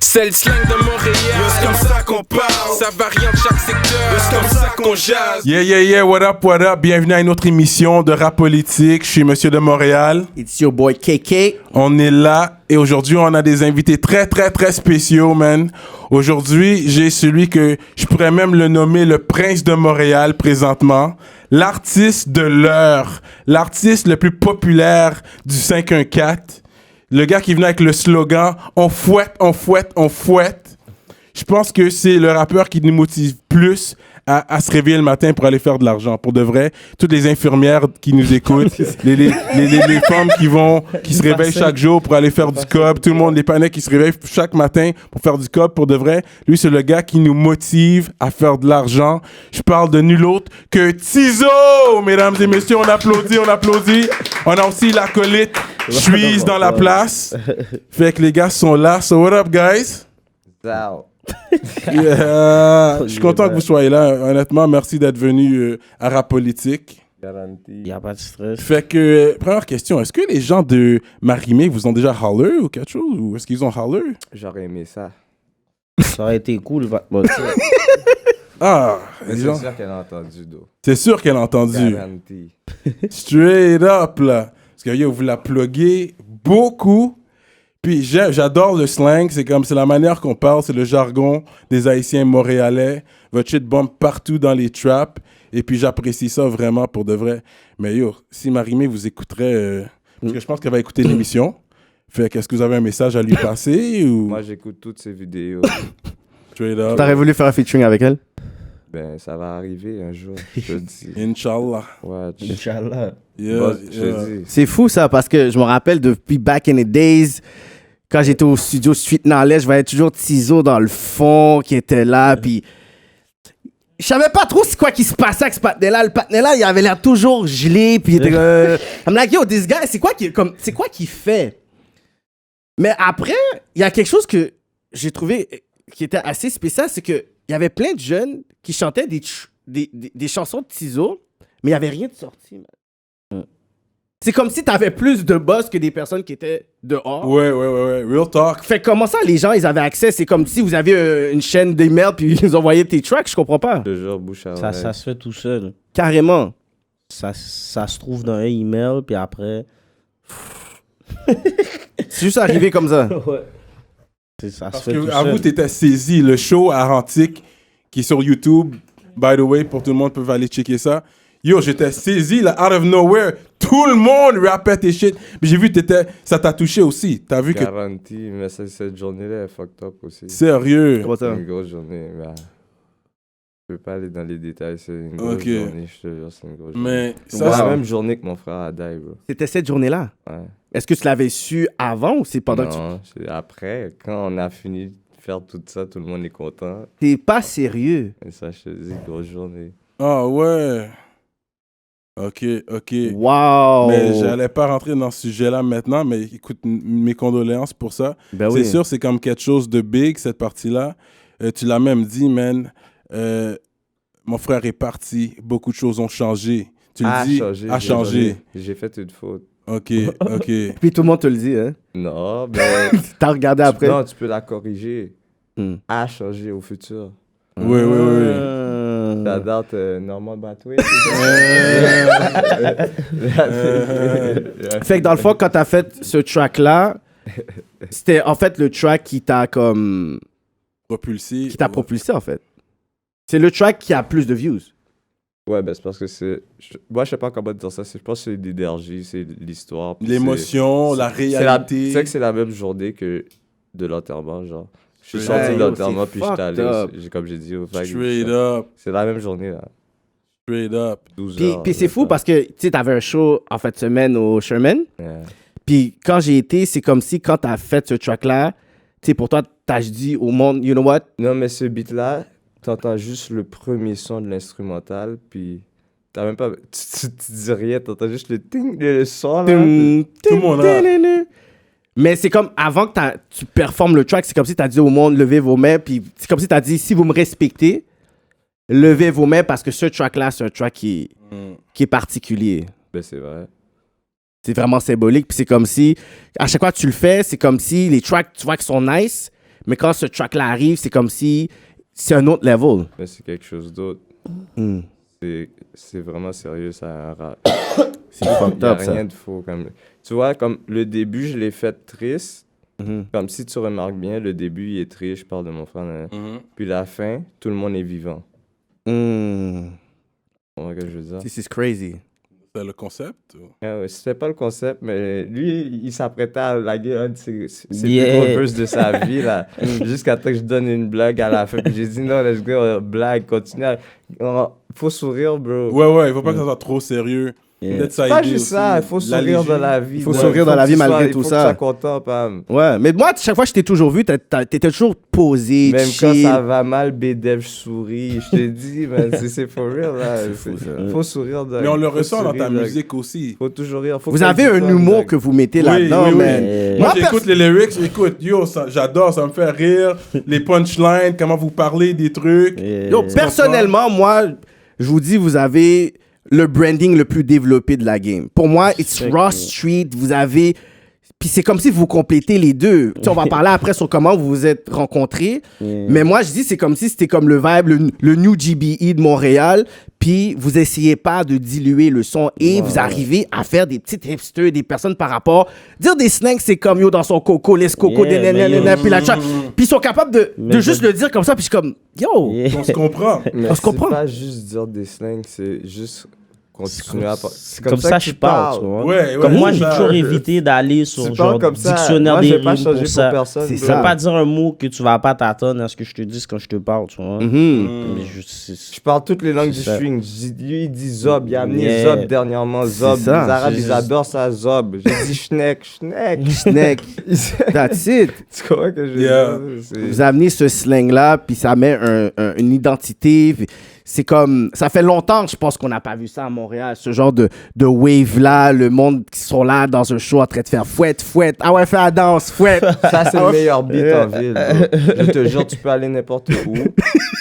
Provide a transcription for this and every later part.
C'est le slang de Montréal. C'est comme ça qu'on parle. Ça varie en chaque secteur. C'est comme ça qu'on jase. Yeah, what up, bienvenue à une autre émission de Rap Politique. Je suis Monsieur de Montréal. It's your boy KK. On est là et aujourd'hui, on a des invités très spéciaux, man. Aujourd'hui, j'ai celui que je pourrais même le nommer le prince de Montréal présentement. L'artiste de l'heure. L'artiste le plus populaire du 514. Le gars qui venait avec le slogan « On fouette, on fouette, on fouette ». Je pense que c'est le rappeur qui nous motive plus à se réveiller le matin pour aller faire de l'argent. Pour de vrai, toutes les infirmières qui nous écoutent, les femmes qui se réveillent chaque jour pour aller faire du cob, tout le monde, les panneaux qui se réveillent chaque matin pour faire du cob, pour de vrai, lui, c'est le gars qui nous motive à faire de l'argent. Je parle de nul autre que Tizo! Mesdames et messieurs, on applaudit. On a aussi l'acolyte Suisse dans la place. Fait que les gars sont là. So what up, guys? Yeah. Je suis content que vous soyez là. Honnêtement, merci d'être venu à Rap Politique. Il n'y a pas de stress. Fait que, première question, est-ce que les gens de Marimé vous ont déjà holler ou quelque chose? Ou est-ce qu'ils ont holler? J'aurais aimé ça. Ça aurait été cool, votre mode. Ah, Mais les c'est gens... sûr qu'elle a entendu, d'eau. C'est sûr qu'elle a entendu. Garanti. Straight up, là. Parce que yo, vous la pluguez beaucoup. Puis j'adore le slang. C'est la manière qu'on parle. C'est le jargon des Haïtiens montréalais. Votre shit bombe partout dans les traps. Et puis j'apprécie ça vraiment pour de vrai. Mais yo, si Marimé vous écouterait... parce que je pense qu'elle va écouter l'émission. Fait qu'est-ce que vous avez un message à lui passer ou... Moi, j'écoute toutes ces vidéos. Straight up. T'aurais voulu faire un featuring avec elle? Ben, ça va arriver un jour, je te dis. Inch'Allah. Ouais, Inch'Allah. Yeah, Boss, je yeah. te dis. C'est fou ça, parce que je me rappelle depuis back in the days, quand j'étais au studio Street Knowledge, je voyais toujours Tizo dans le fond qui était là, puis je savais pas trop c'est quoi qui se passait avec ce patinet-là. Le patinet-là, il avait l'air toujours gelé, puis il était I'm like, yo, this guy, c'est quoi qu'il fait? Mais après, il y a quelque chose que j'ai trouvé qui était assez spécial, c'est que il y avait plein de jeunes qui chantaient des chansons de Tizo, mais il n'y avait rien de sorti, man. C'est comme si tu avais plus de boss que des personnes qui étaient dehors. Ouais. Real talk. Fait que comment ça, les gens, ils avaient accès? C'est comme si vous aviez une chaîne d'email puis ils nous envoyaient tes tracks, je comprends pas. Toujours bouche à Ça oreille. se fait tout seul. Carrément. Ça se trouve dans un email, puis après, C'est juste arrivé comme ça. ça se Parce fait tout que, à vous, seul. t'étais saisi. Le show Arantique qui est sur YouTube, by the way, pour tout le monde, peut aller checker ça. Yo, j'étais saisi, là, out of nowhere. Tout le monde rappait tes shit. Mais j'ai vu que ça t'a touché aussi. T'as vu que... Garanti, mais cette journée-là est fucked up aussi. Sérieux. Comment C'est ça? une grosse journée. Mais, je peux pas aller dans les détails. C'est une grosse Ok. journée, je te jure, c'est une grosse journée. Mais C'est ça, la même journée que mon frère a die, bro. C'était cette journée-là. Ouais. Est-ce que tu l'avais su avant ou c'est pendant que tu... Non, c'est après, quand on a fini de faire tout ça, tout le monde est content. T'es pas sérieux. Et ça, je te dis, grosse journée. Ah ouais. Ok. Wow. Mais j'allais pas rentrer dans ce sujet-là maintenant, mais écoute, mes condoléances pour ça. Ben C'est oui. sûr, c'est comme quelque chose de big, cette partie-là. Tu l'as même dit, man. Mon frère est parti, beaucoup de choses ont changé. Tu le dis, a changé. J'ai fait une faute. Ok. Puis tout le monde te le dit, hein? Non, mais T'as regardé après? non, tu peux la corriger. Hmm. A changé au futur. Oui. La date Norman Batway. Fait que dans le fond, quand t'as fait ce track-là, c'était en fait le track qui t'a comme... Propulsé. qui t'a propulsé, en fait. C'est le track qui a plus de views. Ouais, ben c'est parce que c'est. Moi, je sais pas comment dire ça. Je pense que c'est l'énergie, c'est l'histoire. puis L'émotion, la réalité. C'est vrai que c'est la même journée que de l'enterrement, genre. Je suis Hey, sorti de yo, l'enterrement, c'est puis j'étais allé, fucked up. comme j'ai dit au vague. Straight up. C'est la même journée, là. Straight up. 12 Puis, heures. puis c'est fou parce que, tu sais, t'avais un show en fin de semaine au Sherman. Yeah. Puis quand j'ai été, c'est comme si quand t'as fait ce track-là, tu sais, pour toi, t'as dit au monde, you know what? Non, mais ce beat-là, t'entends juste le premier son de l'instrumental, puis t'as même pas. Tu dis rien, t'entends juste le ting, le son, là. Tout le monde a. Mais c'est comme avant que tu performes le track, c'est comme si tu as dit au monde levez vos mains, puis c'est comme si tu as dit si vous me respectez, levez vos mains parce que ce track-là, c'est un track qui est particulier. Ben, c'est vrai. C'est vraiment symbolique, puis c'est comme si à chaque fois que tu le fais, c'est comme si les tracks, tu vois, qui sont nice, Mais quand ce track-là arrive, c'est comme si c'est un autre level. Mais c'est quelque chose d'autre. Mm. C'est vraiment sérieux, ça, un rap. C'est fucked Il n'y a up, ça. rien de faux. Tu vois, comme le début, je l'ai fait triste. Mhm. Comme si tu remarques bien, le début, il est triste, je parle de mon frère. Puis la fin, tout le monde est vivant. Mm. C'est ce que je veux dire. This is crazy. C'est le concept? Ou? Ah ouais, c'était pas le concept, mais lui, il s'apprêtait à laguer un de ses Yeah. plus gros verses de sa vie, là, jusqu'à temps que je donne une blague à la fin. Puis j'ai dit, non, let's go, blague, continue. Faut sourire, bro. Ouais, il faut pas que ça soit trop sérieux. Peut-être ça C'est pas aider juste aussi. ça, il faut sourire dans la vie. Il faut bro. sourire dans la que vie tu malgré sois- tout il faut ça. que tu sois content, Pam. Ouais, mais moi, chaque fois que je t'ai toujours vu, t'étais toujours posé, Même chill. quand ça va mal, BDF, je souris. Je te dis, man, c'est for real, là. fou, ça. Faut sourire. Mais on le faut ressent dans ta sourire, musique aussi. Faut toujours rire. Faut Vous que avez tu un sois, humour Jack. que vous mettez Oui, là-dedans, oui, oui. man. Moi, Moi, j'écoute les lyrics, j'écoute, yo, j'adore, ça me fait rire. Les punchlines, comment vous parlez des trucs. Yo, personnellement, moi, je vous dis, vous avez le branding le plus développé de la game. Pour moi, it's Raw Street, vous avez... Puis c'est comme si vous complétez les deux. Tu sais, on va parler après sur comment vous vous êtes rencontrés. Mais moi, je dis, c'est comme si c'était comme le vibe, le New GBE de Montréal. Puis vous essayez pas de diluer le son et vous arrivez à faire des petites hipsters, des personnes par rapport. Dire des slangs, c'est comme yo dans son coco, les coco, Yeah, des mais nanana, yo. puis la chat. Puis ils sont capables de Mais juste le dire comme ça. Puis je suis comme, yo. On se comprend. Mais On se comprend. c'est pas juste dire des slangs, c'est juste continuer à parler. C'est comme ça que je parle, tu vois. Ouais, Comme moi, j'ai ça. toujours évité d'aller sur Tu genre parles comme ça. dictionnaire Moi, des j'ai pas rimes changé pour pour ça. personne. C'est Je ça. vais pas dire un mot que tu vas pas t'attendre à ce que je te dise quand je te parle, tu vois. Mhm. Mais c'est- Je parle toutes les langues du C'est ça. string. Lui, il dit Zob. Il a amené Yeah. Zob dernièrement. Zob. Les ça. Arabes, C'est ils juste- adorent ça, Zob. J'ai dit Schneck. Snake. That's it. Tu comprends que je veux Yeah. dire? Vous amenez ce slang-là, puis ça met une identité. Puis c'est comme... Ça fait longtemps, je pense qu'on n'a pas vu ça à Montréal, ce genre de wave-là, le monde qui sont là dans un show en train de faire fouette, fouette. Ah ouais, fais la danse, fouette. Ça, c'est le meilleur beat en ville. Bro. Je te jure, tu peux aller n'importe où.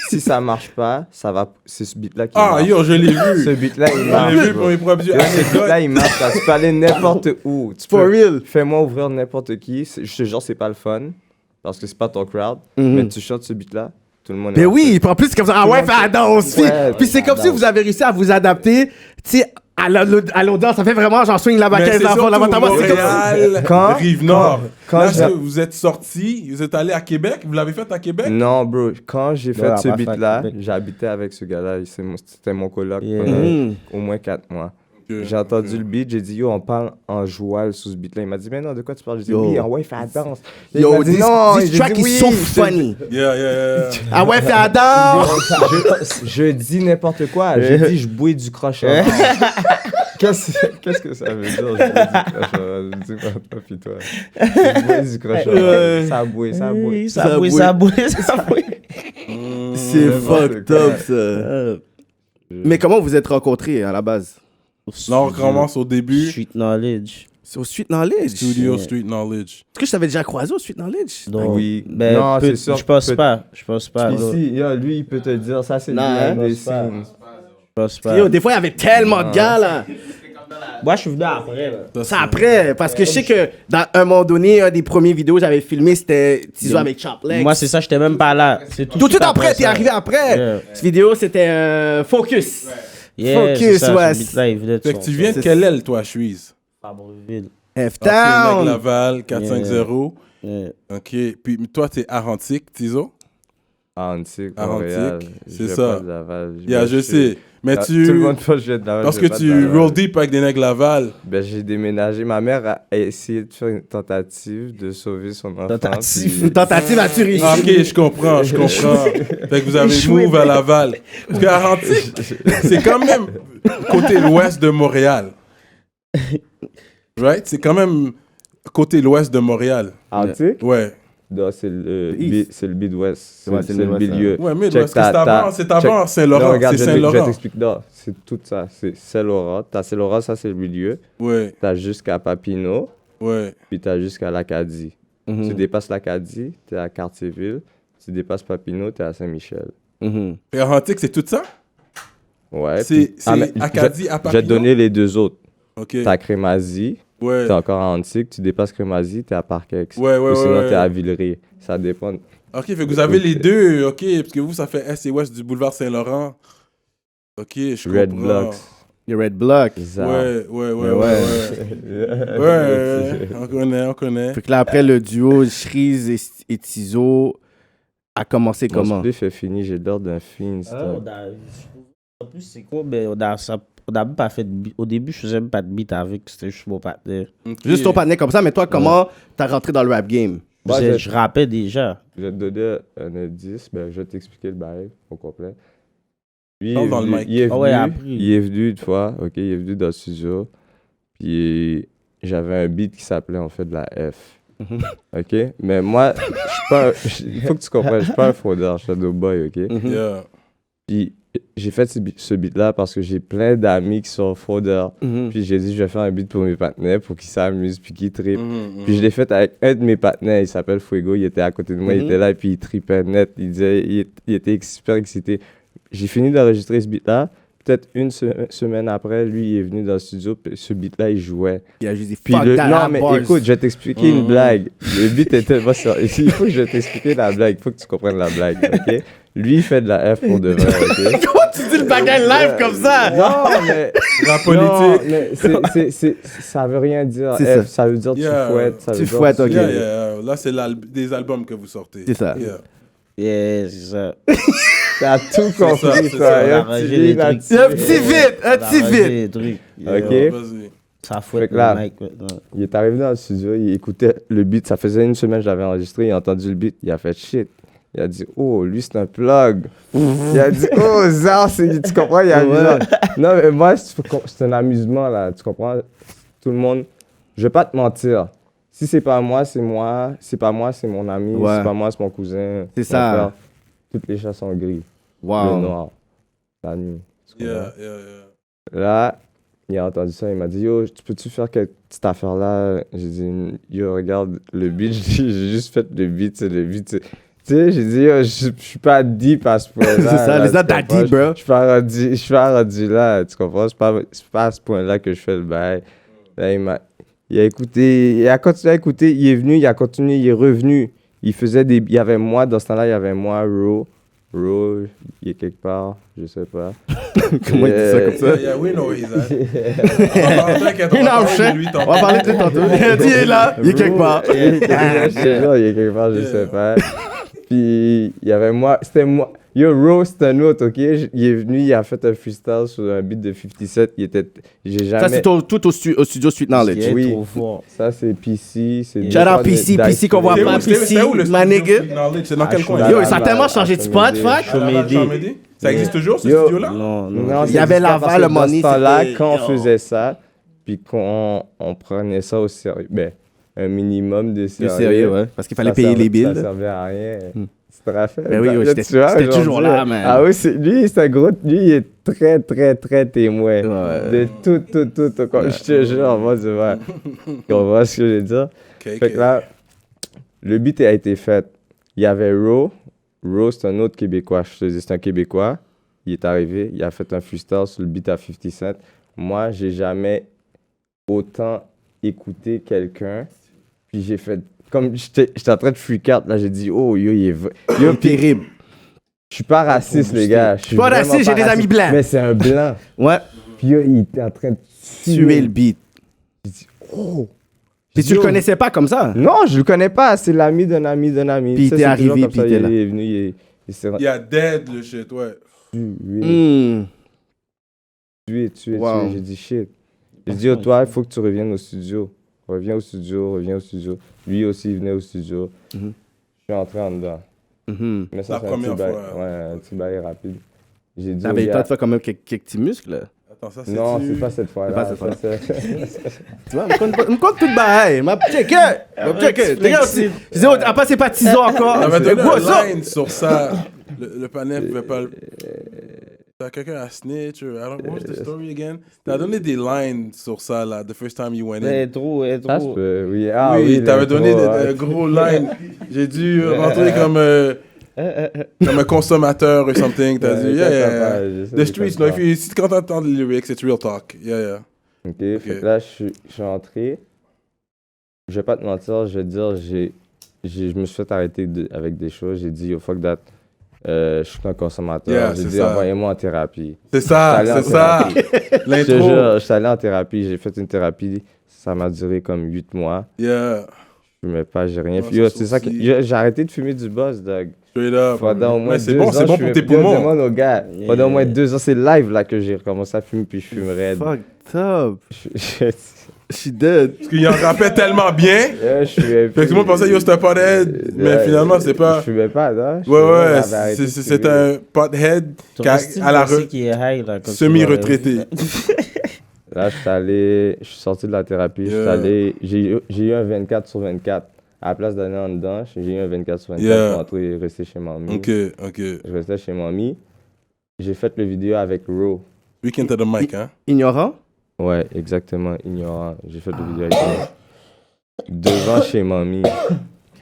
Si ça marche pas, ça va. C'est ce beat-là qui Ah, marche. yo, je l'ai Ce vu. beat-là, il Je marche. l'ai vu bro. pour mes propres yeux. Yo, ce beat-là, il marche. Là. Tu peux aller n'importe où. Tu For peux- real. Fais-moi ouvrir n'importe qui. Je te jure, c'est pas le fun. Parce que c'est pas ton crowd. Mhm. Mais tu chantes ce beat-là, tout le monde est Mais en oui, feu. puis en plus, c'est comme ça. Ah ouais, fais la danse. Ouais, Puis c'est comme si vous avez réussi à vous adapter, tu sais, à l'audience. Ça fait vraiment, j'en swing la Mais baquette c'est d'enfant, la surtout c'est comme Montréal, Quand- Rive-Nord. quand Là, je- est-ce que vous êtes sortis, vous êtes allés à Québec, vous l'avez fait à Québec? Non, bro, quand j'ai fait on ce va faire beat-là, Québec. j'habitais avec ce gars-là. C'était mon coloc Yeah. pendant Mhm. au moins 4 mois. Ok. J'ai entendu le beat, j'ai dit yo, on parle en joual sous ce beat-là. Il m'a dit, mais non, de quoi tu parles? J'ai dit, Yo. oui, ah ouais, fais la danse. Il Yo, m'a dit, this, non, this j'ai track dit, is oui. so funny. Yeah. Ah ouais, fais la danse. Je dis n'importe quoi. J'ai dit, je bouille du crochet. Qu'est-ce que ça veut dire, je bouille du crochet? Je dis, toi, puis toi. Je bouille du crochet. Ça bouille, ça bouille. Oui, ça bouille, ça bouille, ça bouille. C'est fucked up, ça. Euh, Mais comment vous êtes rencontrés à la base? Là, on commence au début. Street Knowledge. C'est au Street Knowledge. Studio Yeah. Street Knowledge. Est-ce que je t'avais déjà croisé au Street Knowledge? Donc, Oui. ben, Non, peut- c'est sûr, Je pense peut- pas. Je pense pas. là. Ici, yo, lui, il peut te dire, ça, c'est le Non, behind hein? the scenes. Je pense pas. Yo, des fois, il y avait tellement de gars, là. Moi, je suis venu après. Là. Ça après, parce que je sais que dans un moment donné, un des premiers vidéos que j'avais filmé, c'était Tizo avec Choplex. Moi, c'est ça, j'étais même pas là. C'est Tout de suite après, t'es ça. arrivé après. Yeah. Cette vidéo, c'était Focus. Yeah, Focus, c'est ça, ouais. ce beat-là, il venait de Fait que son- tu viens de c'est- quelle aile, toi, Chuise? Fabreville. F-Town. Laval, 450. Yeah. OK. Puis toi, t'es Arantique, Tizo? Antique, Arantique, Montréal. c'est Je viens ça. pas de Laval. Yeah, je sais. Mais Ah, tu... Tout le monde pense que je viens de Laval. Parce je que viens pas de tu Laval. roll deep avec des nègres Laval. Ben, j'ai déménagé. Ma mère a essayé de faire une tentative de sauver son enfant. Tentative. puis- Tentative à tuer. Ah, OK, je comprends. Fait que vous avez Échoué. move à Laval. Parce que Arantique, c'est quand même côté l'ouest de Montréal. Right? C'est quand même côté l'ouest de Montréal. Antique? Ouais. Non, c'est le East. c'est le Midwest. Ouais, C'est le milieu. Ouais, mais Check parce que c'est avant, c'est avant check. Non, Saint-Laurent. regarde, C'est je Saint-Laurent. t'explique. Non, c'est tout ça. C'est Saint-Laurent. T'as Saint-Laurent, ça c'est le milieu. Ouais, T'as jusqu'à Papineau, ouais. puis t'as jusqu'à l'Acadie. Mhm. Tu dépasses l'Acadie, t'es à Cartierville. Tu dépasses Papineau, t'es à Saint-Michel. Mhm. Et Arantique, c'est tout ça? Ouais. C'est puis- mais Acadie à Je vais te Papineau? donner les deux autres. OK. T'as Crémazie, Ouais. T'es encore à Antique, tu dépasses Crémazie, t'es à Parkex. Ouais, Ou sinon, ouais. t'es à Villeray. Ça dépend. Ok, fait que vous avez les deux, ok, parce que vous, ça fait Est et Ouest du boulevard Saint-Laurent. Ok, je comprends. Red Blocks. Les Red Block. Ça. Ouais. On connaît. Fait que là, après, le duo Shreeze et Tizo a commencé Mon comment? spliff est fini, j'ai l'ordre d'un film. En plus, c'est quoi? Ben, on a même pas fait de beat. Au début, je faisais même pas de beat avec, c'était juste mon partenaire. Ok. Juste ton partenaire comme ça, mais toi, comment t'as rentré dans le rap game? Bah, Je rappais déjà. Je vais te donner un indice, ben, je vais t'expliquer le bail au complet. Lui, Parle dans le mic. il est Ah ouais, venu, après. il est venu une fois, ok, il est venu dans le studio, puis j'avais un beat qui s'appelait en fait de la F. Ok? Mais moi, je suis pas. Il faut que tu comprennes, je suis pas un fraudeur, je suis un no boy, ok? Yeah. Puis j'ai fait ce beat-là parce que j'ai plein d'amis qui sont fraudeurs. Mhm. Puis j'ai dit, je vais faire un beat pour mes partenaires pour qu'ils s'amusent puis qu'ils trippent. Mhm, Puis je l'ai fait avec un de mes partenaires, il s'appelle Fuego, il était à côté de moi, il était là et puis il trippait net, il disait, il était super excité. J'ai fini d'enregistrer ce beat-là, peut-être une semaine après, lui il est venu dans le studio, puis ce beat-là il jouait. Il a juste dit Puis fuck that, non rap mais bars. écoute, je vais t'expliquer une blague. Le beat est tellement sérieux. Il faut que je t'explique la blague, il faut que tu comprennes la blague, ok? Lui il fait de la F pour de vrai, ok? Comment tu dis le bagage live comme ça? Non mais... Rap Non, politique. mais ça veut rien dire. C'est F, ça veut dire Yeah. tu fouettes. Ça Tu veut dire fouettes, ok. Yeah. Là, c'est des albums que vous sortez. C'est ça. Yeah. Yeah, c'est ça. T'as tout compris, c'est toi. ça. Il y a On a un petit arrangé les lit trucs. là-dessus. Un petit vite, un On a petit arrangé vite. les trucs. Ok. Vas-y. Ça Fait fouette que là- le mic maintenant. Il est arrivé dans le studio, il écoutait le beat. Ça faisait une semaine que j'avais enregistré, il a entendu le beat, il a fait shit. Il a dit, oh, lui, c'est un plug. Il a dit, oh, Zar, tu comprends, il a dit, non, mais moi, c'est un amusement, là, tu comprends? Tout le monde, je vais pas te mentir. Si c'est pas moi, c'est moi. C'est pas moi, c'est mon ami. Ouais. C'est pas moi, c'est mon cousin. C'est mon ça. frère. Toutes les chats sont gris. Le Wow. noir. La nuit. Tu comprends? Yeah. Là, il a entendu ça, il m'a dit, yo, peux-tu faire cette petite affaire-là? J'ai dit, yo, regarde le beat, j'ai juste fait le beat, c'est le beat. Tu sais, j'ai dit, yo, je suis pas deep à ce point-là. C'est ça, là, les not tu that comprends? deep, bro. Je suis pas rendu là, tu comprends? C'est pas à ce point-là que je fais le bail. Là, il a écouté, il a continué à écouter, il est venu, il a continué, il est revenu. Il y avait moi, dans ce temps-là, il y avait moi, Ro, il est quelque part, je sais pas. Comment il dit ça comme ça? Yeah, we know where he's at. T'inquiète, on Il va a un parler chien. de lui On va tantôt. parler de lui tantôt. Il a dit, il est là, il est quelque part. Je te jure, il est quelque part, je sais pas. Puis il y avait moi, c'était moi. Yo, Ro, c'est un autre, ok? Il est venu, il a fait un freestyle sur un beat de 57. J'ai jamais. Ça, c'est tout au studio Street Knowledge. Il est Oui. trop fort. Ça, c'est PC. C'est Shout out PC qu'on voit pas. C'est où le my studio nigga? Street Knowledge? C'est dans Ah, quel je suis coin? dans Yo, la- ça a tellement changé de spot, fuck. Chomédé. Ça existe toujours, ce Yo. studio-là? Non, Non, non. Il y avait Laval, le money, là c'était- quand on Yo. faisait ça, puis qu'on prenait ça au sérieux, ben, un minimum de C'est sérieux. sérieux, ouais. Parce qu'il fallait Ça payer servait- les billes. Ça servait à rien. Hmm. Tu te rappelles? Ben oui, Là, j'étais- tu vois, j'étais aujourd'hui- toujours là, man. Ah oui, lui, c'est un gros. Lui, il est très, très, très témoin Ouais. de tout. Je te jure, moi, tu vois. On voit ce que je veux dire. Ok, Fait que là, le beat a été fait. Il y avait Ro. Ro, c'est un autre Québécois. Je te dis, c'est un Québécois. Il est arrivé, il a fait un freestyle sur le beat à 50 Cent. Moi, j'ai jamais autant écouté quelqu'un. Puis j'ai fait. Comme j'étais en train de freak out, là, j'ai dit, oh, yo, il est. Yo, puis Terrible. je suis pas raciste, les gars. Je suis Pas vraiment raciste, j'ai des amis blancs. Mais c'est un blanc. Ouais. Puis yo, il était en train de Tuer le beat. Oh! Puis tu le connaissais pas comme ça? Non, je le connais pas. C'est l'ami d'un ami d'un ami. Puis il Ça, t'est c'est arrivé, toujours comme puis ça, il était là. Il est venu, il s'est Il y a Dead, le shit, ouais. Hmm. tué. Wow. J'ai dit shit. J'ai dit, oh, toi, il faut que tu reviennes au studio. Reviens au studio. Lui aussi, il venait au studio. Mhm. Je suis entré en dedans. Mhm. Mais ça, La c'est un première petit bail. fois. Ouais, un petit bail rapide. J'ai dit, T'avais oh, le temps de faire quand même quelques petits muscles, là. Attends, ça, c'est non, c'est pas cette fois-là. pas cette fois. Ça, c'est- Tu vois, me compte tout le bail. M'a checké. Les gars aussi. Je disais, après, c'est pas Tizo encore. On avait donné Quoi, ça? un line sur ça. Le panel pouvait pas... T'as quelqu'un à snitch or I don't know, what's the story again? T'as donné des lines sur ça, là, the first time you went in. C'est trop, c'est Ça se trop. peut, oui. Ah, oui, t'avais l'intro, donné ouais. des gros lines. J'ai dû rentrer comme un consommateur or something. T'as dit, ça, ça yeah. va, je sais The de streets, quoi no, tu si quand t'entends les lyrics, it's real talk. Yeah. Ok, fait que là, je suis entré. Je vais pas te mentir, je vais te dire, je me suis fait arrêter avec des choses. J'ai dit, oh fuck that. Je suis un consommateur. Yeah, J'ai c'est dit, ça. envoyez-moi en thérapie. C'est ça, Je suis allé c'est en ça. Je te L'intro. jure, je suis allé en thérapie. J'ai fait une thérapie. Ça m'a duré comme 8 mois. Yeah, Je fumais pas, j'ai rien. Non, Puis, yo, ça c'est ça que aussi. j'ai arrêté de fumer du boss, dog. straight up. Pendant au moins Ouais, c'est 2 bon, ans, c'est bon je pour tes fumais- Yo, poumons. demande aux gars. Pendant au moins 2 ans, c'est live là que j'ai recommencé à fumer, puis je fumerais. Fucked up. Je Je suis dead. Parce qu'il en rappelle tellement bien. je fumais Fait que tout le monde pensait, yo, c'était un pothead. Mais finalement, c'est pas. Je fumais pas, non? Ouais, ouais, c'est un pothead à la qui est high, là, quand tu semi-retraité. Là, je suis sorti de la thérapie, j'ai eu un 24 sur 24. À la place d'aller en dedans, j'ai eu un 24 sur 24 pour rentrer et rester chez mamie. Ok. Je restais chez mamie. J'ai fait le vidéo avec Ro. Speak into the mic, hein. Ignorant? Ouais, exactement, ignorant. J'ai fait le vidéo avec Ro. Devant chez mamie.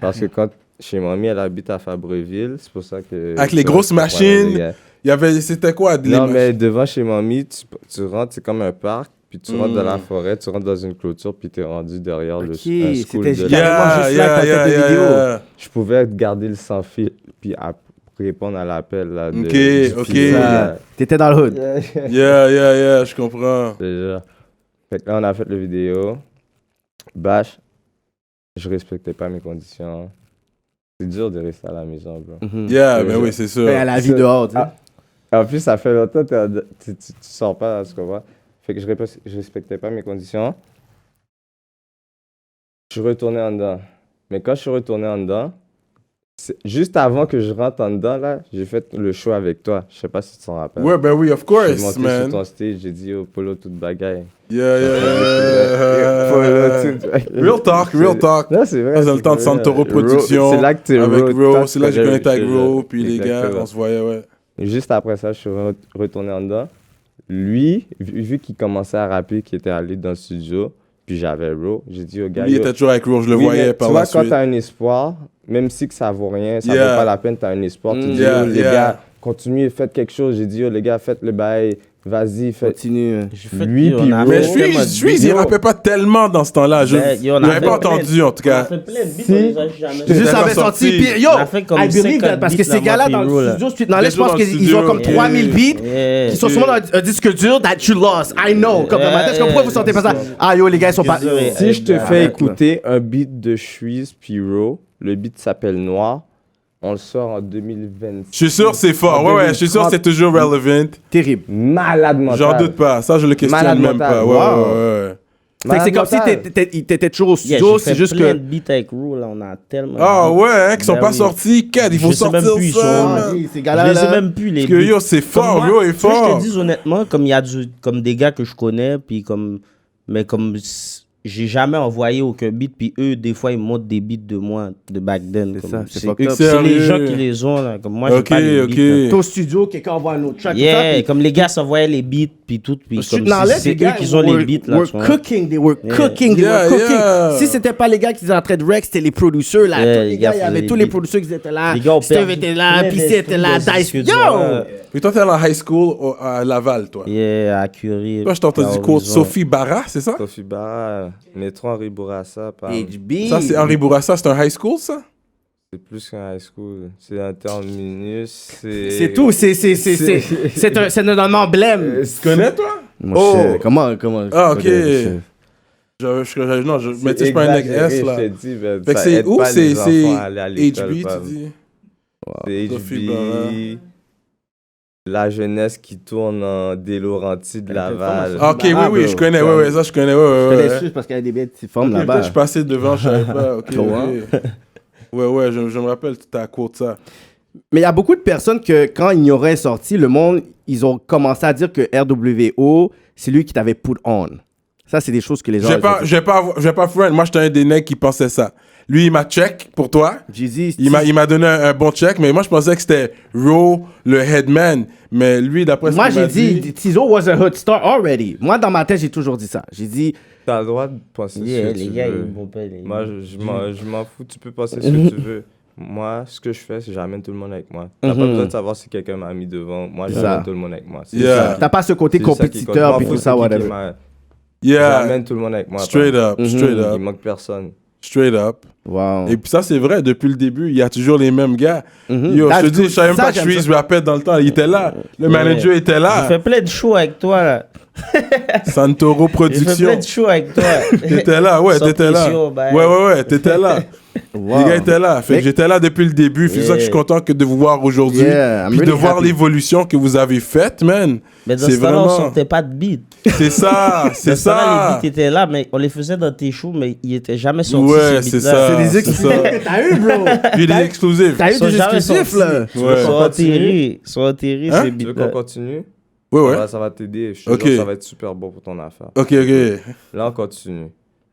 Parce que quand chez mamie, elle habite à Fabreville, c'est pour ça que... Avec les grosses machines. Il y avait, c'était quoi? Non, mais devant chez mamie, tu rentres, c'est comme un parc, puis tu rentres dans la forêt, tu rentres dans une clôture, puis t'es rendu derrière un school c'était de carrément juste là que t'as fait des vidéos. Je pouvais garder le sans fil, puis répondre à l'appel. Là, Ok. T'étais dans le hood. Yeah, je comprends. Déjà. Fait que là, on a fait la vidéo. Bâche, je respectais pas mes conditions. C'est dur de rester à la maison, bro. Yeah, mais oui, c'est sûr. À la vie dehors, tu sais. En plus, ça fait longtemps que tu sors pas, tu comprends? Fait que je respectais pas mes conditions. Je suis retourné en dedans. Mais quand je suis retourné en dedans, juste avant que je rentre en dedans, là, j'ai fait le show avec toi. Je sais pas si tu t'en rappelles. Ouais, ben oui, of Je suis course, monté man. sur ton stage, j'ai dit, oh, Polo, toute bagaille. Yeah. Polo, toute bagaille. Real talk. Non, c'est vrai. Dans le temps de Santoro Productions. C'est là que tu avec Ro. C'est là que je connectais avec Ro. Puis les gars, Exactement. on se voyait, ouais. Juste après ça, je suis retourné en dedans. Lui, vu qu'il commençait à rapper, qu'il était allé dans le studio, puis j'avais Ro, j'ai dit au gars... Lui, il était toujours avec Ro, je le Oui, voyais mais par tu la vois, quand suite. t'as un espoir, même si que ça vaut rien, ça Yeah. vaut pas la peine, t'as un espoir, tu dis, Yeah, oh, les yeah. gars, continuez, faites quelque chose. J'ai dit, oh, les gars, faites le bail, vas-y, faites... Continue. Lui, puis Mais Suisse, il rappait pas tellement dans ce temps-là. Je n'avais pas entendu, en tout cas. Juste avait sorti. Puis yo, On a fait comme I believe 50 that, parce que beats ces gars-là là-bas, dans puis le Ro, studio, Street Knowledge, je Toujours pense dans le qu'ils studio. ont comme 3000 beats qui sont sûrement dans un disque dur that you lost. I know. Comme dans ma tête, je comprends pourquoi vous sentez pas ça. Ah yo, les gars, ils sont pas. Si je te fais Arrête, écouter un beat de Suisse puis Ro, le beat s'appelle Noir, on le sort en 2026. Je suis sûr c'est fort. Ouais, je suis sûr c'est toujours relevant. Terrible. Malade mental. J'en doute pas. Ça, je le questionne Malade même mental. pas. Wow. Ouais. Fait que c'est comme si t'étais toujours au studio, c'est juste plein que. de beats avec Ro, là, on a tellement. Ah ouais, hein, qui sont Ben pas oui. sortis. Quatre, il faut Je sais même sortir plus, ils ça. sont- man. Ces Je gars-là, les ai là. même plus, les Parce que beats. yo, c'est fort, Comme Ro moi, est tu veux que fort. Je te dis honnêtement, comme il y a comme des gars que je connais, puis comme. Mais comme. J'ai jamais envoyé aucun beat, puis eux, des fois, ils montent des beats de moi, de back then. C'est comme, ça, c'est c'est fucked eux- up. c'est les Sérieux? gens qui les ont, là. Comme moi, j'ai Ok, pas les beats. là. T'es au studio, quelqu'un envoie un autre track. tout ça, Yeah, puis- comme les gars s'envoyaient les beats, puis tout, puis Street comme Knowledge, c'est les gars, eux qui ont les beats, là. were tu vois. cooking, they were Yeah. cooking, they Yeah, were cooking. yeah. Si c'était pas les gars qui étaient en train de rec, c'était les producers, là. Yeah, Tous les les gars, gars il y avait faisaient tous les les beats. producers qui étaient là. Les gars ont Steve perdu était là, plein PC était là, d'instruments Dice. de Yo! disques durs. Puis toi, t'es allé en high school à Laval, toi. Yeah, à Curie. Toi, je t'ai entendu cours de Sophie Barra, c'est ça? Sophie Barra, métro Henri Bourassa, HB. Ça, c'est Henri Bourassa, c'est un high school, ça? c'est plus qu'un high school. C'est un terminus. C'est tout, c'est un emblème. Tu connais, toi? Mon cher, comment? Ah, ok. Non, mais tu sais, je suis pas un mec S, là. Je te dis, ben, Fait que ça c'est aide où? pas C'est les enfants à aller à l'école, HB, fam. tu dis? C'est Sophie HB. Barra. La jeunesse qui tourne en De Laurentiis de Laval. Ah, ok, Barra, oui, bro. je connais, ouais, ça, je connais, ouais. Je connais juste parce qu'il y a des bêtes qui forment Ok, là-bas. peut-être je suis passé devant, je savais pas. Ok, Trop, hein? ok. Ouais, je me rappelle, tu t'as quote ça. Mais il y a beaucoup de personnes que, quand Ignorant est sorti, le monde, ils ont commencé à dire que RWO, c'est lui qui t'avait put on. Ça, c'est des choses que les gens... Je vais pas friend. Moi, j'étais un des necks qui pensait ça. Lui, il m'a check pour toi. J'ai dit... Il m'a donné un bon check, mais moi, je pensais que c'était Ro, le headman. Mais lui, d'après ce Moi, qu'il m'a j'ai dit, Tizo was a hood star already. Moi, dans ma tête, j'ai toujours dit ça. J'ai dit, T'as le droit de penser Yeah, ce que les tu gars, veux. ils vont pas les. Moi, je m'en fous. Tu peux penser ce que tu veux. Moi, ce que je fais, c'est que j'amène tout le monde avec moi. T'as pas besoin de savoir si quelqu'un m'a mis devant. Moi, C'est j'amène ça. tout le monde avec moi. C'est Yeah. ça. t'as pas ce côté C'est ça qui compte. compétiteur M'en puis fous, tout ça, c'est qui whatever. qui m'a- Yeah, J'amène tout le monde avec moi. straight up, straight Il up. manque personne. Straight up. Wow. Et puis ça, c'est vrai, depuis le début, il y a toujours les mêmes gars. Yo, Ah, je te dis, je savais même ça, pas que j'aime Shreeze ça. rappait dans le temps. Il était là. Le manager était J'ai là. fait plein de shows avec toi, là. Santoro J'ai fait Productions. plein de shows avec toi. T'étais là, ouais, Sans t'étais là. pression, bye. Ouais, t'étais là. Les gars étaient là. Fait que j'étais là depuis le début. C'est ça que je suis content que de vous voir aujourd'hui. Yeah, I'm Puis de really voir happy. l'évolution que vous avez faite, man. Mais dans C'est ce temps-là, on vraiment... sortait pas de beats. C'est ça, c'est Dans ce temps-là, ça. les beats étaient là, mais on les faisait dans tes shows, mais ils étaient jamais sortis. Ouais, ces c'est beats-là. ça. C'est des c'est exclusifs. T'as eu, bro. Puis des exclusifs. T'as eu Ils sont des jamais exclusifs, sortis. là. Ouais. Sont enterrés, Hein? ces Tu veux beats-là. qu'on continue? Ouais, ouais. Ça va t'aider. Je te Ok. jure, ça va être super bon pour ton affaire. Ok. Là, on continue.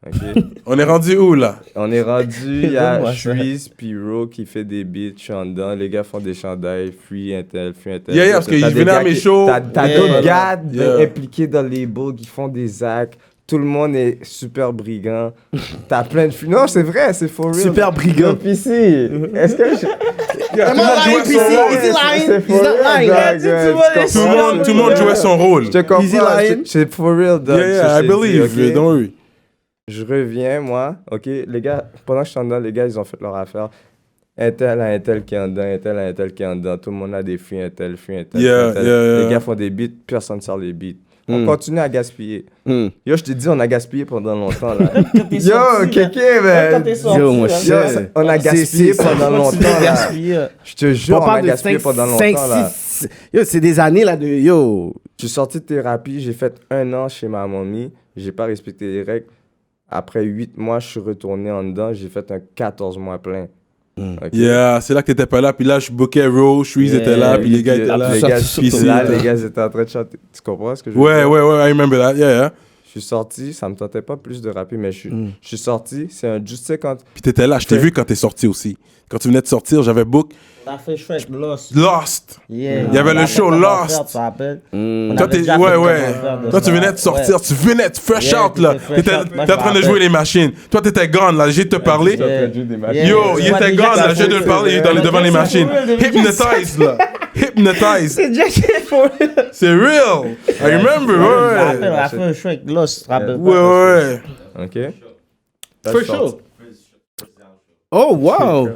Ok. On est rendu où, là? On est rendu, il y a Donne-moi ça. Shreeze puis Ro qui fait des beats, je suis en dedans. Les gars font des chandails, Free Intel. Yeah, parce qu'ils T'as des venaient à gars mes qui- shows. T'as Yeah. d'autres gars Yeah. impliqués dans les beaux qui font des acts. Tout le monde est super brigand. T'as plein de filles. Non, c'est vrai, c'est for real. Super brigand. Yo, PC, est-ce que je... Am I lying, PC? Is he lying? C'est for He's not real, lying. dog, ouais, tu comprends? Tout le monde jouait son rôle. Je te comprends. Is he lying? C'est for real, dog. Yeah, I Je te dis, believe. ok? Don't worry. Je reviens, moi. OK, les gars, pendant que je suis en dedans, les gars, ils ont fait leur affaire. Intel à Intel qui est en dedans, Intel à Intel qui est en dedans. Tout le monde a des free Intel, free Intel. Yeah, free Intel. yeah. Les gars font des beats, personne ne sort les beats. On continue à gaspiller. Yo, je te dis, on a gaspillé pendant longtemps, là. Yo, Kéké, man. Yo, mon Yo, cher. on a gaspillé c'est- pendant longtemps, là. Je te jure, On on a parle de gaspillé 5, pendant longtemps, là. 6... Yo, c'est des années, là, de... Yo. Je suis sorti de thérapie, j'ai fait 1 an chez ma mamie. J'ai pas respecté les règles. Après 8 mois, je suis retourné en dedans. J'ai fait un 14 mois plein. Ok? Yeah, c'est là que t'étais pas là. Puis là, je bookais Raw, Shreeze était là, puis les gars étaient là. Les gars, Puis là, c'est- les gars étaient en train de chanter. Tu comprends ce que je veux Ouais, dire? ouais, I remember that. Yeah. Je suis sorti, ça me tentait pas plus de rapper, mais je suis sorti. C'est un juste, tu sais, quand. Puis t'étais là. Je t'ai vu quand t'es sorti aussi. Quand tu venais de sortir, j'avais book T'as fait chaud avec Lost. Lost. Yeah. Il y avait On le a show fait comment Lost. faire, tu te rappelles? On Toi, avait t'es, déjà fait ouais, comment ouais. faire de Toi, tu ça. venais de sortir, Ouais. tu venais de fresh Yeah, out, là. t'étais fresh T'étais out. Moi, t'es en je train de me jouer rappelle. les machines. Toi, t'étais gone, là. J'ai de te parler. Yeah. Yeah. Yo, Tu il vois était déjà gone, que là. ça J'ai de fait- le parler devant les machines. Hypnotize, là. Hypnotize. C'est déjà qu'il faut. C'est real. I remember, Je me rappelle, ouais. on a fait un show avec Lost, tu te rappelles Ouais, pas? ouais. Ok? Là, For je suis sure. sorti. Oh, wow.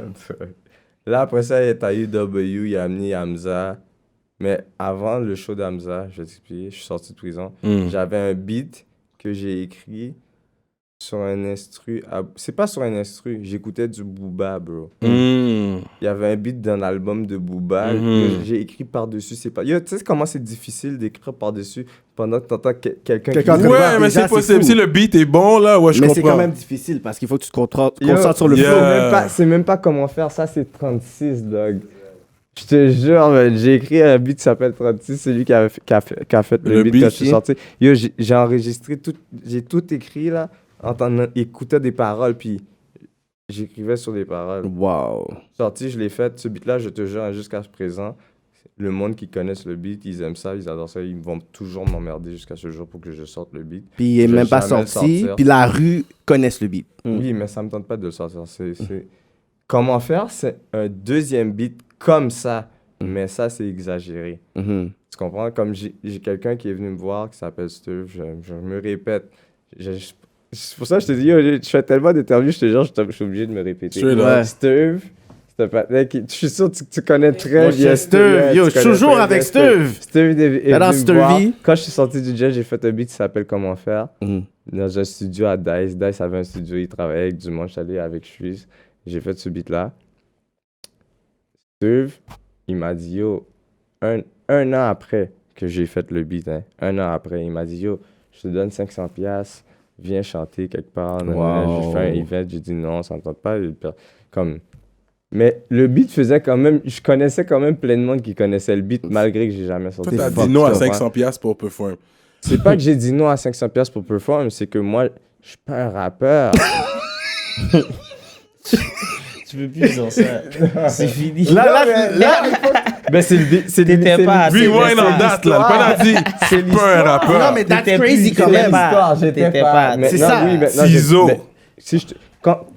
Là, après ça, t'as eu W, il y a amené Hamza. Mais avant le show d'Hamza, je vais t'expliquer, je suis sorti de prison. J'avais un beat que j'ai écrit sur un instru. C'est pas sur un instru, j'écoutais du Booba, bro. Il y avait un beat d'un album de Booba que j'ai écrit par-dessus. C'est pas... Yo, tu sais comment c'est difficile d'écrire par-dessus pendant que t'entends quelqu'un qui... Quelqu'un- Ouais, mais Déjà, c'est c'est possible. fou. Si le beat est bon, là, ouais, je Mais comprends. c'est quand même difficile parce qu'il faut que tu te concentres Yo, sur le yeah. flow. C'est même pas comment faire ça, c'est 36, dog. Je te jure, man, j'ai écrit un beat qui s'appelle 36, c'est lui qui a fait le beat quand je suis sorti. Yo, j'ai enregistré tout, j'ai tout écrit là, écoutant des paroles, puis j'écrivais sur des paroles. Wow. Sorti, je l'ai fait, ce beat-là, je te jure, jusqu'à ce présent, le monde qui connaisse le beat, ils aiment ça, ils adorent ça, ils vont toujours m'emmerder jusqu'à ce jour pour que je sorte le beat. Puis il est Je vais même pas jamais le sorti. sortir. Puis la rue connaisse le beat. Oui, mais ça me tente pas de le sortir. Comment faire, c'est un deuxième beat comme ça, mais ça, c'est exagéré. Mhm. Tu comprends? Comme j'ai quelqu'un qui est venu me voir qui s'appelle Steve, je me répète. C'est pour ça que je te dis, yo, je fais tellement d'interviews, je te jure, je suis obligé de me répéter. Straight up. Ouais. Steve, c'est un partenaire qui... Je suis sûr que tu connais très Moi, bien c'est Steve. Yo, je suis toujours avec Steve. Steve est Alors, venu me voir. Stevie. Quand je suis sorti du jet, j'ai fait un beat qui s'appelle Comment faire. Mhm. Dans un studio à Dice. Dice avait un studio, il travaillait avec du monde. Je suis allé avec Shreeze. J'ai fait ce beat-là. Steve, il m'a dit, yo, un an après que j'ai fait le beat, hein, un an après, il m'a dit, yo, je te donne 500$, viens chanter quelque part. Wow. J'ai fait un event, j'ai dit non, ça ne tente pas. Comme... Mais le beat faisait quand même, je connaissais quand même plein de monde qui connaissait le beat, malgré que j'ai jamais sorti. Toi, t'as le beat, dit non à tu comprends? 500$ pour perform. C'est pas que j'ai dit non à 500$ pour perform, c'est que moi, je suis pas un rappeur. Tu peux plus dire ça. C'est fini. Là, Ben, c'est le beat. T'étais pas assez- Rewind on that, là. Le pan a dit, c'est pas un rappeur. non, mais that's T'étais crazy plus- quand t'étais même. pas- J'étais t'étais pas. pas- Maintenant, c'est ça. Oui, maintenant, Ciseaux. mais si je te-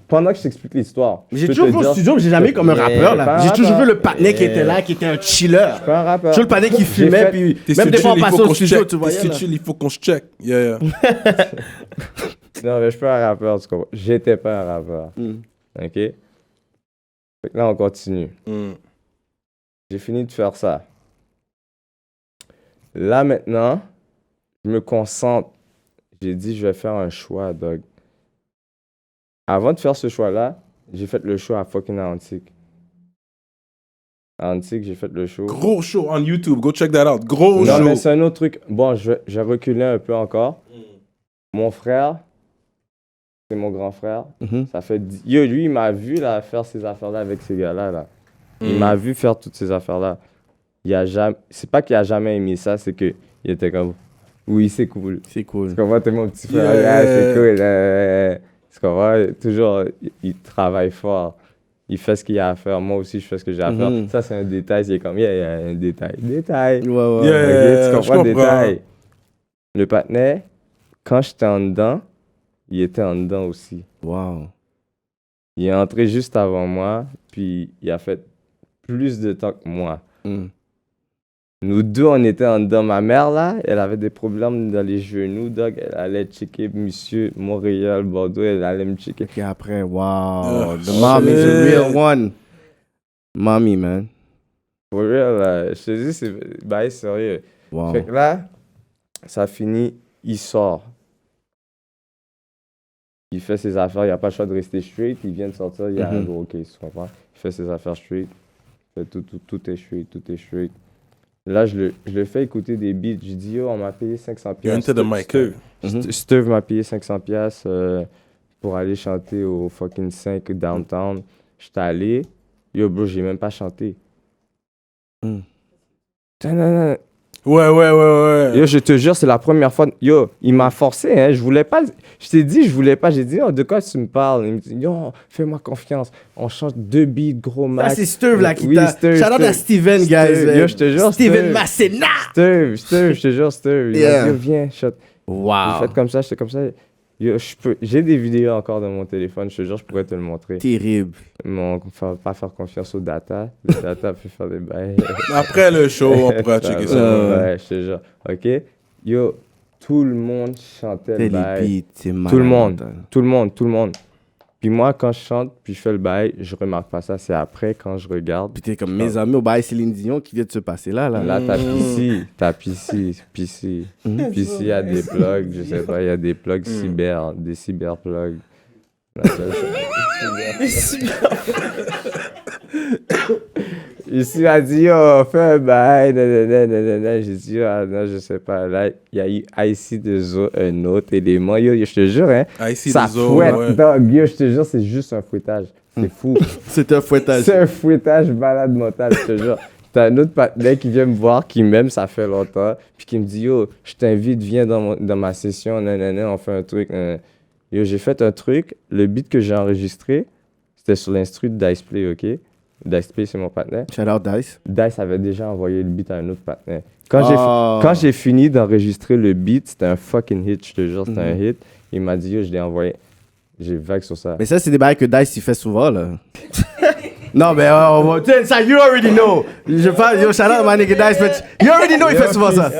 pendant que je t'explique l'histoire, je J'ai peux toujours te vu au dire- studio, mais j'ai jamais eu comme un rappeur, pas là. un J'ai toujours rappeur. vu le patinet qui était là, qui était un chiller. Pas un rappeur. Toujours le patinet qui J'ai fumait, fait- puis T'es même des fois on il passait faut au qu'on se studio, check. tu vois. T'es chill, il faut qu'on se check. Yeah. Non, mais je suis pas un rappeur, tu comprends? J'étais pas un rappeur. OK? Fait que là, on continue. J'ai fini de faire ça. Là, maintenant, je me concentre. J'ai dit, je vais faire un choix, dog. Avant de faire ce choix-là, j'ai fait le show à fucking Antique. À Antique, j'ai fait le show. Gros show on YouTube. Go check that out. Gros Non, show. mais c'est un autre truc. Bon, j'ai reculé un peu encore. Mon frère, c'est mon grand frère. Ça fait... Yo, lui, il m'a vu là, faire ces affaires-là avec ces gars-là. Là. Il m'a vu faire toutes ces affaires-là. C'est pas qu'il a jamais aimé ça, c'est qu'il était comme... Oui, c'est cool. C'est cool. Tu comprends, t'es mon petit frère. Yeah. C'est cool. Tu comprends, toujours, il travaille fort. Il fait ce qu'il a à faire. Moi aussi, je fais ce que j'ai à faire. Ça, c'est un détail. C'est comme, il y a un détail. Détail. Ouais. Yeah, tu comprends le détail. Le patinet, quand j'étais en dedans, il était en dedans aussi. Wow. Il est entré juste avant moi, puis il a fait plus de temps que moi. Nous deux, on était en dedans. Ma mère, là, elle avait des problèmes dans les genoux, dog. Elle allait checker Monsieur Montréal, Bordeaux, elle allait me checker. Et après, wow. The mom is a real one. Mommy, man. For real, je te dis, c'est sérieux. Wow. Fait que là, ça finit, il sort. Il fait ses affaires, il n'a pas le choix de rester straight. Il vient de sortir, il y a un gros case, tu comprends? Il fait ses affaires straight. Tout est straight. Là, je le fais écouter des beats. Je dis, yo, on m'a payé 500$. Into the mic. Steve m'a payé 500$ pour aller chanter au fucking 5 downtown. J'étais allé. Yo, bro, j'ai même pas chanté. Ouais. Yo, je te jure, c'est la première fois. Yo, il m'a forcé, hein. Je voulais pas. Je t'ai dit, je voulais pas. J'ai dit, oh, de quoi tu me parles? Il me dit, yo, fais-moi confiance. On chante 2 beats, gros max. Ça, c'est Steve là qui Oui, t'a. Steve, Shout out à Steven, guys. Yo, je te jure, Steven Masséna. Steve, je te jure, Steve. Il m'a dit, yo, viens, shot. Wow. J'ai fait comme ça, j'étais comme ça. Yo, j'ai des vidéos encore dans mon téléphone, je te jure, je pourrais te le montrer. Terrible. Mais faut pas faire confiance au data. Le data peut faire des bails. Après le show, on pourra checker ça. Ouais, je te jure. OK? Yo, tout le monde chantait le bail. C'est Tout le monde. Puis moi, quand je chante, puis je fais le bail, je remarque pas ça. C'est après, quand je regarde. Puis t'es comme mes amis au bail Céline Dion qui vient de se passer là. Là, t'as PC. PC, il y a des plugs, je sais pas, il y a des plugs des cyberplugs. Ici, il a dit, yo, fais un bail, J'ai dit, ah non, je sais pas. Là, il y a eu IC de Zo, un autre élément. Yo, je te jure, hein. IC ça de Zo, fouette, ouais. dog. Yo, je te jure, c'est juste un fouettage. C'est fou. C'est un fouettage. C'est un fouettage malade mental, je te jure. T'as un autre partenaire qui vient me voir, qui m'aime, ça fait longtemps, puis qui me dit, yo, je t'invite, viens dans ma session, on fait un truc. Yo, j'ai fait un truc, le beat que j'ai enregistré, c'était sur l'instru de Diceplay, OK? Diceplay, c'est mon partenaire. Shout out Dice. Dice avait déjà envoyé le beat à un autre partenaire. Quand j'ai fini d'enregistrer le beat, c'était un fucking hit, je te jure, c'était un hit. Il m'a dit, yo, je l'ai envoyé. J'ai vague sur ça. Mais ça, c'est des bails que Dice il fait souvent, là. Non, mais on va. Ça, you already know. Je parle, yo, shout out my nigga Dice, but you already know il fait souvent ça.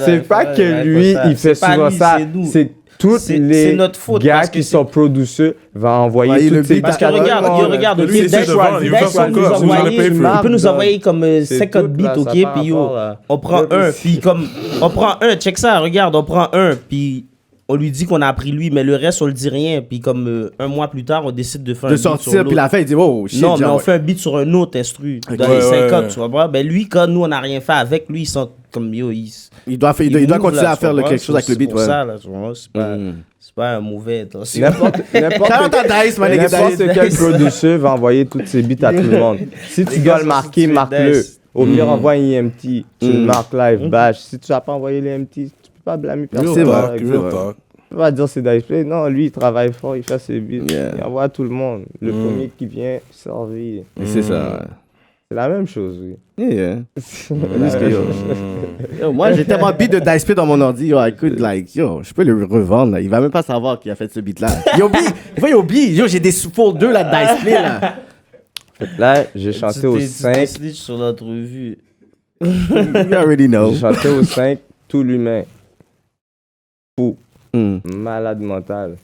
C'est pas que lui, il fait souvent ça. C'est tous les notre faute, gars qui sont producers vont envoyer toutes ces parce que regarde, lui, Dice c'est devant, il veut faire son corps, vous allez payer il peut nous envoyer comme 50 tout, beats, là, ok, ça part puis yo, rapport, là. on prend un, puis comme, on prend un, check ça, regarde, on prend un, puis on lui dit qu'on a appris lui, mais le reste, on le dit rien, puis comme un mois plus tard, on décide de faire un beat sur sortir, l'autre. puis la fin, il dit, oh, shit. Non, mais genre, on fait un beat sur un autre instru, dans Ouais, les 50, ouais. tu vois, ben lui, quand nous, on n'a rien fait avec, lui, ils sont comme, yo, il doit continuer à faire quelque chose avec le beat, ouais. ouais. C'est ça, là, tu vois, c'est pas un mauvais, attention. N'importe Dice, my nigga Dice. quel producer va envoyer toutes ces beats à tout le monde. Si tu dois le marquer, marque-le. Au pire, envoie un EMT. Tu le marques live, bash. Si tu n'as pas envoyé les EMT, tu peux pas blâmer personne. C'est vrai, Real talk. Tu peux pas dire c'est Diceplay. Non, lui, il travaille fort, il fait ses beats. Yeah. Il envoie à tout le monde. Le premier qui vient servir. C'est ça. C'est la même chose, oui. Yeah. Yo, moi, j'ai tellement beat de Diceplay dans mon ordi. Yo, écoute, like, yo, je peux le revendre. Là. Il va même pas savoir qui a fait ce beat-là. Il oublie. Yo, j'ai des sous 2 là de Diceplay, là. Là, j'ai chanté au 5. Sur l'entrevue. You already know. J'ai chanté au 5, tout l'humain. Fou. Malade mental.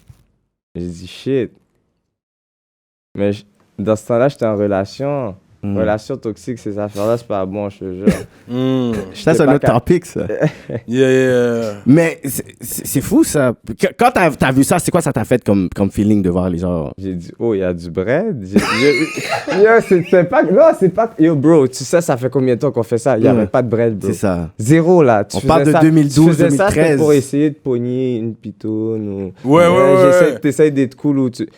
J'ai dit shit. Mais dans ce temps-là, j'étais en relation. Relation toxique, ces affaires-là, c'est pas bon, je te jure. Ça, c'est un autre topic, ça. Yeah. Mais c'est fou, ça. Quand t'as vu ça, c'est quoi ça t'a fait comme feeling de voir les gens? J'ai dit, oh, il y a du bread. Yo, c'est pas... Non, c'est pas... Yo, bro, tu sais, ça fait combien de temps qu'on fait ça? Il n'y avait pas de bread, bro. C'est ça. Zéro, là. On parle de 2012, tu faisais ça, 2013. c'était pour essayer de pogner une pitoune ou... Ouais. T'essayes d'être cool ou tu...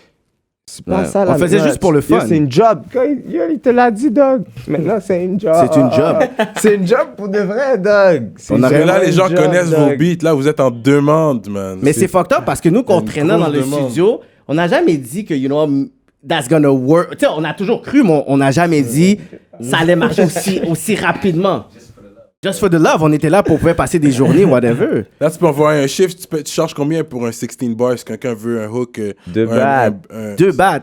C'est pas ça, là. On faisait juste pour le fun. Yo, c'est une job. Il te l'a dit, dog. Maintenant, c'est une job. C'est une job. C'est une job pour de vrai, dog. Mais là, les gens connaissent vos beats. Là, vous êtes en demande, man. Mais c'est fucked up parce que nous, quand on traînait dans le studio, on n'a jamais dit que, you know, that's gonna work. Tu sais, on a toujours cru, mais on n'a jamais dit ça allait marcher aussi rapidement. Just for the love, on était là pour pouvoir passer des journées, whatever. Là, tu peux envoyer un chiffre, tu charges combien pour un 16 bars si quelqu'un veut un hook? Deux bats. 2 bats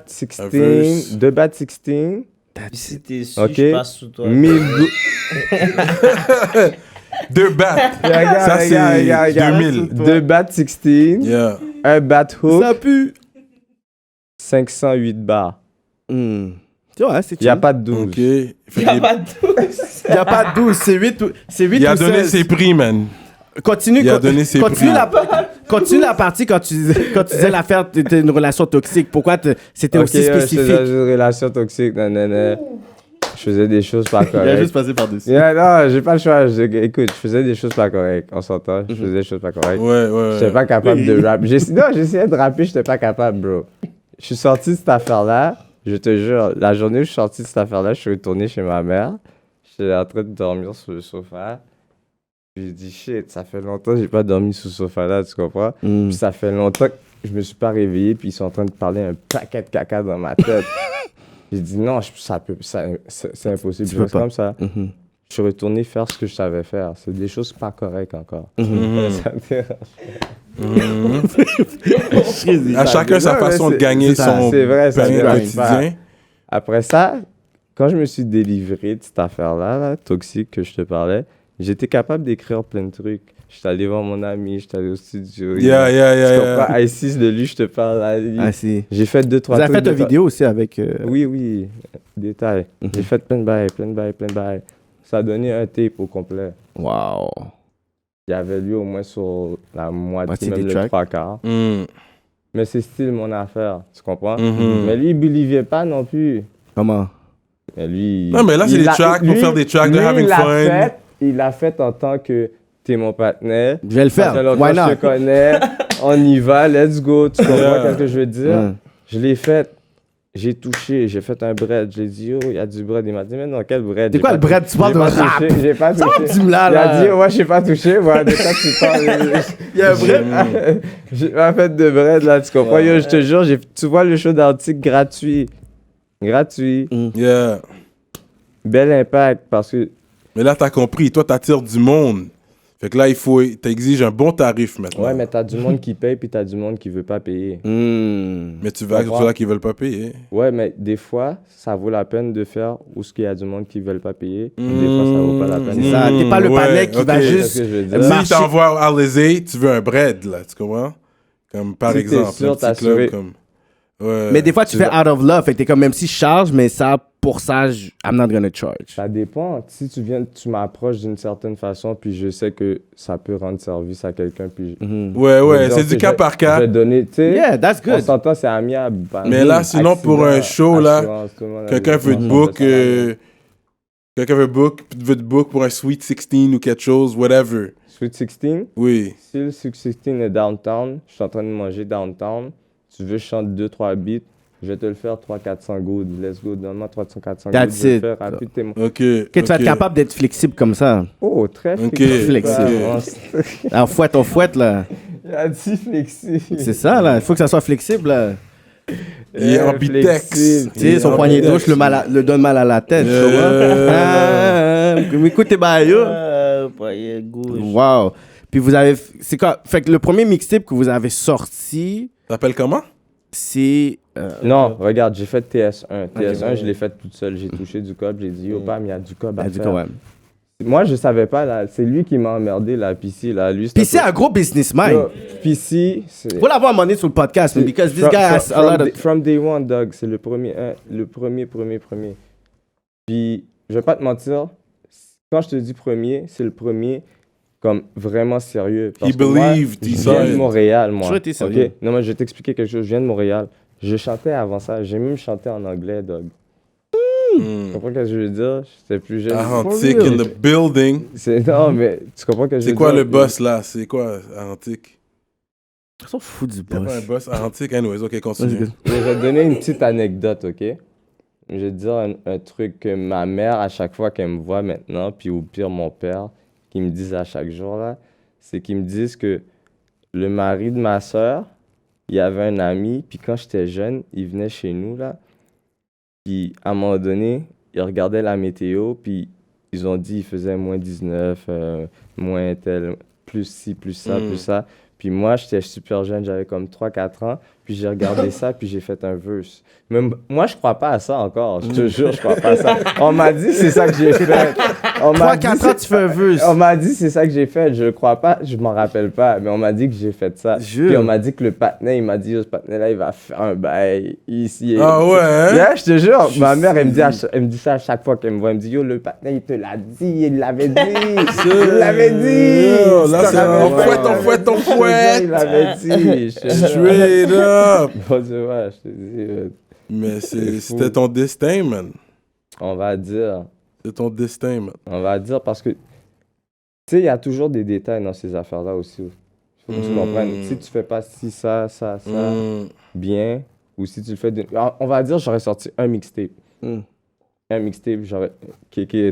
16. 2 bats 16. Si t'es su, Ok. je passe sous toi. 1000 2 bats. Ça, c'est 2000. 2 bats 16. Yeah. Un bat hook. Ça pue. 508 bars. Tu vois, c'est Il n'y a pas de 12. OK. Il n'y a pas de douce. Il n'y a pas de 12, c'est 8 ou 16. Il a donné ses prix, man. Continue, Il a donné ses continue, prix. continue la partie quand tu disais l'affaire t'étais une relation toxique. Pourquoi c'était Ok, aussi spécifique? j'étais dans une relation toxique. Je faisais des choses pas correctes. passé par-dessus. Non, j'ai pas le choix. Écoute, je faisais des choses pas correctes. On s'entend. Je faisais des choses pas correctes. Ouais. J'étais pas capable de rap. J'essayais de rapper, j'étais pas capable, bro. Je suis sorti de cette affaire-là. Je te jure, la journée où je suis sorti de cette affaire-là, je suis retourné chez ma mère. J'étais en train de dormir sur le sofa. J'ai dit, shit, ça fait longtemps que j'ai pas dormi sur ce sofa-là, tu comprends? Puis ça fait longtemps que je me suis pas réveillé, puis ils sont en train de parler un paquet de caca dans ma tête. J'ai dit, non, c'est impossible. Je reste comme ça. Je suis retourné faire ce que je savais faire. C'est des choses pas correctes encore. Ça me dérange. À chacun sa façon de gagner son c'est vrai, ça me dérange quotidien. Après ça, quand je me suis délivré de cette affaire-là, là, toxique que je te parlais, j'étais capable d'écrire plein de trucs. J'étais allé voir mon ami, j'étais allé au studio. Yeah. Tu comprends? I6 de lui, je te parle. Là, Ah, si. J'ai fait 2-3 trucs. Vous avez fait une vidéo aussi avec... Oui, détail. J'ai fait plein de bails. Ça a donné un tape au complet. Wow. Il y avait lui au moins sur la moitié, même des le tracks. 3/4. Mais c'est style mon affaire, tu comprends? Mhm. Mais lui, il believait pas non plus. Comment? Mais lui... Non, mais là, c'est des tracks pour faire des tracks de having fun. Il l'a fait en tant que t'es mon partenaire. Je vais le faire. Ça fait longtemps Why que je not? te connais. On y va, let's go. Tu comprends ce que je veux dire? Je l'ai fait. J'ai touché, j'ai fait un bread. J'ai dit, oh, il y a du bread. Il m'a dit, mais non, quel bread? C'est quoi le bread? Tu parles de rap? J'ai pas Ça touché. va, dis-moi Il a là. dit, ouais, j'ai pas touché. Voilà, de quoi tu parles? Il y a un bread? J'ai pas fait de bread, là, tu comprends? Yo, je te jure, tu vois le show d'article gratuit. Gratuit. Yeah. Bel impact, parce que... Mais là, t'as compris. Toi, t'attires du monde. Fait que là, t'exiges un bon tarif maintenant. Ouais, mais t'as du monde qui paye, puis t'as du monde qui veut pas payer. Mais tu vas avec ceux-là qui veulent pas payer. Ouais, mais des fois, ça vaut la peine de faire où il y a du monde qui veulent pas payer. Des fois, ça vaut pas la peine. C'est ça. T'es pas le Ouais, panneau qui ok. va C'est juste... ce que je veux dire. Si t'envoies à Alizé, tu veux un bread, là, tu comprends? Comme par Si t'es exemple, sûr, un t'as petit club assuré. comme... Ouais. Mais des fois, tu fais out of love. Fait que t'es comme, même si je charge, mais ça, pour ça, I'm not gonna charge. Ça dépend. Si tu m'approches d'une certaine façon, puis je sais que ça peut rendre service à quelqu'un, puis... Ouais, c'est du cas par Je cas. vais donner, tu sais... Yeah, that's On good. s'entend, c'est amiable. Mais là, sinon, pour un show, là, assurance, tout le monde a quelqu'un des- veut te book... Quelqu'un veut te book pour un Sweet 16 ou quelque chose, whatever. Sweet 16, Oui. si le Sweet 16 est downtown, je suis en train de manger downtown, tu veux que je chante 2-3 beats, je vais te le faire 300-400 good. Let's go, donne-moi 300-400 good. That's Je vais le it. faire rapidement. OK. Que tu vas être capable d'être flexible comme ça. Oh, très Ok. flexible. Alors, fouette, on fouette, là. Il a dit flexible. C'est ça, là. Il faut que ça soit flexible, là. Il est ambitex. flexible. Tu sais, son poignet gauche le donne mal à la tête. tu vois. Mais écoutez, bah, yo. Poignet gauche. Wow. Puis vous avez... C'est quoi? Fait que le premier mixtape que vous avez sorti, T'appelles comment? c'est... Non, regarde, j'ai fait TS1. TS1, ouais. je l'ai fait toute seule. J'ai touché du cob, j'ai dit, yo, bam, il y a du cob à Elle dit faire. quand même. Moi, je savais pas, là. C'est lui qui m'a emmerdé, là, PC, là. Lui, Puis c'est un gros businessman. Yo, PC, c'est... Faut l'avoir à un moment donné sur le podcast, man, because this guy has a lot of... From day one, dog, c'est le premier. Puis, je vais pas te mentir, quand je te dis premier, c'est le premier comme vraiment sérieux. Parce He que moi, believed, je he viens de said. Montréal, moi. Toujours été sérieux. Ok? Non, mais je vais t'expliquer quelque chose. Je viens de Montréal. Je chantais avant ça. J'ai même chanté en anglais, dog. Tu comprends ce que je veux dire? J'étais plus jeune. Arantic in the building. Non, mais tu comprends ce que je veux dire? C'est quoi le boss là? C'est quoi Arantic? Ils sont fous du Il y a pas un boss. boss Arantic? Anyways, ok, continue. Je vais te donner une petite anecdote, ok? Je vais te dire un truc que ma mère, à chaque fois qu'elle me voit maintenant, puis au pire mon père, qui me disent à chaque jour, là, c'est qu'ils me disent que le mari de ma soeur, il y avait un ami, puis quand j'étais jeune, il venait chez nous, là, puis à un moment donné, il regardait la météo, puis ils ont dit il faisait moins 19, moins tel, plus ci, plus ça, plus ça. Puis moi, j'étais super jeune, j'avais comme 3-4 ans. Puis j'ai regardé ça, puis j'ai fait un verse. Même, moi, je crois pas à ça encore. Je te jure, je crois pas à ça. On m'a dit, c'est ça que j'ai fait. 3-4 ans, tu fais un verse. On m'a dit, c'est ça que j'ai fait. Je crois pas, je m'en rappelle pas. Mais on m'a dit que j'ai fait ça. Jure. Puis on m'a dit que le patinet, il m'a dit, ce patinet-là, il va faire un bail ici. Ah ouais, hein? Yeah, je te jure. Ma mère, elle me dit ça à chaque fois qu'elle me voit. Elle me dit, yo, le patinet, il te l'a dit. Il l'avait dit. Il l'avait dit. Yo, là, c'est on fouette. Il l'avait dit. Straight up. Bon, tu vois, je te dis. Mais C'est c'était fou. ton destin, man. On va dire. C'est ton destin, man. On va dire parce que, tu sais, il y a toujours des détails dans ces affaires-là aussi. Il faut que tu comprennes. Si tu fais pas ci, ça, bien, ou si tu le fais... On va dire, j'aurais sorti un mixtape. Un mixtape, j'aurais...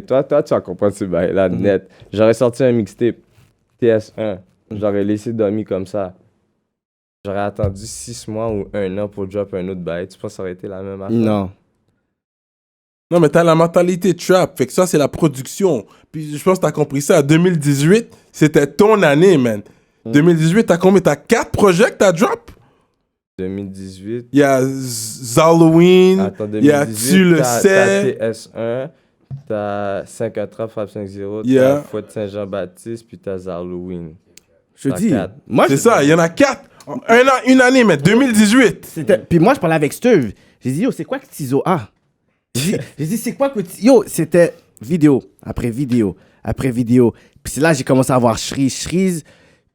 Toi, tu vas comprendre ce bail-là, net. J'aurais sorti un mixtape, TS1. J'aurais laissé dormir comme ça. J'aurais attendu 6 mois ou 1 an pour drop un autre bail. Tu penses que ça aurait été la même affaire? Non. Non, mais t'as la mentalité trap. Fait que ça, c'est la production. Puis je pense que t'as compris ça. 2018, c'était ton année, man. 2018, t'as combien? T'as 4 projets que t'as drop? 2018... Il y a Halloween, Attends, il y a Tu le sais. T'as TS1, t'as 5-4 Fab 5-0, Yeah. t'as Fouette Saint-Jean-Baptiste, puis t'as Halloween. Je T'as dis. 4. Moi, C'est ça, il y en a 4. Une année, mais 2018. Puis moi, je parlais avec Steve. J'ai dit, yo, c'est quoi que Tizo a? J'ai dit, c'est quoi que... Yo, c'était vidéo, après vidéo, après vidéo. Puis c'est là, j'ai commencé à voir Shreeze.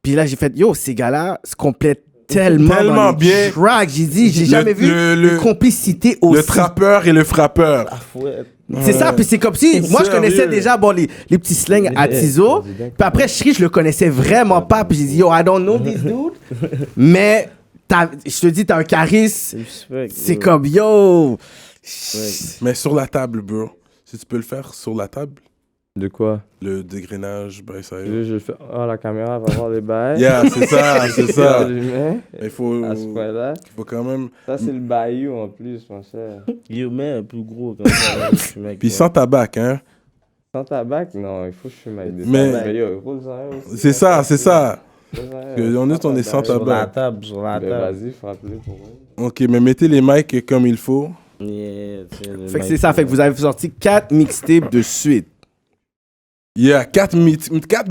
Puis là, j'ai fait, yo, ces gars-là se complètent tellement dans les bien. tracks. J'ai dit, j'ai jamais vu une complicité aussi. Le trappeur et le frappeur. C'est ça, puis c'est comme si... Moi, je connaissais Sérieux. déjà bon, les petits slangs à Tizo. Puis après, Shreeze, je le connaissais vraiment pas. Puis j'ai dit, yo, I don't know this dude. Mais je te dis, t'as un charisme. C'est comme, yo... Mais sur la table, bro. Si tu peux le faire sur la table, De quoi? le dégrenage, ben ça y est. Je le fais. Oh, la caméra va voir les bails. Yeah, c'est ça, c'est ça. Allumé. Il faut À ce point-là. quand même... Ça, c'est le bayou en plus, mon cher. Yo, mais un peu gros comme ça. Là, mec, Puis sans tabac, hein. Sans tabac, non, il faut que je fume avec des Mais- tabacs. Yo, roule-en un aussi. C'est ça, c'est ça. Roule-en un. Parce que on est sans sur la tabac. table, sur la Ben, table. vas-y, frappe-le pour moi. Ok, mais mettez les mics comme il faut. Yeah, tiens, le Fait que mec, c'est ça, fait que vous avez sorti 4 mixtapes de suite. Il y a 4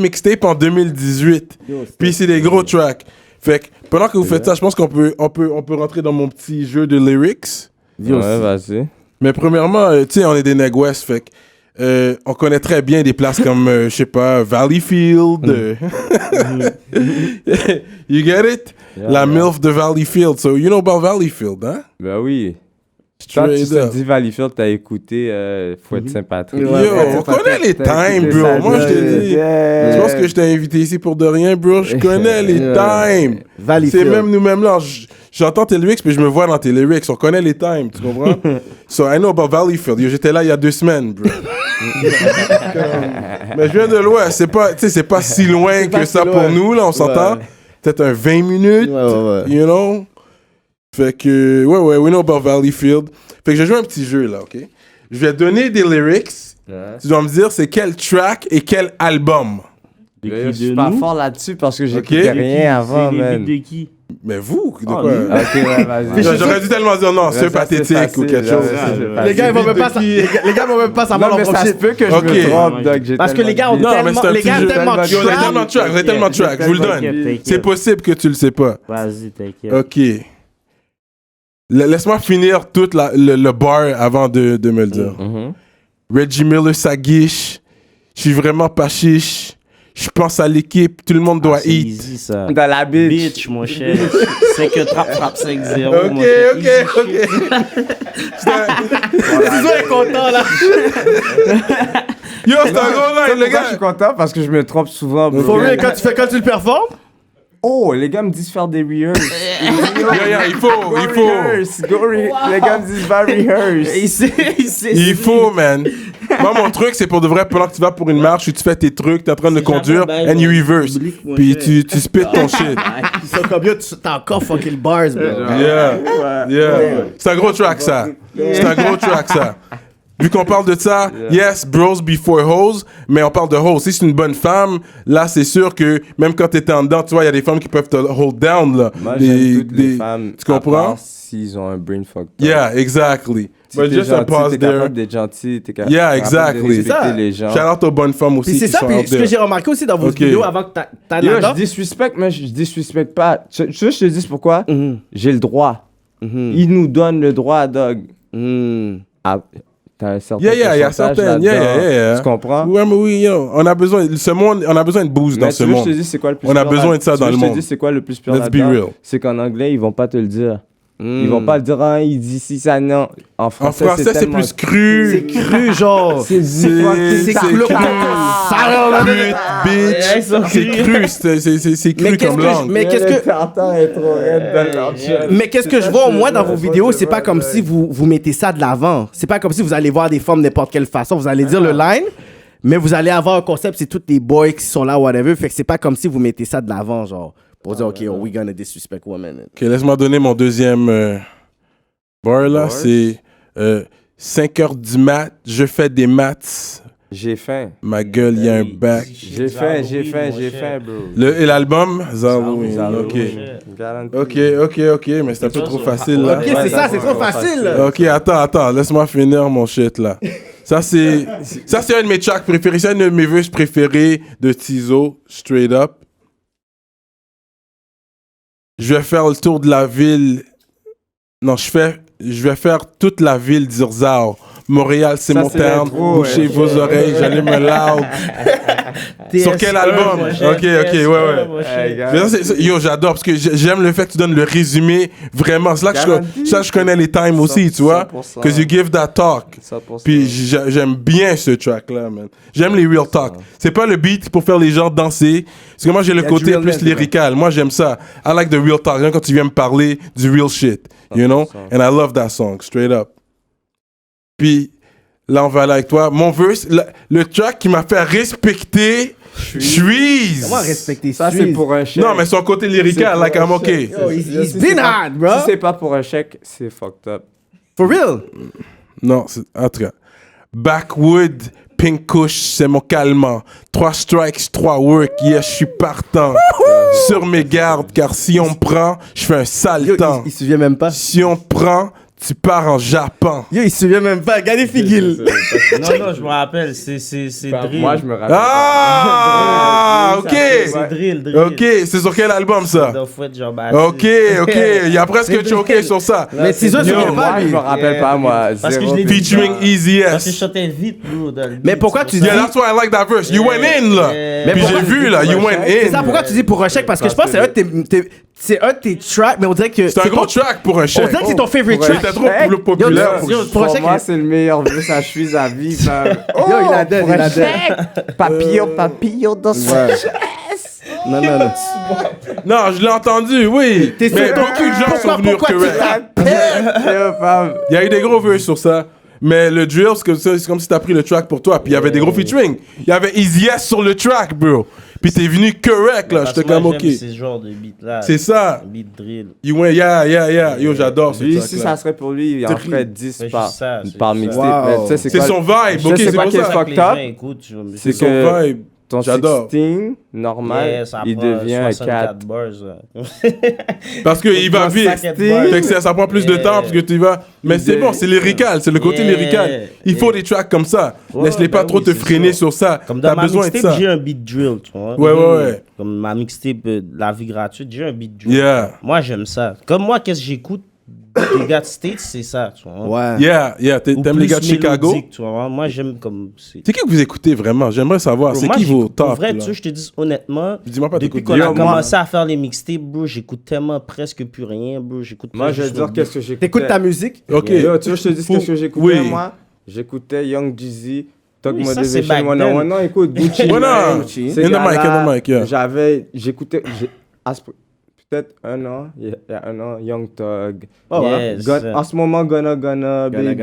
mixtapes en 2018. Puis c'est des gros tracks. Fait que pendant que vous faites ça, je pense qu'on peut rentrer dans mon petit jeu de lyrics. Ouais, vas-y. Mais premièrement, tu sais, on est des nègres West, fait que on connaît très bien des places comme, je sais pas, Valleyfield. You get it? Yeah, La yeah. MILF de Valleyfield. So, you know about Valleyfield, hein? Ben oui. Quand tu Straight te up. dis Valleyfield, t'as écouté Fouette Saint-Patrick. Yo, on connaît les times, bro. Moi, je te dis. Tu penses que je t'ai invité ici pour de rien, bro? Je connais les times. C'est Valleyfield. même nous-mêmes là. J'entends tes lyrics, puis je me vois dans tes lyrics. On connaît les times, tu comprends? So, I know about Valleyfield. Yo, j'étais là il y a 2 semaines, bro. Mais je viens de loin. C'est pas si loin que ça pour nous, là, on s'entend. Peut-être un 20 minutes, you know? Fait que, ouais, we know about Valleyfield. Fait que je joue un petit jeu, là, OK? Je vais donner des lyrics. Ouais. Tu dois me dire c'est quel track et quel album. De Je qui suis de pas nous? fort là-dessus parce que Ok. j'écoutais rien avant, C'est les man. beats de qui? Mais vous, de quoi? Ok, ouais, vas-y. J'aurais dû tellement dire non, c'est pathétique ou quelque chose. Les gars, ils vont même pas savoir Non, mais leur ça se profil. peut que je Ok. me trompe, Doc. j'ai Parce que tellement les gars ont de Non, mais c'est un tellement, les gars petit ont jeu. tellement Yo, vous avez tellement de tracks, vous avez tellement de tracks, je vous le donne. T'inquiète. C'est possible que tu le sais pas. Vas-y, t'inquiète. Ok. Laisse-moi finir tout le bar avant de me le dire. Mhm. Reggie Miller, ça guiche. Je suis vraiment pas chiche. Je pense à l'équipe, tout le monde doit C'est eat. easy, ça. Dans la bitch. Bitch, mon cher. C'est que frappe 5-0. Ok, mon cher. ok, Easy ok. shit. Ciseaux est content, là. Yo, c'est un gros line, les Pourquoi je suis gars. content? Parce que je me trompe souvent. bro. For real, quand tu le performes, Oh, les gars me disent faire des rehearse. Il faut. Les gars me disent va rehearse. Il faut, man. Moi, mon truc, c'est pour de vrai, pendant que tu vas pour une marche, tu fais tes trucs, t'es en train de conduire, jamais and you reverse. public, mon Puis cher. tu spit ton shit. ils sont comme yo, t'as encore fucking le bars, bro. Yeah. C'est un gros track, ça. C'est un gros track, ça. Vu qu'on parle de ça, yes, bros before hoes, mais on parle de hoes. Si c'est une bonne femme, là, c'est sûr que même quand t'étais en dedans, tu vois, il y a des femmes qui peuvent te hold down, là. Moi, j'aime toutes les femmes. Tu comprends? à part s'ils ont un brain fucked up. Yeah, exactly. Si But t'es just a gentil, pause t'es there. capable d'être gentil, t'es capable Yeah, de exactly. respecter C'est ça. les gens. Shout out aux bonnes femmes aussi Puis c'est qui ça, sont puis out ce que there. j'ai remarqué aussi dans vos Ok. vidéos avant que t'as Yo, je Nada. disrespect, mais je disrespect pas. Tu veux que je te dise pourquoi? Mhm. J'ai le droit. Mhm. Ils nous donnent le droit, Doug. Mhm. Ah, t'as un certain Yeah, il y a pourcentage certaines. là-dedans. Yeah. Tu comprends? Ouais, mais oui, yo, on a besoin, ce monde, on a besoin de boost dans Mais ce tu veux que je monde. te dise c'est quoi le plus On a pire besoin là- de ça tu dans veux le que je te monde. dise c'est quoi le plus pire Let's be là-dedans? real. C'est qu'en anglais, ils vont pas te le dire. Mm. Ils vont pas le dire, hein, il dit si ça, non. En En français, français, c'est tellement- plus cru. C'est cru, genre. C'est C'est cru. Bitch. C'est cru, c'est cru Mais qu'est-ce comme que langue. mais qu'est-ce que tartare est trop raide dans leur chat. mais qu'est-ce que je vois au moins dans vos vidéos, c'est pas comme si vous mettez ça de l'avant. C'est pas comme si vous allez voir des femmes de n'importe quelle façon, vous allez dire le line, mais vous allez avoir un concept, c'est tous les boys qui sont là, whatever, fait que c'est pas comme si vous mettez ça de l'avant, genre, pour dire, OK, we gonna disrespect women. Ok, laisse-moi donner mon deuxième bar là. C'est 5 heures du mat, je fais des maths. J'ai faim. Ma gueule, il y a un bac. J'ai faim, bro. Et l'album? Halloween. Ok. Garanti. Ok, mais c'est un peu trop facile là. OK, c'est ça, c'est trop facile. Ok, attends, laisse-moi finir mon shit là. Ça, c'est un de mes tracks préférés. C'est un de mes verses préférés de Tizo, straight up. Je vais faire le tour de la ville. Non, je vais faire toute la ville d'Irzao. Montréal, c'est Ça, mon c'est terme. l'intro, Bouchez ouais. vos oreilles, j'allume un loud. Sur quel album? Ok, ouais. Mais ça, yo, j'adore parce que j'aime le fait que tu donnes le résumé vraiment. C'est là que je connais les times aussi, tu vois. 100%. Because you give that talk. 100%. Puis j'aime bien ce track-là, man. J'aime les real talk. C'est pas le beat pour faire les gens danser. Parce que moi, j'ai le du côté realness plus lyrical. Moi, j'aime ça. I like the real talk. J'aime quand tu viens me parler du real shit. You know? And I love that song, straight up. Puis là, on va aller avec toi. Mon verse, le track qui m'a fait respecter Shreeze. Comment respecter Ça, c'est Suisse? pour un chèque. Non, mais son côté lyrical, C'est like pour I'm un okay. chèque. Yo, he's Si been c'est pas- hard, bro. Si c'est pas pour un chèque, c'est fucked up. For real. Non, en tout cas. Backwood, Pink Kush, c'est mon calmant. 3 strikes, 3 work, yes, je suis partant. Sur mes gardes, car si on me prend, je fais un sale Yo, temps. il se souvient même pas. Si on te prend, tu pars en Japon. Yo, il se souvient même pas. Regardez Figil. Non, je me rappelle, c'est drill. Moi, je me rappelle. Ah, ok. C'est drill. Ok, c'est sur quel album ça? De fouette, Jean-Baptiste. Ok. Il y a presque choqué sur ça. Mais Tizo se Yo, souvient pas, moi, lui. je me rappelle pas, moi. Parce que Zéro. je l'ai dit. Featuring Easy Parce que je S. chantais vite, bro. dans le beat, Mais pourquoi c'est tu pour Yeah, ça. that's why I like that verse. You went in là. Mais Puis pourquoi j'ai tu vu dis là, pour you un went chèque? C'est in. ça, pourquoi tu dis pour un chèque? Parce que je pense que c'est un de tes tracks, mais on dirait que. C'est un gros track pour un On chèque. dirait que c'est ton favorite Pour un Il track. était trop plus populaire. Yo, pour- yo, pour un Pour chèque, moi, c'est le meilleur vu, ça je suis à vie, fam. Oh, Yo, il a dead, pour il un a dead. chèque. Papillon dans son Non. Non, je l'ai entendu, oui. T'es Mais sûr- beaucoup de gens sont venus pourquoi tu correct. Yo, fam. Il y a eu des gros verses sur ça. Mais le drill, c'est comme si t'as pris le track pour toi. Puis il y avait des gros featuring. Il y avait Easy S sur le track, bro. Puis t'es venu correct, là. Parce J'étais que moi, comme, ok. j'aime ce genre de beat-là. C'est ça. Beat drill. You went, yeah. Yo, j'adore ce Lui, track si ça serait pour lui, il en ferait 10 Mais par, juste ça, c'est par juste mixtape. ça. Mais tu sais, C'est quoi- son vibe, Je ok, sais c'est pas pour quel ça. fuck Les top. gens écoutent, je me dis. C'est c'est son que- vibe. ton J'adore. 16 normal, Yeah, ça il prend devient 64 4. bars. Ouais. Parce qu'il va vite. Paquet de bars. Fait que ça prend plus de temps parce que tu vas. Mais c'est bon, c'est lyrical, c'est le côté Yeah, lyrical. Il faut des tracks comme ça. Ouais, Laisse-les pas ben trop oui, te c'est freiner ça. sur ça. Comme dans T'as ma besoin de mixtape, ça. j'ai un beat drill, tu vois. Ouais, ouais, ouais. Comme ma mixtape, La vie gratuite, j'ai un beat drill. Yeah. Moi, j'aime ça. Comme moi, qu'est-ce que j'écoute? Les gars de States, c'est ça, tu vois. Ouais. Yeah. Ou T'aimes les plus gars de Chicago? mélodique, tu vois. Moi, j'aime comme... C'est qui que vous écoutez vraiment? J'aimerais savoir. Bro, C'est moi, qui vos j'écoute- pour top? vrai, là? tu sais, je te dis honnêtement, Dis-moi pas depuis t'écoutes. qu'on a Yo, moi- commencé à faire les mixtapes, bro, j'écoute tellement presque plus rien, bro. J'écoute Moi, presque je vais juste dire le qu'est-ce que j'écoutais. T'écoutes ta musique? Ok. Yo, tu veux que je te dise qu'est-ce que j'écoutais, Oui. moi? J'écoutais Young Jeezy, Talk Oui, ça, c'est Motivation back 101. then. Non, écoute, Gucci. Ouais, non. Mane, Gucci. ces In the mic, gars-là, in the mic, yeah. J'écoutais, peut-être un an, il y a un an, Young Thug. Oh, ouais. Yes. En ce moment, Gonna, Gonna, Baby.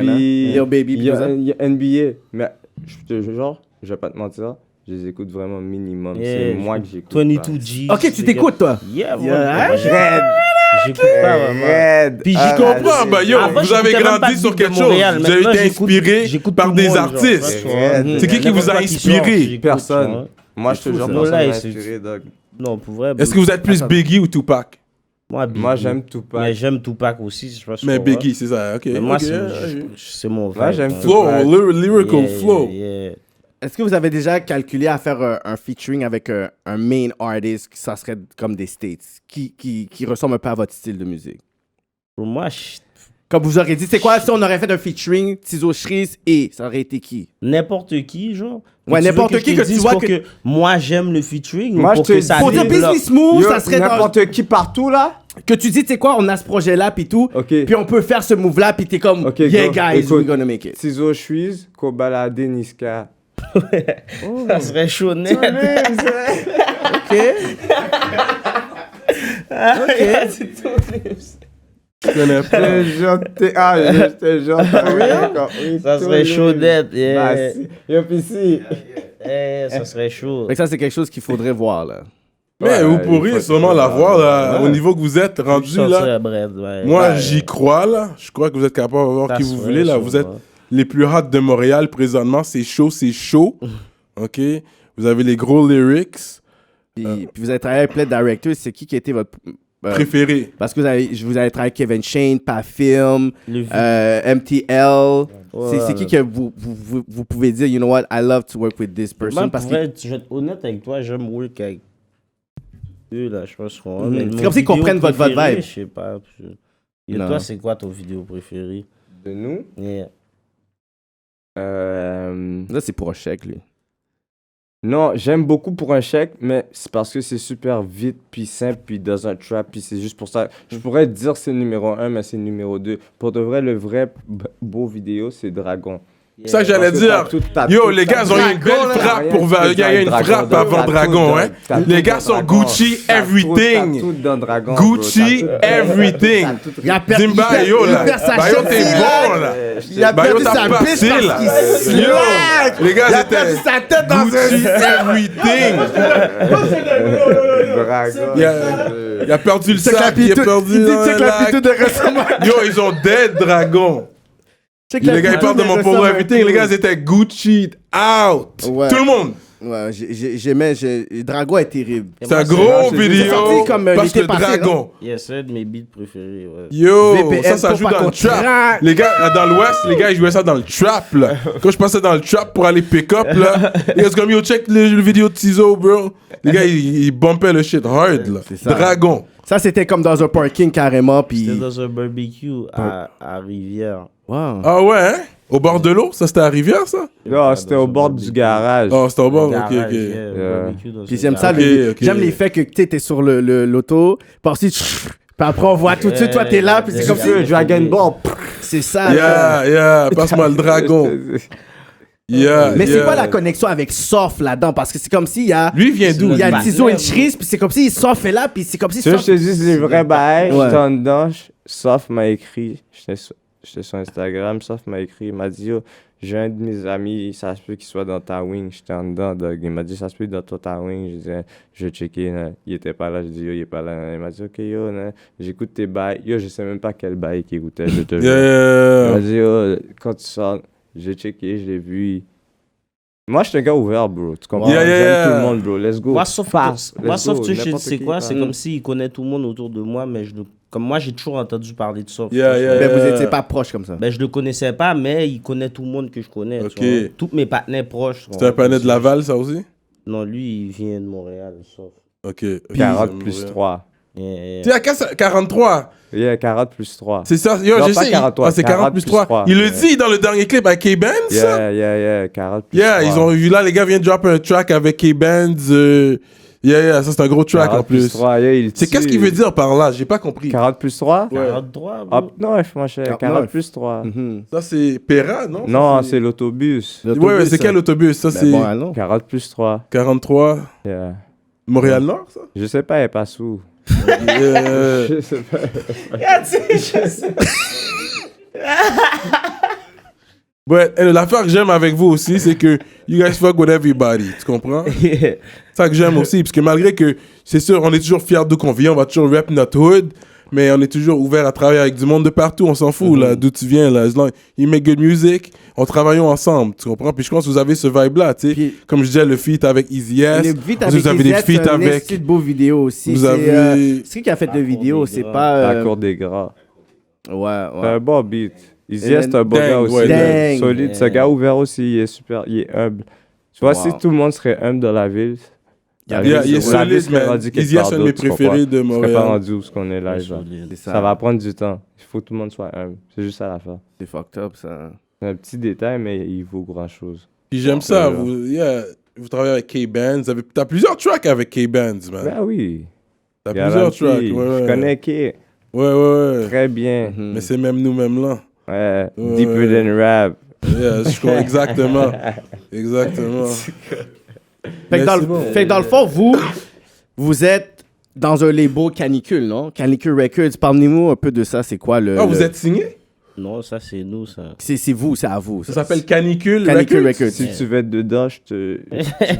Lil Baby, il y a, tout ça. il y a NBA. Mais je te jure, je vais pas te mentir, je les écoute vraiment minimum. Yeah, C'est moi que j'écoute. 22G. Ok, tu t'écoutes, toi? Yeah, Yeah, moi, hein? j'écoute pas vraiment. Red. Puis Je comprends, bah yo, Avant, vous avez j'écoutais même pas grandi de sur beat de quelque chose. Montréal. Vous avez Maintenant, été j'écoute- inspiré j'écoute par tout le des monde, genre, artistes. tu vois. C'est qui vous a N'importe qui sort, inspiré? j'écoute, tu Personne. vois. Moi, je te jure, ça. personne Là, m'a c'est- inspiré, dog. Non, pour vrai. Est-ce que vous êtes plus Biggie ou Tupac? Moi, Biggie. Moi, j'aime Tupac. Mais j'aime Tupac aussi, je sais pas si Mais tu comprends. Biggie, c'est ça, ok. Mais moi, ok, c'est yeah, c'est mon vibe. Moi, j'aime hein. Flow, Tupac. lyrical Yeah, flow. yeah. Est-ce que vous avez déjà calculé à faire un featuring avec un main artist, que ça serait comme des States, qui ressemble un peu à votre style de musique? Pour moi, Comme vous aurez dit, c'est quoi si on aurait fait un featuring, Tizo Shreeze et ça aurait été qui? n'importe qui, genre. Ouais, Tu veux n'importe qui je te que tu dise vois pour que- moi j'aime le featuring Moi, ou pour je te que ça dis- Pour dire développe? Business Move, Yo, ça serait dans... n'importe qui partout, là? Que tu dis, tu sais quoi, on a ce projet-là, puis tout, Ok. puis on peut faire ce move-là, puis t'es comme, Ok, yeah, go. guys, Écoute. we're gonna make it. Tizo Shreeze, Kobalade, Niska. Ça serait chaud net. OK? Je connais pas. Je te jure, d'accord. Oui, Ça tous serait les- chaud net. Bah, Yeah. si. Yo, puis si. Ça serait chaud. Fait que ça, c'est quelque chose qu'il faudrait voir, là. Mais Ouais, vous il pourriez faut sûrement que- l'avoir là, Ouais. au niveau que vous êtes rendu Ça là. serait bref, ouais. Moi, Ouais. j'y crois là. Je crois que vous êtes capable de voir Ça qui se vous fait, voulez là. ça, Vous êtes ouais. les plus hot de Montréal présentement. C'est chaud, c'est chaud. Ok. Vous avez les gros lyrics Puis vous avez travaillé avec plein de directors, c'est qui était votre... préférés. Parce que vous avez travaillé avec Kevin Shane, Pafilm, Le MTL. Ouais. C'est qui que vous pouvez dire, you know what, I love to work with this person. Moi, Parce pour que vrai, je vais être honnête avec toi, j'aime work avec eux, là, je pense qu'on... Mhm. Mais C'est mon comme s'ils vidéo comprennent votre préféré, vibe. Je sais pas. Et Non. toi, c'est quoi ton vidéo préférée? De nous? Yeah. là, c'est pour un chèque, lui. Non, j'aime beaucoup pour un chèque, mais c'est parce que c'est super vite, puis simple, puis dans un trap, puis c'est juste pour ça. Je pourrais te dire c'est numéro 1, mais c'est numéro 2. Pour de vrai, le vrai beau vidéo, c'est Dragon. Ça que j'allais Parce que dire. Yo, les gars, ils ont eu une belle frappe pour. Il y a eu une frappe avant Dragon, hein. Les gars sont Gucci everything. Tout dans Dragon. Gucci everything. Il a perdu, Dimba, yo là. Bah yo, t'es bon là. Il a Bah yo, perdu t'as sa passé bitch là. parce qu'il Yo, slack. les gars Il a perdu étaient sa tête dans Gucci un... everything. Dragon. Il a perdu le sac, il a perdu Il dit le check lac. l'amplitude de ressemblance. Yo, ils ont dead Dragon. Check Les gars, ils parlent de mon pauvre ressemblance. everything. Les gars, ils étaient Gucci out. Ouais. Tout le monde. Ouais, j'aimais... Drago est terrible. C'est un moi, gros c'est vidéo. sorti comme Parce l'été que passé, Dragon. Yeah, c'est un de mes beats préférés, ouais. Yo, VPN, ça pour joue pas dans le qu'on trap. traque. Les gars, dans l'Ouest, les gars, ils jouaient ça dans le trap, là. Quand je passais dans le trap pour aller pick up, là, les gars, c'est comme, yo, check le vidéo de Tizo, bro. Les gars, ils bumpaient le shit hard, là. C'est ça. Dragon. Ça, c'était comme dans un parking carrément, puis... C'était dans un barbecue à Rivière. Wow. Ah ouais, hein? Au bord de l'eau? Ça, c'était à Rivière, ça? Non, c'était au bord du garage. Oh, c'était au bord? Ok, Garage, ok. yeah, barbecue dans Puis un j'aime ça, garage. Ok. j'aime les faits que tu t'es sur l'auto, puis ensuite, puis après on voit tout de suite, toi t'es là, puis c'est comme Le si... Dragon Ball. C'est ça, là. Yeah, passe-moi le dragon. Yeah, Mais c'est yeah. quoi la connexion avec Soft là-dedans? Parce que c'est comme s'il y a... Lui, il vient d'où? Il y a Bah, Tizo et ouais, Shreeze, puis c'est comme si Soft est là, puis c'est comme si Tu veux que je te dise les vrais bails? Ouais. J'étais en dedans, Soph m'a écrit, j'étais sur Instagram, Soph m'a écrit, il m'a dit, yo, j'ai un de mes amis, ça se peut qu'il soit dans ta wing, j'étais en dedans, dog. Il m'a dit, ça se peut dans ta wing, je disais, je vais checker, là. Il était pas là, je dis, yo, il est pas là. Il m'a dit, ok, yo, là, j'écoute tes bails, yo, je sais même pas quel bail qu'il écoutait, je te jure. Il Yeah. m'a dit, yo, quand tu sors, j'ai checké, je l'ai vu, Moi, je suis un gars ouvert, bro. Tu comprends? Yeah, yeah, J'aime yeah. tout le monde, bro. Let's go. Moi, sauf Fast. que, moi, Let's sauf go. que je N'importe sais qui quoi, parle. c'est comme s'il connaît tout le monde autour de moi, mais comme moi, j'ai toujours entendu parler de ça. Yeah, yeah, Ben, vous yeah. étiez pas proches comme ça. Ben, je le connaissais pas, mais il connaît tout le monde que je connais. Ok. Tu vois. Tous mes partenaires proches. C'est un panel de Laval, ça aussi? Non, lui, il vient de Montréal. Sauf. Ok. 40 plus 3. Yeah. Tu es à 43. Yeah, 40 plus 3. C'est ça. Yo, Non, je pas sais. 43, Ah, c'est 40 plus 3. 3. Il le dit dans le dernier clip avec K-Benz, ça? Yeah, 40 plus Yeah, 3. ils ont vu là, les gars viennent de drop un track avec K-Benz. Yeah, ça c'est un gros track 40 en plus. 3, yeah, il C'est qu'est-ce qu'il veut dire par là? J'ai pas compris. 40 plus 3? Ouais. 43, bro. Hop, non, mon cher. 40 plus 3. Ça c'est Pera, non? Non, Ça, c'est l'autobus. Ouais, c'est quel autobus? Ça c'est Bon, allons. 40 plus 3. 43 Yeah. Montréal-Nord, ça? Je sais pas, elle passe où? Euh, Je sais pas. Ouais, et l'affaire que j'aime avec vous aussi, c'est que you guys fuck with everybody, tu comprends? C'est ça que j'aime aussi, parce que malgré que, c'est sûr, on est toujours fiers d'où qu'on vient, on va toujours rap notre hood, mais on est toujours ouvert à travailler avec du monde de partout, on s'en fout, là, d'où tu viens, là. As long you make good music, on travaille ensemble, tu comprends? Puis je pense que vous avez ce vibe-là, tu sais. Puis- Comme je disais, le feat avec Easy S, Le feat vous avez des feats un avec... esti de beau vidéo aussi. Vous C'est, avez- c'est qui a fait la vidéo, c'est Gras. pas... La cour des gras. Ouais. C'est un bon beat. Easy S, c'est un bon Dang, gars aussi. ouais, dang. Solide. Ce gars ouvert aussi, il est super, il est humble. Tu vois, si tout le monde serait humble dans la ville, Yeah, il est la ville solide, serait man. rendue quelque Easy S, part un de mes d'autre, tu comprends? préférés de On serait Montréal. pas rendu où ce qu'on est live. là. C'est Ça va prendre du temps. Il faut que tout le monde soit humble. C'est juste ça l'affaire. C'est fucked up, ça. C'est un petit détail, mais il vaut grand chose. Puis j'aime ça, Ouais. vous travaillez avec K-Benz, t'as plusieurs tracks avec K-Benz, man. Ben oui. T'as plusieurs Garanti. tracks, Je connais K. Ouais. Très bien. Mais c'est même nous-mêmes là. Ouais. Ouais. Deeper than rap. Yeah, je crois exactement. Exactement. Fait Mais que, dans c'est le, bon. fait que dans le fond, vous êtes dans un label Canicule, non? Canicule Records. Parlez-nous un peu de ça. C'est quoi le... Ah, vous le- êtes signé? Non, ça, c'est nous, ça. C'est vous, c'est à vous. Ça s'appelle Canicule Canicule Records. Records. Si tu veux être dedans, tu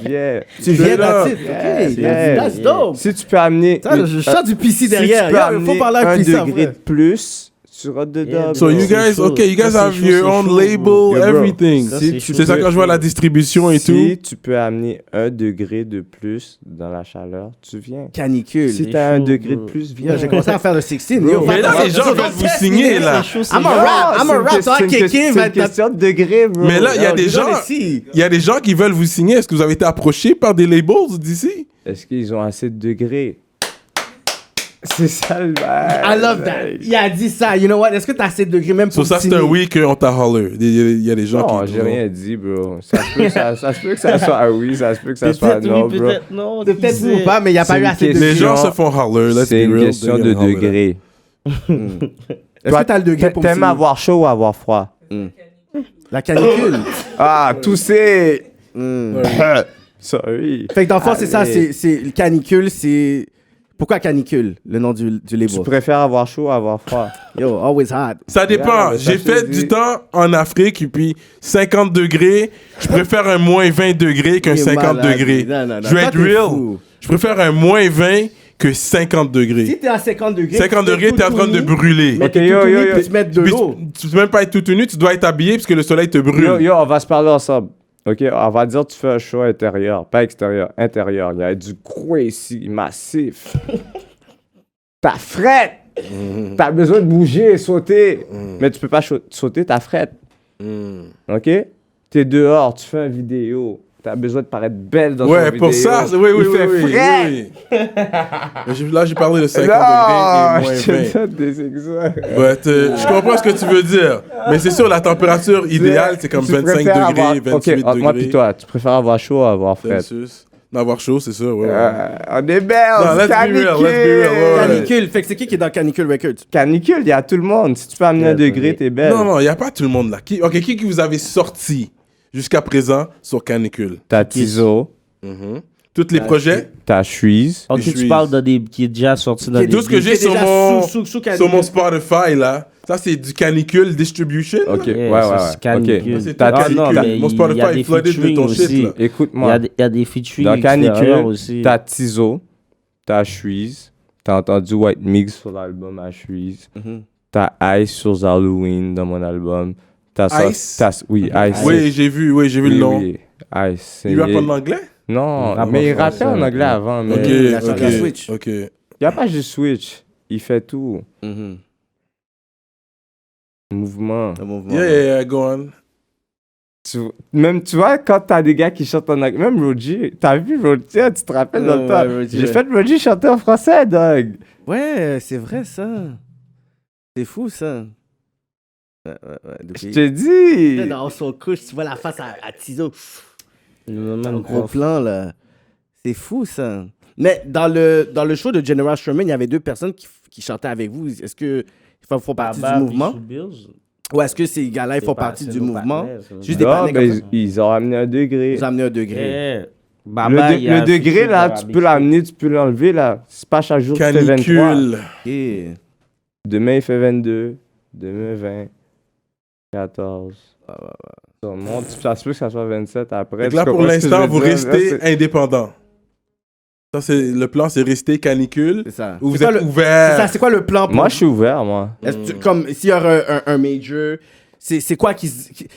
viens. Tu viens là. that's it. OK. Yeah. That's dope. Si tu peux amener. Ça, je chante du PC si derrière. tu peux Yo, amener faut parler à un PC, degré vrai. de plus, tu rentres dedans. So bro. you guys, C'est chaud. okay, you guys Ça, have c'est chaud, your c'est own chaud, label, bro. everything. Ça, Si c'est tu chaud. C'est ça quand je vois la distribution et tout. Si tu peux amener 1 degré de plus dans la chaleur, tu viens. Canicule. Si C'est t'as 1 chaud, degré de bro. plus, Yo, viens. j'ai commencé à faire le 16. Yo, Mais là, les gens veulent vous signer, là. I'm a rap. I'm a rap. Toi, Kéké, C'est va une question de degré, bro. Mais là, il y a Yo, des dis-donc gens... ici. Il y a des gens qui veulent vous signer. Est-ce que vous avez été approché par des labels d'ici? Est-ce qu'ils ont assez de degrés? C'est ça le bail. I love that. Il a dit ça. You know what? Est-ce que t'as assez de degrés même pour So ça, c'est signer? un oui qu'on t'a holler. Il y a des gens Non, qui... j'ai rien dit, bro. Ça se peut, ça se peut que ça soit un oui, ça se peut que ça soit un Peut-être non, oui, bro. peut-être non. Peut-être qui oui ou sait? pas, mais il n'y a pas C'est eu une assez de question. Les degrés. gens se font holler. let's C'est be une real. question They're de gonna holler. degré. Est-ce que t'as le degré pour T'aimes signer? avoir chaud ou avoir froid? La canicule. Ah, tousser! Sorry. Fait que dans le fond, c'est ça. Allez. C'est le canicule, c'est... Pourquoi canicule, le nom du label? Tu préfères avoir chaud ou avoir froid? Yo, always hot. Ça dépend. mais ça, J'ai je te fait dis. du temps en Afrique et puis 50 degrés, je préfère un moins 20 degrés qu'un Il est 50 malade. degrés. Non, non, non. Je vais Toi, être t'es real. fou. Je préfère un moins 20 que 50 degrés. Si t'es à 50 degrés... 50 tu degrés, peux t'es en train de tout brûler. Mais Ok, t'es yo, tout yo, nu, yo. puis tu mets de Puis l'eau. tu peux même pas être tout nu, tu dois être habillé parce que le soleil te brûle. Yo, on va se parler ensemble. Ok, on va dire que tu fais un show intérieur, pas extérieur, intérieur. Il y a du gros ici, massif. T'as frette! T'as besoin de bouger, sauter. Mais tu peux pas sauter, t'as frette. Ok? T'es dehors, tu fais une vidéo. T'as besoin de paraître belle dans Ouais, ton pour vidéo. ça, oui, Il fait frais. oui. Là, j'ai parlé de 50 Non, degrés je et moins te donne des exemples. 20. Ouais, je comprends ce que tu veux dire. Mais c'est sûr, la température idéale, c'est comme Tu 25 préfères degrés, avoir- 28 Ok, degrés. moi pis toi, tu préfères avoir chaud ou avoir frais? Celsius. D'avoir chaud, c'est ça, ouais. On est belle, Non, let's be real, let's be real, ouais. Canicule. Fait que c'est qui est dans Canicule Records? Canicule, il y a tout le monde. Si tu peux amener un degré, t'es belle. Non, il n'y a pas tout le monde là. Qui vous avez sorti jusqu'à présent sur Canicule? T'as Tizo, Tous les projets? t'as Chuise. Ok, Je suis- tu parles de des qui est déjà sorti dans Qui est des Tout ce que beats. j'ai C'est déjà sous sur Canicule. mon Spotify là, ça c'est du Canicule Distribution. Ok, Yeah, ouais, ça, ouais, c'est ouais. Canicule. Ok. C'est T'as tout Ah non, Canicule. mais Mon il y Spotify a est des flooded de featuring ton shit aussi. là. Il y Écoute-moi. a des featuring Dans extérieurs Canicule, aussi. t'as Tizo, t'as Chuise, t'as entendu White Mix sur l'album à Chuise, t'as Ice sur Halloween dans mon album, t'as Ice? Oui, Ice. Oui, j'ai vu le nom. Oui. Ah, Il rappe en anglais? Non, rappe mais il en rappait français, en anglais avant. Mais la switch. Ok. il n'y a pas juste switch. Il fait tout. Mouvement. Le mouvement. Yeah, go on. Même, tu vois, quand t'as des gars qui chantent en anglais, même Roger, t'as vu Roger, tu te rappelles dans le temps? Roger, J'ai fait Roger chanter en français, dog. Ouais, c'est vrai, ça. C'est fou, ça. Ouais, Je depuis... te dis. Dans son couche, tu vois la face à Tizo. Le Un gros plan, là. C'est fou, ça. Mais dans le show de General Sherman, il y avait 2 personnes qui chantaient avec vous. Est-ce que ils font partie du mouvement? Ou est-ce que ces gars-là, ils font partie du mouvement? Juste des Non, panneaux comme ça. ils ont amené un degré. Ils ont amené un degré. Le degré, là, tu peux l'amener, tu peux l'enlever, là. C'est pas chaque jour que tu fais 23. Canicule. Ok. Demain, il fait 22. Demain, 20. 14. Ça monte, ça se peut que ça soit 27 après. Donc là, Tu pour comprends ce que l'instant, je veux vous dire? restez Là, c'est- indépendant. Ça, c'est le plan, c'est rester canicule. C'est ça. Ou vous C'est quoi êtes le- ouvert. C'est ça, c'est quoi le plan pour... Moi, je suis ouvert, moi. Est-ce que comme s'il y aurait un major, c'est quoi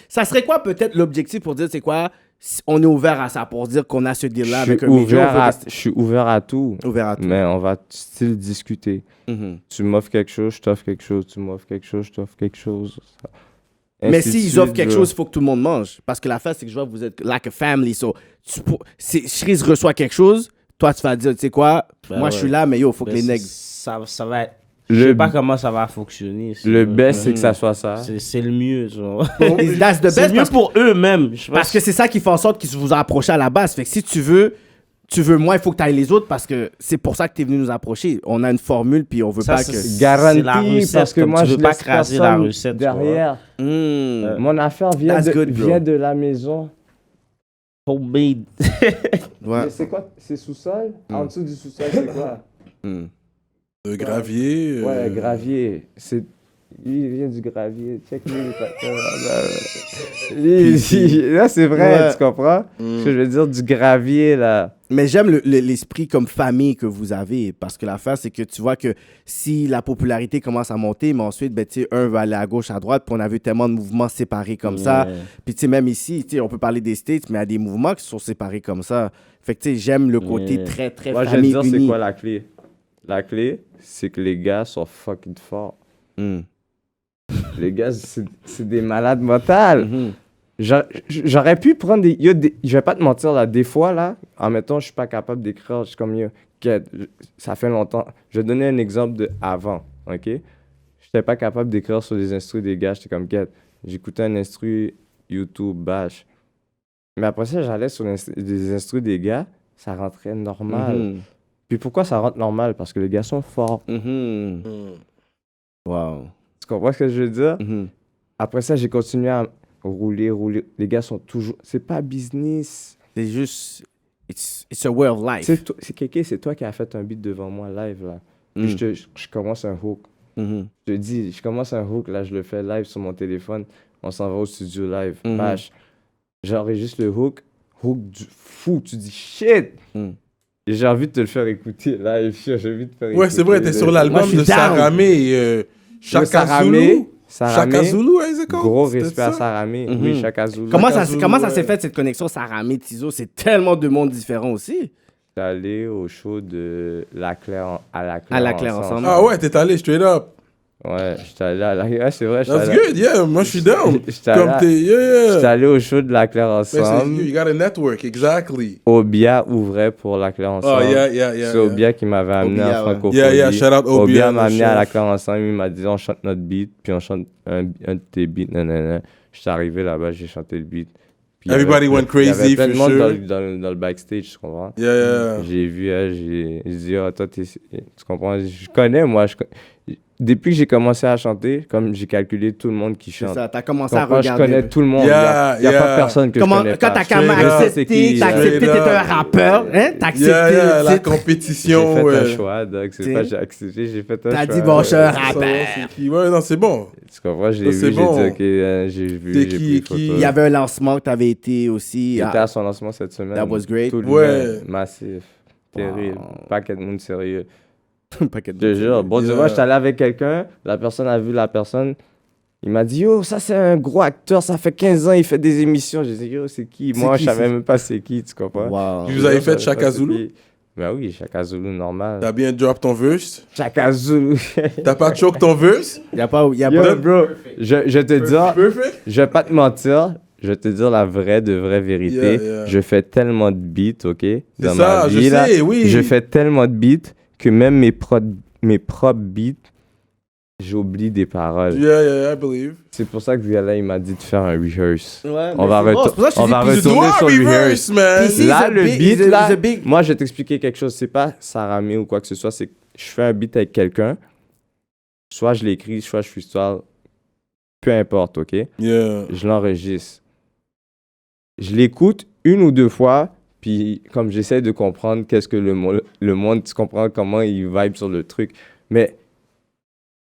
ça serait quoi peut-être l'objectif pour dire, c'est quoi, on est ouvert à ça, pour dire qu'on a ce deal-là avec un major? Je suis ouvert à tout. Ouvert à tout. Mais on va style discuter. Mhm. Tu m'offres quelque chose, je t'offre quelque chose. Tu m'offres quelque chose, je t'offre quelque chose. Mais Ainsi de s'ils suite, offrent quelque bro. chose, il faut que tout le monde mange. Parce que l'affaire, c'est que je vois que vous êtes like a family. So, Shreeze reçoit quelque chose, toi, tu vas dire, tu sais quoi, Ben moi, ouais. je suis là, mais yo, faut que les nègres... Ça va être... Je sais pas comment ça va fonctionner. Le best, c'est que ça soit ça. C'est le mieux, genre. That's the C'est best mieux parce, pour eux-mêmes. Je sais pas parce que c'est ça qui fait en sorte qu'ils vous ont approché à la base. Fait que si tu veux moi, il faut que tu ailles les autres parce que c'est pour ça que tu es venu nous approcher. On a une formule, puis on veut Ça, pas c'est- que... c'est Garanti, la recette, parce que comme moi, tu je veux pas laisse craser personne la recette, tu vois. derrière. Mon affaire vient, That's good, bro. vient de la maison. Homemade. Ouais. Mais c'est quoi? C'est sous-sol? En dessous du sous-sol, c'est quoi? De gravier. Ouais, gravier. Lui, il vient du gravier. Check lui, là, c'est vrai, Ouais. tu comprends? Ce que je veux dire, du gravier, là. Mais j'aime l'esprit comme famille que vous avez parce que l'affaire, c'est que tu vois que si la popularité commence à monter, mais ensuite, ben, tu sais, un va aller à gauche, à droite, puis on a vu tellement de mouvements séparés comme ça. Puis, tu sais, même ici, tu sais, on peut parler des States, mais il y a des mouvements qui sont séparés comme ça. Fait que, tu sais, j'aime le côté très, très Moi, je vais te famille dire, c'est unie. quoi la clé? La clé, c'est que les gars sont fucking forts. Les gars, c'est des malades mentales. J'aurais pu prendre des... Je vais pas te mentir, là, des fois, là, en mettant, je suis pas capable d'écrire, je suis comme, ça fait longtemps. Je vais donner un exemple de avant, OK? J'étais pas capable d'écrire sur les instrus des gars, j'étais comme, j'écoutais un instru YouTube, bash. Mais après ça, j'allais sur les instrus des gars, ça rentrait normal. Puis pourquoi ça rentre normal? Parce que les gars sont forts. Wow. Tu comprends ce que je veux dire? Après ça, j'ai continué à rouler. Les gars sont toujours... C'est pas business. C'est juste... It's a way of life. C'est Kéké, c'est toi qui as fait un beat devant moi live, là. Puis je commence un hook. Je te dis, je commence un hook, là, je le fais live sur mon téléphone. On s'en va au studio live. Bash. J'enregistre le hook du fou. Tu dis, shit! Et j'ai envie de te le faire écouter live. J'ai envie de te faire écouter. Ouais, c'est vrai, t'es sur l'album je suis de down. Saramé. Chaka Saramé. Zulu. Chaka Zulu, is it called? Gros C'était respect à ça? Saramé. Oui, Chaka Zulu. Comment Chaka ça Zulu, comment ça ouais. s'est fait, cette connexion Saramé, Tizo? C'est tellement de mondes différents aussi. J'étais allé au show de La Claire À La Claire ensemble. Ah ouais, t'es allé straight up. Ouais, j'étais allé à la... Ouais, c'est vrai. That's good, yeah. Moi, je suis down. J'étais Comme allé- t'es, yeah. J'étais allé au show de La Claire Mais c'est ensemble. you got a network, exactly. Obia ouvrait pour La Claire Oh, ensemble. yeah. C'est Obia qui m'avait amené Obia, en ouais. francophonie. Yeah, shout out Obia. Obia m'a amené à La chef. Claire ensemble. Il m'a dit, on chante notre beat, puis on chante un de tes beats. Nanana. J'étais arrivé là-bas, j'ai chanté le beat. Puis il y avait- Everybody went Il y avait crazy, plein de for monde sure. dans le backstage, tu comprends? Yeah. J'ai vu, j'ai dit, ah, toi, tu comprends? Je connais, moi. Depuis que j'ai commencé à chanter, comme j'ai calculé tout le monde qui C'est chante. ça, t'as commencé Je à comprends, je regarder. connais tout le monde. Yeah, Il n'y a yeah. pas personne que je connais Quand pas. t'as quand même Straight up. C'est accepté, qui, t'as accepté straight d'être up. un rappeur, hein? T'as accepté Yeah, le la titre. J'ai compétition. fait un ouais. choix, donc c'est T'sais. pas j'ai accepté, j'ai fait un choix. T'as dit, bon, je suis un rappeur. C'est qui? Ouais, non, c'est bon. Tu comprends, je l'ai Ça, c'est vu, j'ai bon. dit, ok, j'ai vu, T'es j'ai qui, pris qui? photo. Il y avait un lancement que t'avais été aussi. J'étais à son lancement cette semaine. That was great. Tout le Ouais. monde, massif, terrible, paquet de monde sérieux. Paquet de- Je te jure. Bon, tu Yeah. vois, j'étais allé avec quelqu'un, la personne a vu la personne, Il m'a dit, yo, ça c'est un gros acteur, ça fait 15 ans, il fait des émissions. J'ai dit, yo, c'est qui? Moi, je savais même pas c'est qui, tu comprends? Wow. Vous avez fait Chaka Zulu? Ben oui, Chaka Zulu, normal. T'as bien drop ton verse? Chaka Zulu. T'as pas choke ton verse? Y a pas. Yo, bro, je te dis, Perfect? je vais pas te mentir, je vais te dire la vraie de vraie vérité. Yeah. Je fais tellement de beats, ok? Dans C'est ma ça, vie, je là. sais, oui. Je fais tellement de beats que même mes propres beats, j'oublie des paroles. Yeah, I believe. C'est pour ça que ce gars-là, il m'a dit de faire un rehearse. Ouais, On va, c'est bon, c'est pour ça que je te on dis, va puis Tu retourner dois sur le rehearse. reverse, man. Puis Là, He's a le big- beat, he's a- là, he's a big- moi, je vais t'expliquer quelque chose. C'est pas Saramé ou quoi que ce soit. C'est que je fais un beat avec quelqu'un. Soit je l'écris, soit je freestyle. Peu importe, OK? Yeah. Je l'enregistre. Je l'écoute une ou deux fois, puis comme j'essaie de comprendre qu'est-ce que le monde, tu comprends comment il vibe sur le truc. Mais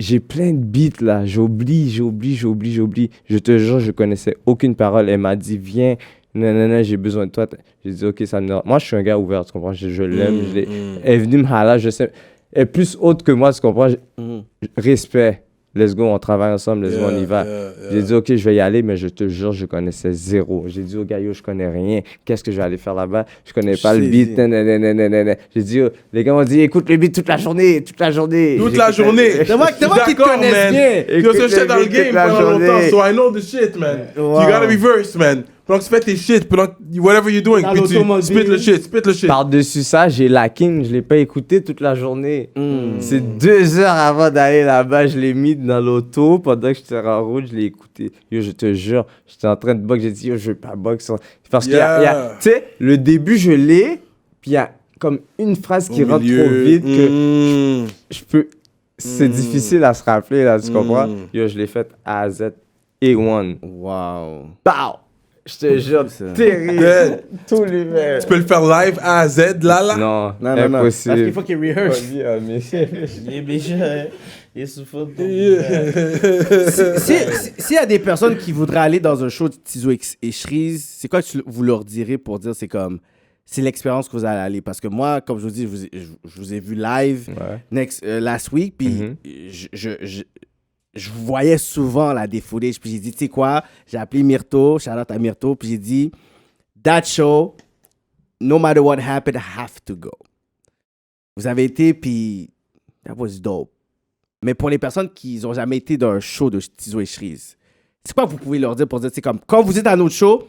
j'ai plein de beats là, j'oublie. Je te jure, je connaissais aucune parole. Elle m'a dit, viens, non, j'ai besoin de toi. J'ai dit, ok, ça me dérange. Moi, je suis un gars ouvert, tu comprends? Je l'aime, Elle est venue me haler, je sais. Elle est plus haute que moi, tu comprends? Respect. Let's go, on travaille ensemble, let's go, on y va. J'ai dit, ok, je vais y aller, mais je te jure, je connaissais zéro. J'ai dit, oh, gars, yo, je connais rien. Qu'est-ce que je vais aller faire là-bas? Je connais pas le beat. J'ai dit, oh, les gars m'ont dit, écoute le beat toute la journée. Toute la journée. Tellement qu'ils te D'accord, connaissent man. bien. Yo, ça, j'étais dans le Écoute game la pendant longtemps, journée. so I know the shit, man. Wow. You gotta reverse, man. Pendant que tu fais tes shit, pendant que whatever you're doing, Dans puis tu l'automobile. spit le shit. Par-dessus ça, j'ai la King, je l'ai pas écouté toute la journée. C'est 2 heures avant d'aller là-bas, je l'ai mis dans l'auto. Pendant que j'étais en route, je l'ai écouté. Yo, je te jure, j'étais en train de box, j'ai dit, yo, je veux pas box. Parce qu'il y a, tu sais, le début, je l'ai, puis il y a comme une phrase qui rentre trop vite que je peux... C'est difficile à se rappeler, là, tu comprends? Yo, je l'ai fait A à Z, A1. Wow. Pow! Je te jure, terrible. Dead. Tout l'hiver. Tu peux le faire live A à Z, là. Non, Non. impossible. Parce qu'il faut qu'il rehearse. Il est méchant, hein. Il est souffrant. S'il y a des personnes qui voudraient aller dans un show de Tizo et Shreeze, c'est quoi que vous leur direz pour dire c'est comme c'est l'expérience que vous allez aller? Parce que moi, comme je vous dis, je vous ai vu live last week, puis je vous voyais souvent la défoulée. Puis j'ai dit, tu sais quoi, j'ai appelé Myrto, shout out à Myrto, puis j'ai dit, that show, no matter what happened, I have to go. Vous avez été, puis that was dope. Mais pour les personnes qui n'ont jamais été dans un show de Tizo et Shreeze, c'est quoi que vous pouvez leur dire pour dire, c'est comme, quand vous êtes à notre show,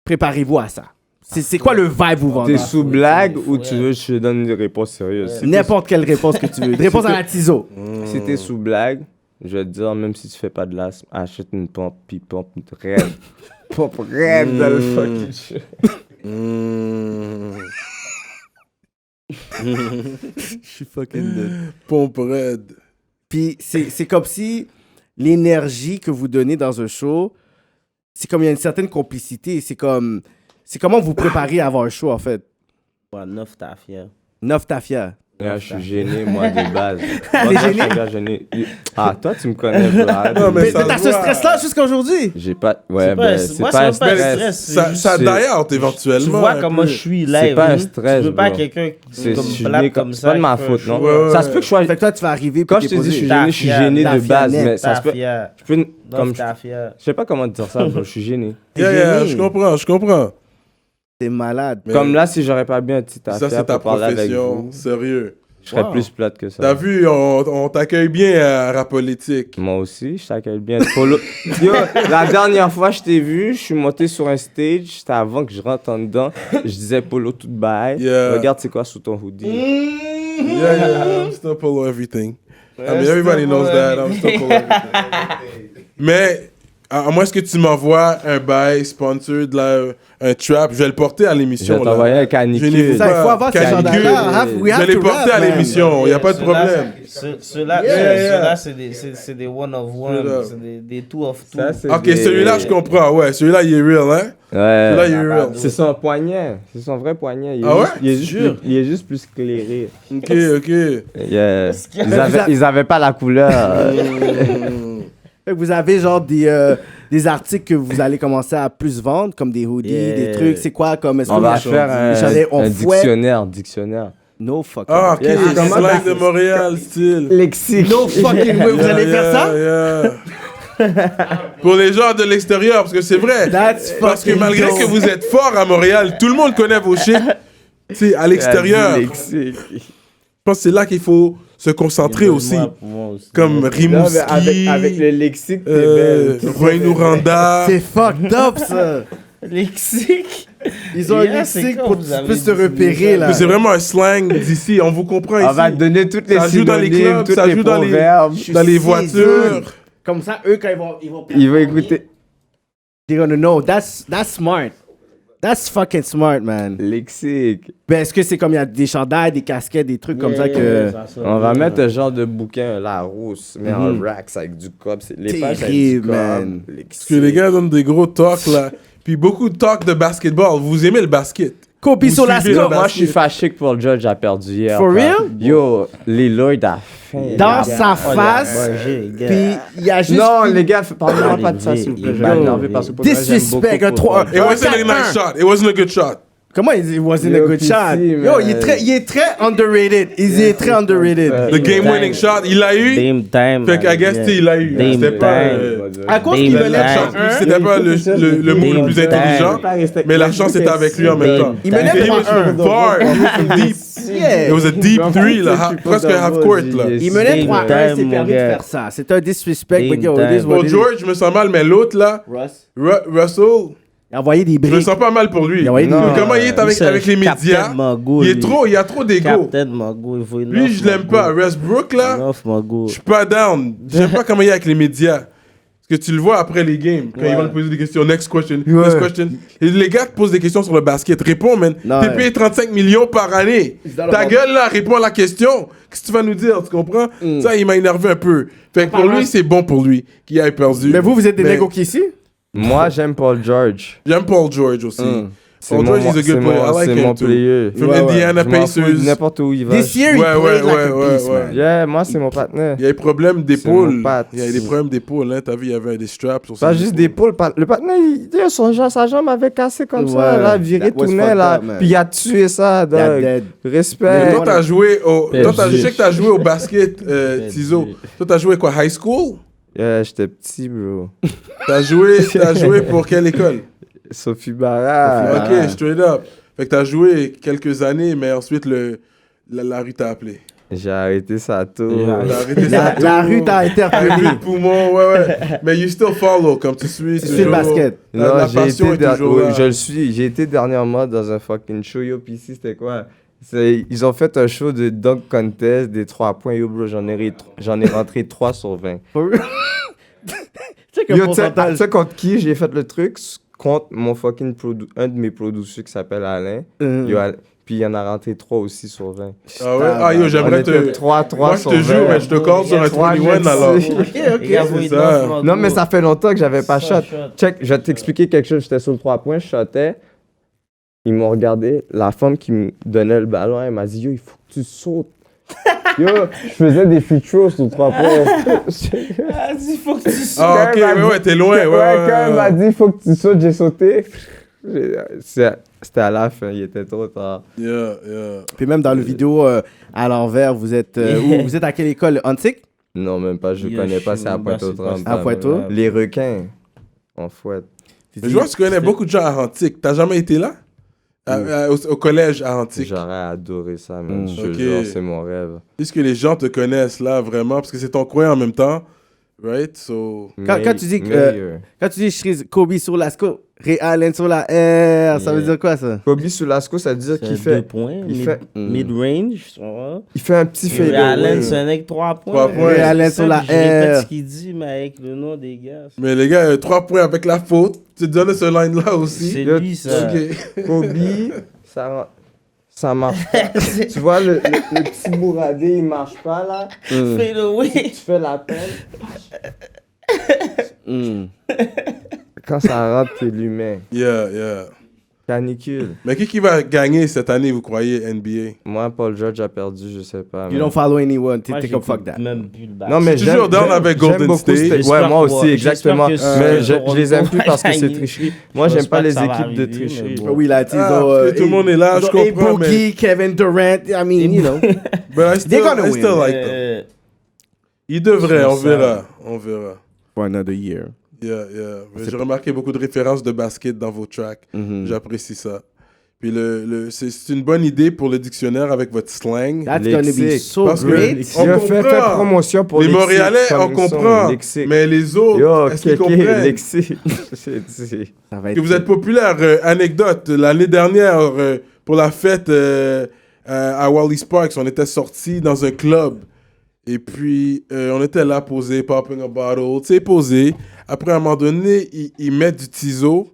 préparez-vous à ça. C'est quoi le vibe vous vendez? T'es sous blague ou tu veux que je te donne une réponse sérieuse? N'importe quelle réponse que tu veux. Une réponse à la Tizo. Si t'es sous blague, je vais te dire, même si tu fais pas de l'asthme, achète une pompe, puis pompe raide. Pompe raide dans le fucking show. Je suis fucking dead. Pompe raide. Puis c'est comme si l'énergie que vous donnez dans un show, c'est comme il y a une certaine complicité. C'est comment vous préparez à avoir un show, en fait. Ouais, 9 tafia. 9 tafia. Là, je suis gêné, moi, de base. T'es Moi, je suis gêné? un gars gêné. Ah, toi, tu me connais, bro. Arrête. Non, mais Mais ça t'as se ce voit. stress-là jusqu'à aujourd'hui. J'ai pas... Ouais, C'est pas ben, un- c'est moi, pas un c'est pas un stress. stress. Ça C'est juste- die out éventuellement. Tu vois un comment peu. je suis C'est live. pas un hein. stress, Tu veux pas bro. quelqu'un C'est comme je suis plate gêné comme c'est ça. pas de ma qui fait un faute, non? show. Ouais, ouais. Ça se peut que je sois... Fait que toi, tu vas arriver. Quand puis je te t'es dis je suis posé. gêné, je suis gêné de base, mais ça se peut... Tafia. Je peux... 9 Comme... tafia. Je sais pas comment te dire ça, bro. Je suis gêné. Yeah, gêné. je comprends. T'es malade. Mais Comme là, si j'aurais pas bien un petit ça, affaire c'est ta pour parler avec profession. vous, Sérieux. je serais Wow. plus plate que ça. T'as vu, on t'accueille bien à Rap Politique. Moi aussi, je t'accueille bien. Polo... Yo, la dernière fois que je t'ai vu, je suis monté sur un stage. C'était avant que je rentre en dedans. Je disais Polo tout bail. Yeah. Regarde, c'est quoi sous ton hoodie. Yeah, I'm still polo everything. I mean, everybody knows that. I'm still polo everything. Mais, à moins que tu m'envoies un bail sponsored, là, un trap, je vais le porter à Je l'émission. vais là. t'envoyer un Je n'ai canicule. Ça, il faut avoir ce genre Canicule. d'affaires. We Je have vais les to porter rap, à man. l'émission, il n'y a pas de problème. Ceux-là, c'est des one of one. Straight up. C'est des two of two. Ça, c'est Ok, des- celui-là, je comprends. Ouais, celui-là, il est real, hein? Celui-là, il est Ouais. real. C'est son poignet. C'est son vrai poignet. Il est Ah ouais? juste, il est juste plus, il est juste plus éclairé. Ok, ok. Yeah. Ils avaient pas la couleur. Fait que vous avez genre des articles que vous allez commencer à plus vendre, comme des hoodies, Yeah. des trucs. C'est quoi comme... Est-ce On que va vous- faire les chalets un on fouette? dictionnaire. No fucking Ah, ok, Yeah, c'est c'est comment slang de Montréal, style. Lexique. No fucking way, vous allez faire ça? Yeah. Pour les gens de l'extérieur, parce que c'est vrai. That's Parce que fucking malgré dope. que vous êtes fort à Montréal, tout le monde connaît vos shit. Tu sais, à l'extérieur. Je pense que c'est là qu'il faut se concentrer aussi. Comme Non, mais Rimouski, avec le lexique, t'es belle. Rouen-Nouranda. C'est fucked up, ça. Lexique. Ils ont un Yeah, c'est lexique quand pour vous que tu avez puisses te dit repérer, là. C'est vraiment un slang d'ici, on vous comprend ici. On va te donner toutes les Ça joue dans les synonymes, clubs, tous ça les joue dans les- proverbes. Dans les voitures. Comme ça, eux, quand ils vont Il va écouter they're gonna know. That's smart. That's fucking smart, man. lexique. Ben, est-ce que c'est comme il y a des chandails, des casquettes, des trucs comme ça que... On va mettre un genre de bouquin, Larousse, mais en racks avec du cop. Les pages avec du Terrible, cop. man. Parce que les gars donnent des gros talks là. Puis beaucoup de talk de basketball. Vous aimez le basket? Kobe Vous Solasco. suivez le Moi, je suis fâché que Paul George a perdu hier. For frère. real? Yo, Lillard a fait. Dans sa face. Puis il y a juste... Non, les gars, parlez-moi pas de ça, s'il vous plaît. Je vais Yo. m'énerver parce que Paul George, j'aime beaucoup Disrespect, un Paul 3. George. It wasn't a 4-1. nice shot. It wasn't a good shot. Comment il wasn't a Yo, good PC, shot? Yo, man. il est très underrated. Il est très underrated. The game winning shot, il l'a eu. Dame time. Fait qu'à guess, il l'a eu. Dame C'était pas, time. À cause Dame qu'il time. menait la chance. 3-1. C'était pas le mot le plus Dame intelligent. time. Mais la chance était avec lui en même temps. Il menait He was 3-1. from far. He was from deep. Yeah. It was a deep three, là, presque half court, là. Il menait Dame 3-1, time, c'est mon permis de gars. faire ça. C'est un disrespect, but Dame yo, it is time. what Pour it is. George, je me sens mal, mais l'autre, là, Russ. Russell, Il a envoyé des je me briques. sens pas mal pour lui. Il a envoyé des briques. Comment il est avec les médias? Captain Mago, Il est lui. trop, il y a trop d'ego. Captain Mago, il faut une Lui, offre je l'aime Mago. pas. Westbrook, là, Une offre Mago. je suis pas down. J'aime pas comment il est avec les médias. Parce que tu le vois après les games, quand ils vont te poser des questions. Next question, next question. Et les gars te posent des questions sur le basket. Réponds, man. Non, T'es ouais. payé 35 millions par année. dans Ta le gueule, là, réponds à la question. Qu'est-ce que tu vas nous dire, tu comprends? Ça, il m'a énervé un peu. Fait que pour lui, c'est bon pour lui qu'il ait perdu. Mais vous êtes des Mais négos qui ici? Moi, j'aime Paul George. J'aime Paul George aussi. C'est Paul mon, George, he's a good player. I like c'est him mon too. player. From Ouais, ouais. Indiana Je m'en fous de Pacers. n'importe où il va. This year, he Ouais, played ouais, like a ouais, beast, ouais. man. Yeah, moi, c'est mon partenaire. Il y a des problèmes C'est d'épaule. mon pote. Il y a des problèmes d'épaule. Hein. T'as vu, il y avait des straps sur Pas ses juste des épaules. poules. Le partenaire, sa jambe avait cassé comme ça, Ouais, là, viré, that was tournait, fucked là. up, man. Puis il a tué ça, That dog. dead. Mais Respect. toi, t'as joué au. Toi, je sais que t'as joué au basket, PSG. Tizo. Toi, t'as joué quoi, high school? Yeah, j'étais petit, bro. T'as joué pour quelle école? Sophie Barra. Ok, straight up. Fait que t'as joué quelques années, mais ensuite la rue t'a appelé. J'ai arrêté ça tôt. T'as arrêté ça. La rue t'a interpellé. Avec le poumon, ouais. Mais you still follow, comme tu suis. Tu suis le basket. Non, La j'ai passion été est toujours là. je le suis. J'ai été dernièrement dans un fucking show. Yo, puis ici, c'était quoi? Ils ont fait un show de dunk contest, des 3 points. Yo, bro, j'en ai rentré 3 sur 20. Tu sais que Yo, tu pourcentage. sais contre qui j'ai fait le truc? Contre mon fucking un de mes producteurs qui s'appelle Alain. Yo, puis il en a rentré 3 aussi sur 20. Ah ouais? Ah yo, j'aimerais te. 3 Moi, je sur te 20. jure, mais je te call sur un 21 alors. Les gars, vous, c'est une ça. offre Mago. Non, mais ça fait longtemps que j'avais pas Ça, shot. shot. Check, je vais t'expliquer quelque chose. J'étais sur le 3 points, je shotais. Ils m'ont regardé. La femme qui me donnait le ballon, elle m'a dit Yo, il faut que tu sautes. Yo, je faisais des free throws sur le 3 points. Vas-y, faut que tu sautes. Ah ok, ouais, t'es loin, ouais. Quand elle m'a dit il faut que tu sautes, j'ai sauté. C'était à la fin, il était trop tard. Yeah. Puis même dans le vidéo à l'envers, vous êtes où? Vous êtes à quelle école? Antique? Non, même pas, je Yo, connais pas, je c'est à suis Pointe-aux-Trembles. À Pointe-aux? Les requins, en fouette. Mais je vois que tu connais beaucoup de gens à Antique. T'as jamais été là? Au collège à Antique. J'aurais adoré ça, man. Je te Ok. jure, c'est mon rêve. Puisque les gens te connaissent là vraiment, parce que c'est ton coin en même temps. Right? So. Quand tu dis que, Meilleur. Quand tu dis je suis Kobe sur Lasco, Ray Allen sur la R, ça veut dire quoi ça? Kobe Sulasco, ça veut dire qu'il C'est 2 fait, points. il fait- Mid-range. tu vois. il fait un petit Ray fadeaway. Allen, c'est un mec 3 points. 3 points. Ray Allen sur la Je répète R. ce qu'il dit, mais avec le nom des gars. Mais les gars, 3 points avec la faute. Tu te donnes ce line-là aussi. C'est Yo, lui, ça. Ok. Kobe, ça marche pas. Tu vois, le petit bourradé, il marche pas là. Fade away. Tu fais la peine. Quand ça rentre, t'es l'humain. Yeah. Canicule. Mais qui va gagner cette année, vous croyez, NBA? Moi, Paul George a perdu, je sais pas. You man. don't follow anyone, Moi, t'es comme fuck that. même plus le Non, mais Je suis toujours down avec Golden beaucoup State. Ouais, J'espère moi que- aussi, exactement. j'espère que Mais ce je les aime plus Toronto parce que va c'est gagner. tricherie. Moi, Je j'aime pense pas pas les que ça va équipes de arriver, mais tricherie. bon. Oh oui, là, ils Ah, ont, parce que tout le monde est là, je ils ont comprends, mais- Boogie, Kevin Durant, I mean, you know. But I still gonna like them. Euh, Ils devraient, C'est on ça. verra. For another year. Yeah. J'ai remarqué beaucoup de références de basket dans vos tracks. J'apprécie ça. Puis c'est une bonne idée pour le dictionnaire avec votre slang. That's gonna be Lexique. so Parce que great. on Yo, fais comprend. promotion pour Les Lexique, Montréalais, on comme ils sont, comprend. Lexique. Mais les autres, Yo, est-ce qu'ils Kéké, comprennent? Lexique. J'ai dit. Ça va Que être vous êtes populaire. Anecdote, l'année dernière, pour la fête à Wally Sparks, on était sortis dans un club. Et puis, on était là, posé, popping a bottle, tu sais, posé. Après, à un moment donné, ils mettent du tiso.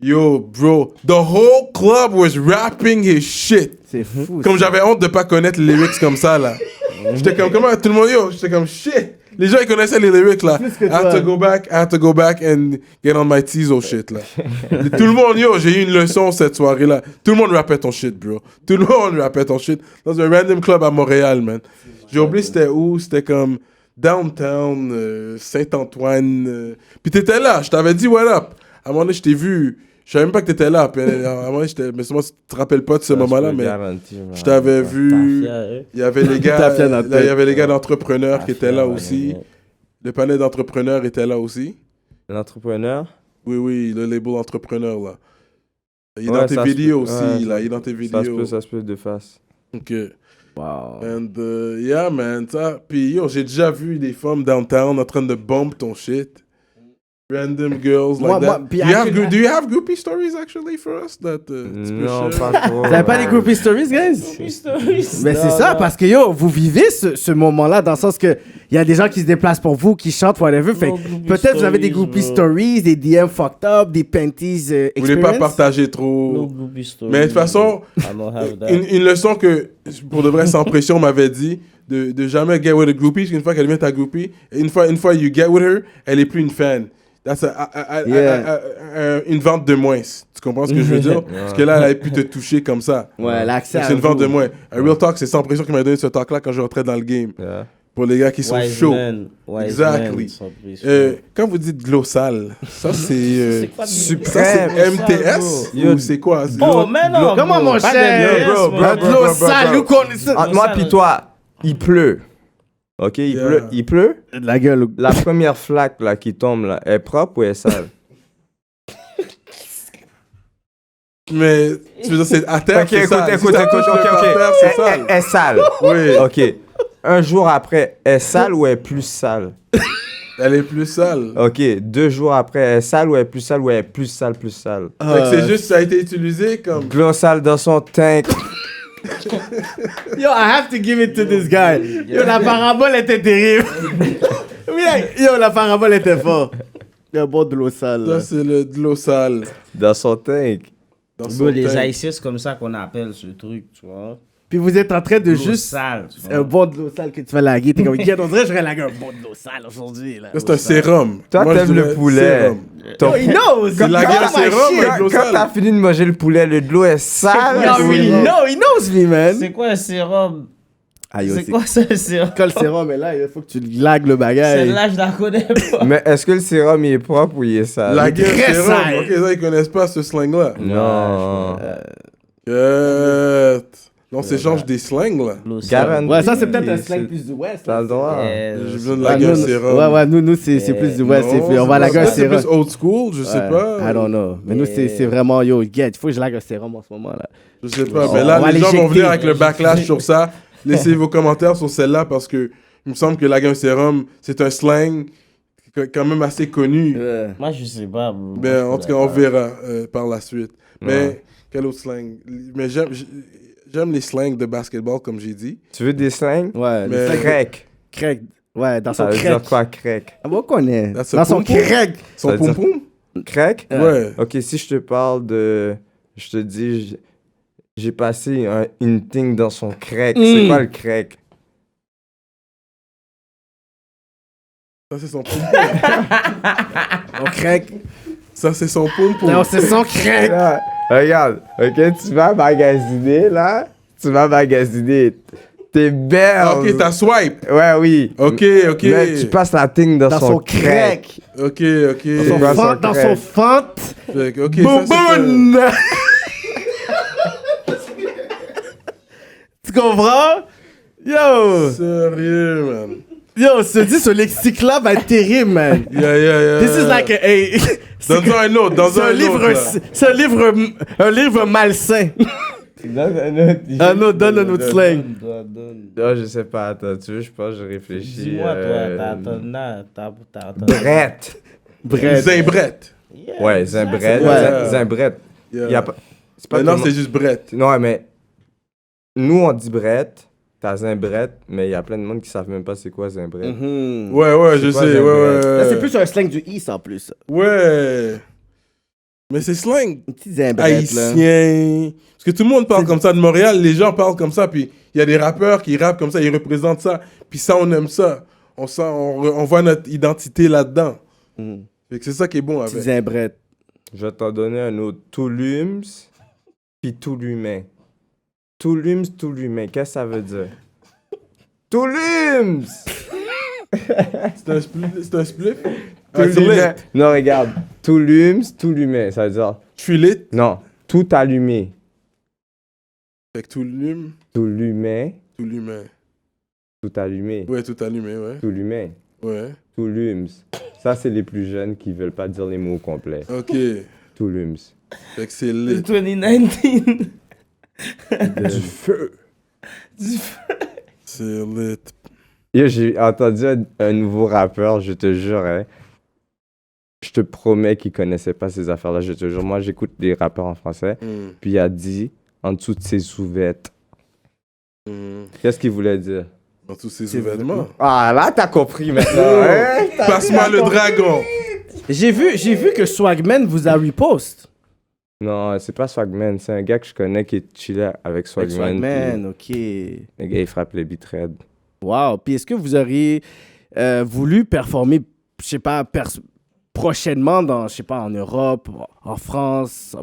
Yo, bro, the whole club was rapping his shit. C'est fou. Comme j'avais honte de pas connaître les lyrics comme ça, là. J'étais comme, comment, tout le monde, yo, j'étais comme, shit. Les gens, ils connaissaient les lyrics, là. Plus que I had to go back and get on my tizo shit, là. Tout le monde, yo, j'ai eu une leçon cette soirée-là. Tout le monde rappait ton shit, bro. Tout le monde rappait ton shit. Dans un random club à Montréal, man. J'ai oublié c'était où, c'était comme downtown, Saint-Antoine. Puis t'étais là, je t'avais dit what up. À un moment donné, je t'ai vu. Je savais même pas que t'étais là. Puis, à un moment donné, mais moi, tu te rappelles pas de ce moment-là, mais je t'avais vu. Il y avait les gars, il y avait les gars d'entrepreneurs qui étaient là aussi. Le panel d'entrepreneurs était là aussi. L'entrepreneur. Oui, le label entrepreneur, là. Il est Ouais, dans tes ça se vidéos peut. aussi, Ouais, là. Il est dans tes vidéos. Ça se peut de face. Ok. Wow. And yeah, man, ça. Puis yo, j'ai déjà vu des femmes downtown en train de bomb ton shit. Random girls like that. puis Do you have groupie stories actually for us that tu peux Non, share? pas trop. Vous avez pas des groupie stories, guys? Mais c'est ça, parce que yo, vous vivez ce moment-là dans le sens que il y a des gens qui se déplacent pour vous, qui chantent, whatever. Fait que peut-être vous avez des groupie stories, des DM fucked up, des panties Vous voulez pas experience. partager trop. Mais de toute façon, une leçon que, pour de vrai, sans pression, m'avait dit de jamais get with a groupie, parce qu'une fois qu'elle devient ta groupie, une fois you get with her, elle est plus une fan. That's une vente de moins. Tu comprends ce que je veux dire? Parce que là, elle a pu te toucher comme ça. Ouais, l'accès à C'est une vente vous. de moins. Un real talk, c'est sans pression qui m'a donné ce talk-là quand je rentrais dans le game. Yeah. Pour les gars qui sont chauds. Exactly. Quand vous dites glossal, ça c'est Suprême. MTS ou c'est quoi? Oh, mais non. Comment mon cher? Sale, nous connaissons. Entre moi pis toi, il pleut. Ok, il pleut. De la gueule. La première flaque là, qui tombe, là, est propre ou est sale? Mais tu veux dire c'est à terre, Ok, c'est sale. écoute, Si ça touche ok. par terre, c'est sale. Est sale. Oui. Ok. Un jour après, est sale ou est plus sale? Elle est plus sale. Ok, 2 jours après, est sale ou est plus sale ou est plus sale, plus sale? Fait que c'est juste ça a été utilisé comme. Glossal dans son tank. Yo, I have to give it to this guy. Yo, la parabole était terrible. Yo, la parabole était forte. Un bon de l'eau sale. Ça c'est de l'eau sale. Dans son tank. Dans son Les tank. Haïtiens, c'est comme ça qu'on appelle ce truc, tu vois. Puis vous êtes en train de L'eau juste. sale, tu vois. Un bon de l'eau sale que tu vas laguer. T'es comme, on dirait que j'aurais lagué un bon de l'eau sale aujourd'hui. Là. Ça, c'est un sérum. Toi, Moi, je t'aimes le dirais poulet. sérum. Ton- He knows. Il lagué un sérum avec de l'eau Quand t'as sale. fini de manger le poulet, le de l'eau est sale. Yo, he knows me, man. C'est quoi un sérum? Ah, yo, C'est quoi ça, un sérum? Quand le sérum est là, il faut que tu lagues le bagage. Celle-là, je la connais pas. Mais est-ce que le sérum il est propre ou il est sale? Laguer un très sérum. sale. Ok, ça ils connaissent pas ce slang-là. Non. Non, c'est genre des slangs là. Garanti. Ouais, ça c'est peut-être un C'est- slang plus du West. T'as là. le droit. J'ai besoin de Ouais, laguer un nous, sérum. ouais, nous c'est plus du West. Non, On va laguer un ça, c'est sérum. plus old school, je sais Ouais, pas. I don't know. Mais nous, c'est vraiment, yo, get, il faut que je lague un sérum en ce moment là. Je sais pas, On mais là, va les gens vont l'éjecter. venir avec le backlash sur ça. Laissez vos commentaires sur celle-là parce que il me semble que laguer un sérum, c'est un slang quand même assez connu. Moi, je sais pas. bro. Ben, en tout cas, on verra par la suite. Mais, quel autre slang? Mais j'aime les slangs de basketball, comme j'ai dit. Tu veux des slangs? Ouais, Mais- le Crack. crack. Ouais, dans son Ça veut dire crack. quoi, crack? Ah, on connaît. That's a Dans son pom-pom. crack. Son Ça veut dire- pom-pom? Crack? Ouais. Ok, si je te parle de... Je te dis, j'ai passé une thing dans son crack. C'est quoi le crack? Ça, c'est son pom-pom. On crack. Ça, c'est son pom-pom. Non, c'est son crack. Là, regarde, ok, tu vas magasiner, là. Tu vas magasiner. T'es belle. Ah, ok, t'as swipe. Ouais, oui. Ok, ok. Mais tu passes la thing dans, Dans son crack. Ok, ok. Son Dans son fente, dans crack. son fente. Fait que, ok, ça, c'est un- Bouboune. Tu comprends? Yo. Sérieux, man. Yo, se dit, ce lexique-là va être terrible, man. Yeah. This is like a... Dans un autre, dans C'est un un livre, autre. c'est un livre malsain. Donne un autre slang. Non, je sais pas, attends, tu veux, je pense, je réfléchis. Dis-moi, toi, t'as Brett. Bref. Zimbrette. Ouais, Zimbrette. Ouais. Zimbrette. Yeah. Y a pas... C'est pas Maintenant, tout le c'est monde- juste Brett. Non, mais nous, on dit Brett, t'as Zimbrette, mais il y a plein de monde qui savent même pas c'est quoi Zimbrette. Mhm. Ouais, C'est je quoi, sais. Zimbrette? Là, c'est plus un slang du East en plus. Ouais. Mais c'est slang Une petite zimbrette, là. haïtien. Parce que tout le monde parle comme ça de Montréal, les gens parlent comme ça, puis il y a des rappeurs qui rappent comme ça, ils représentent ça. Puis ça, on aime ça. On voit notre identité là-dedans. Mhm. Fait que c'est ça qui est bon Petite avec. zimbrette. Je vais t'en donner un autre. Touloums, puis Touloumain. Touloums, Touloumain. Qu'est-ce que ça veut dire? Touloums! C'est un split? Touloumain. Non, regarde. Touloums, Touloumain. Ça veut dire... Je suis lit. Non. Tout allumé. Fait que tout l'hume, Touloumain. tout l'humain. Tout allumé. Ouais, tout allumé, ouais. Touloumain. Ouais. Touloums. Ça, c'est les plus jeunes qui veulent pas dire les mots complets. Ok. Touloums. Fait que c'est lit. 2019. Du feu. C'est lit. Yo, j'ai entendu un nouveau rappeur, je te jure, hein. Je te promets qu'il connaissait pas ces affaires-là, je te jure. Moi, j'écoute des rappeurs en français, Mm. puis il a dit, en dessous de ses sous-vêtements. Mm. Qu'est-ce qu'il voulait dire? Dans tous ces événements. Ah, là, t'as compris maintenant, hein? Passe-moi le dragon. J'ai vu que Swagman vous a repost. Non, c'est pas Swagman, c'est un gars que je connais qui est chillé avec Swagman. Swagman, ok. puis Le gars, il frappe les beats raides. Wow. Puis est-ce que vous auriez voulu performer, je sais pas, prochainement dans, je sais pas, en Europe, en France?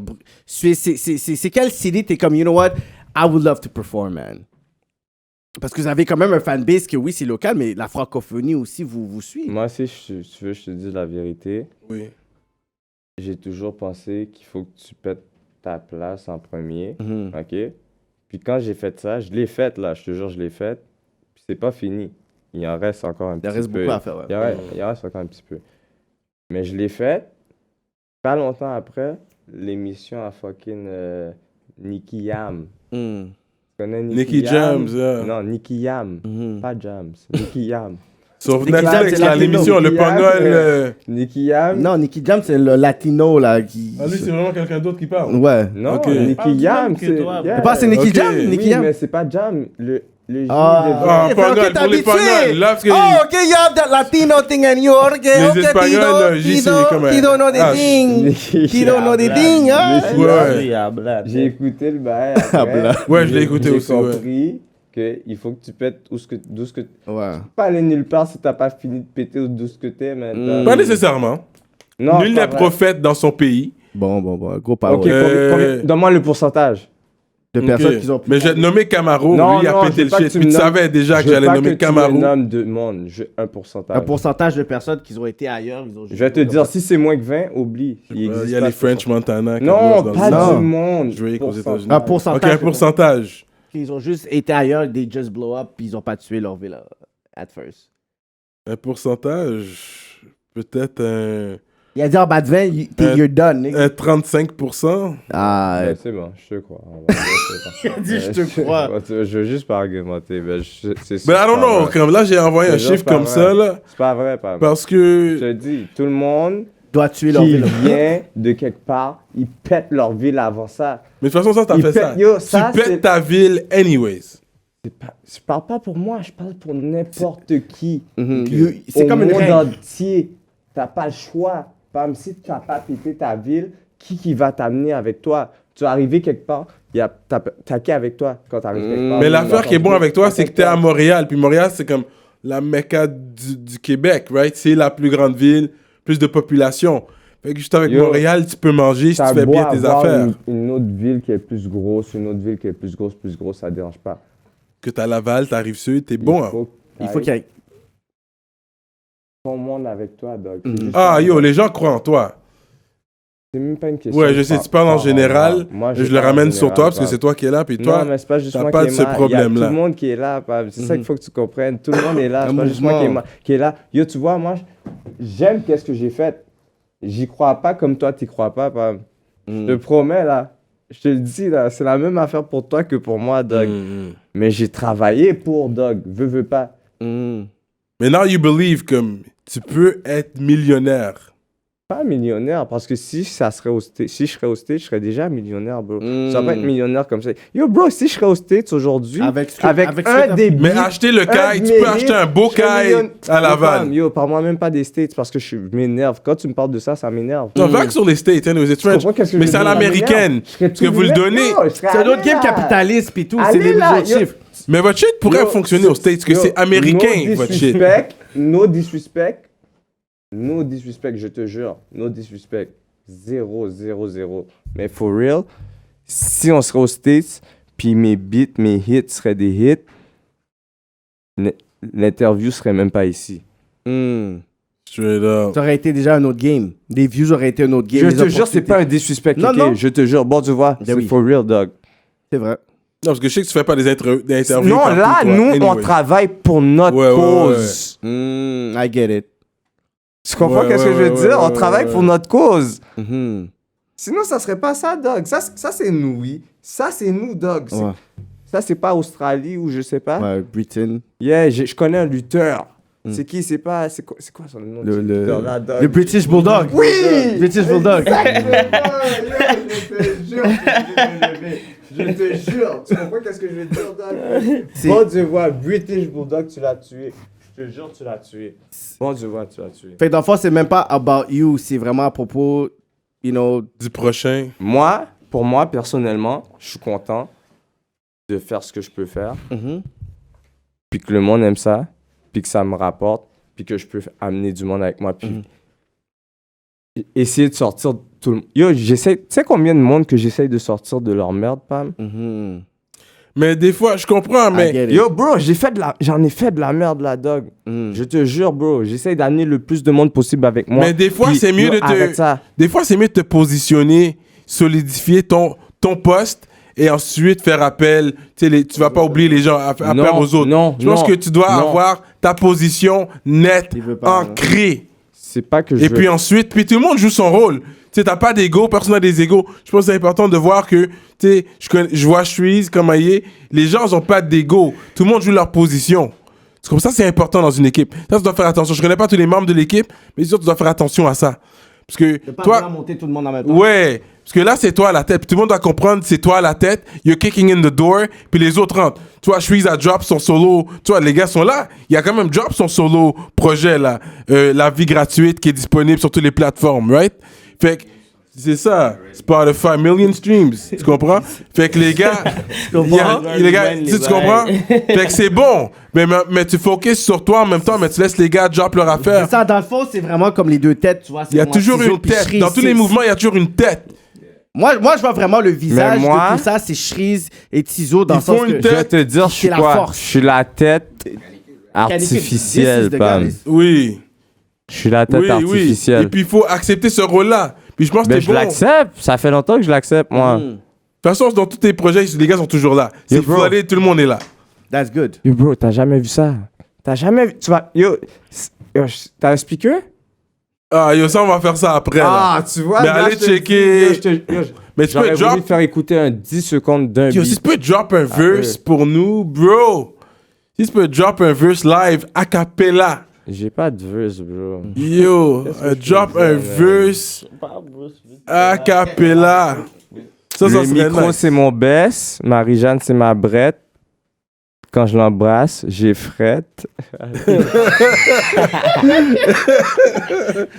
C'est quelle city t'es comme, you know what, I would love to perform, man? Parce que vous avez quand même un fanbase que oui, c'est local, mais la francophonie aussi vous suit. Moi, si tu veux, je te dis la vérité. Oui. J'ai toujours pensé qu'il faut que tu pètes ta place en premier. Mhm. OK? Puis quand j'ai fait ça, je l'ai fait, là. Je te jure, je l'ai fait. Puis c'est pas fini. Il en reste encore un petit Il peu. reste beaucoup à faire, ouais. Il en reste encore un petit peu. Mais je l'ai fait. Pas longtemps après, l'émission à fucking Nicky Yam. Mhm. Tu connais Nicky Jams, yeah. Non, Nicky Yam. Mhm. Pas Jams. Nicky Yam. Sur Nicky Jam, Netflix, c'est là, latino. l'émission, le Nicky Jam, pangol. Nicky Yam. Non, Nicky Jam, c'est le latino, là, qui... Ah, lui, c'est vraiment quelqu'un d'autre qui parle. Ouais. Non, Ok. Nicky Parle du Yam, même que c'est... toi, yeah. C'est pas, c'est Nicky Ok. Jam? Oui, Nicky Oui, Jam? mais c'est pas Jam. Le J Ah, Ok, pangol, t'es pour les habitué. pangols, là, parce que... Oh, okay, you have that Latino thing in you, okay, Les okay, Espagnols, là, j'y sais comment- Tito know the Ah, thing. Tito know the thing, hein? Ouais. J'ai écouté le bail Ah, après. blanc. Ouais, je l'ai écouté aussi, J'ai ouais. compris qu'il faut que tu pètes d'où ce que... Ouais. Pas aller nulle part si t'as pas fini de péter d'où ce que t'es, man. Pas nécessairement. Non, Nul c'est pas n'est vrai. prophète dans son pays. Bon, gros power. Ok, donne-moi le pourcentage. De Ok. personnes qui ont... Mais j'ai nommé Camaro, Non, lui, il a non, je pété veux le pas que shit. tu Puis me tu nommes- savais déjà que Je veux j'allais pas nommer que tu me Camaro. nommes de monde, je veux un pourcentage. Un pourcentage de personnes qui ont été ailleurs, ils ont Je vais te dire, si c'est moins que 20, oublie. Il existe y a pas les ce French Montana. Non, Carlos pas dans le- du monde. Drake aux États-Unis. Un Ok, pourcentage. un pourcentage. Ils ont juste été ailleurs, they just blow up, puis ils ont pas tué leur ville at first. Un pourcentage, peut-être un Il a dit en bas de 20, you're done, nigga. 35%. Ah, Ben, c'est bon, je te crois. Il a dit, je te crois. Je veux juste pas argumenter. Ben, c'est Mais I don't know, comme là, j'ai envoyé un C'est chiffre pas comme vrai. ça, là. C'est pas vrai, pas vrai. Parce Je que. te dis, tout le monde doit tuer leur qui ville. vient de quelque part, ils pètent leur ville avant ça. Mais de toute façon, ça, t'as Il fait pète- ça. yo, ça, Tu c'est- pètes ta ville, anyways. Je parle pas pour moi, je parle pour n'importe qui. Mhm. Ok. C'est comme une monde règle. entier. T'as pas le choix. Par exemple, si tu n'as pas pété ta ville, qui va t'amener avec toi? Tu vas arriver quelque part, t'as qui avec toi quand t'arrives quelque part? Mais l'affaire qui est bon avec toi, c'est que t'es à moi. Montréal. Puis Montréal, c'est comme la Mecca du Québec, right? C'est la plus grande ville, plus de population. Fait que juste avec Yo, Montréal, tu peux manger si tu fais bien tes affaires. Une autre ville qui est plus grosse, une autre ville qui est plus grosse, ça dérange pas. Que t'as Laval, t'arrives sud, t'es bon. Hein. Il faut qu'il y ait... ton monde avec toi, Doc. Mhm. Ah, yo, les gens croient en toi. C'est même pas une question. Ouais, je sais, tu parles en général. Moi, je le ramène sur toi parce que c'est toi qui es là, puis toi, non, mais c'est pas juste t'as moi pas qui est ce mal. Il y a problème-là. tout le monde qui est là, Pab. C'est ça qu'il faut que tu comprennes. Tout le monde est là. C'est pas juste moi qui est là. Yo, tu vois, moi, j'aime qu'est-ce que j'ai fait. J'y crois pas comme toi, t'y crois pas, Pab. Je te promets, là. Je te le dis, là. C'est la même affaire pour toi que pour moi, Doug. Mais j'ai travaillé pour Doug. Veux pas. Mais now you believe comme tu peux être millionnaire. Pas millionnaire, parce que si je serais au States, je serais déjà millionnaire, bro. Ça va pas être millionnaire comme ça. Yo, bro, si je serais au States aujourd'hui, avec un des Mais acheter le kite, tu peux acheter un beau kite à Laval. Yo, parle-moi même pas des States parce que je m'énerve. Quand tu me parles de ça, ça m'énerve. Non, vague sur les States, anyways, it's French. Mais c'est à l'américaine. Parce que vous le donnez. C'est un autre game capitaliste pis tout, c'est Allez des là, nouveaux yo. chiffres. Mais votre shit pourrait fonctionner aux States, parce que c'est américain, votre shit. No disrespect, je te jure. No disrespect. 0, 0, 0. Mais for real, si on serait aux States, puis mes beats, mes hits seraient des hits, l'interview serait même pas ici. Straight up. Ça aurait été déjà un autre game. Les views auraient été un autre game. Je te jure, c'est pas un disrespect, Non, ok? non. Je te jure. Bon, tu vois, c'est for real, dog. C'est vrai. Non, parce que je sais que tu fais pas des interviews. Non, partout, là, toi. nous, on Anyway. travaille pour notre cause. I get it. Tu comprends qu'est-ce que je veux dire? On travaille pour notre cause. Mhm. Sinon, ça serait pas ça, dog. Ça c'est nous, oui. Ça, c'est nous, dog. Ouais. Ça, c'est pas Australie ou je sais pas. Ouais, Britain. Yeah, je connais un lutteur. C'est qui? C'est quoi son nom? de lutteur, là, dog? Le British Bulldog. Oui! British Bulldog. Je te jure. Tu comprends qu'est-ce que je veux dire, dog? Bon Dieu, vois, British Bulldog, tu l'as tué. Je te jure, tu l'as tué. Bon Dieu, vois, tu l'as tué. Fait que dans le fond, c'est même pas about you, c'est vraiment à propos, you know. Du prochain. Moi, pour moi, personnellement, je suis content de faire ce que je peux faire. Puis que le monde aime ça. Puis que ça me rapporte. Puis que je peux amener du monde avec moi. Puis essayer de sortir tout le monde. Yo, j'essaie. Tu sais combien de monde que j'essaye de sortir de leur merde, Pam? Mais des fois, je comprends, mais. Yo, bro, j'en ai fait de la merde, la dog. Je te jure, bro. J'essaie d'amener le plus de monde possible avec moi. Mais des fois, Puis, c'est mieux yo, de arrête ça. Des fois, c'est mieux de te positionner, solidifier ton poste et ensuite faire appel. Tu sais, tu vas pas oublier les gens, appel aux autres. Non, je pense que tu dois non. avoir ta position nette, Il veut pas, ancrée. C'est pas que je Et puis ensuite, puis tout le monde joue son rôle. Tu sais, t'as pas d'ego, personne n'a des égos. Je pense que c'est important de voir que, tu sais, je vois Shreeze, comme Aïe, les gens ont pas d'ego. Tout le monde joue leur position. C'est comme ça, c'est important dans une équipe. Ça, tu dois faire attention. Je connais pas tous les membres de l'équipe, mais tu dois faire attention à ça. Parce que De pas toi, monter tout le monde en même temps. ouais, parce que là, c'est toi à la tête. Puis tout le monde doit comprendre, c'est toi à la tête. You're kicking in the door, puis les autres rentrent. Tu vois, Shreeze a drop son solo. Tu vois, les gars sont là. Il a quand même drop son solo projet, là. La vie gratuite qui est disponible sur toutes les plateformes, right? Fait que c'est ça. Spotify, million streams. Tu comprends? Fait que les gars, les gars, tu comprends? Fait que c'est bon. Mais tu focuses sur toi en même temps, mais tu laisses les gars drop leur affaire. Ça, dans le fond, c'est vraiment comme les deux têtes, tu vois. Il y a toujours une tête. Dans tous les mouvements, il y a toujours une tête. Moi, je vois vraiment le visage moi, de tout ça, c'est Shreeze et Tizo dans le il faut sens une que... tête. Je vais te dire, je suis la quoi? force. Je suis la tête artificielle, Pam. Oui. Je suis la tête Oui. artificielle. Et puis il faut accepter ce rôle-là. Puis je pense que Mais t'es je bon. De l'accepte. Ça fait longtemps que je l'accepte, moi. toute façon, dans tous tes projets, les gars sont toujours là. C'est Yo, bro. floodé, tout le monde est là. That's good. Yo, bro, t'as jamais vu ça? T'as jamais vu... Tu vas... Yo, t'as un speaker? Ah, yo, ça, on va faire ça après. là. tu vois. Mais là, allez je te checker. dis, Mais tu peux J'aurais voulu drop. te faire écouter un 10 secondes d'un Yo, si tu beat. peux drop un verse pour nous, bro. Si tu peux drop un verse live, a cappella. J'ai pas de verse, bro. Yo, drop un verse a cappella. Ça Le serait micro, nice. c'est mon baisse. Marie-Jeanne, c'est ma brette. Quand je l'embrasse, j'ai frette.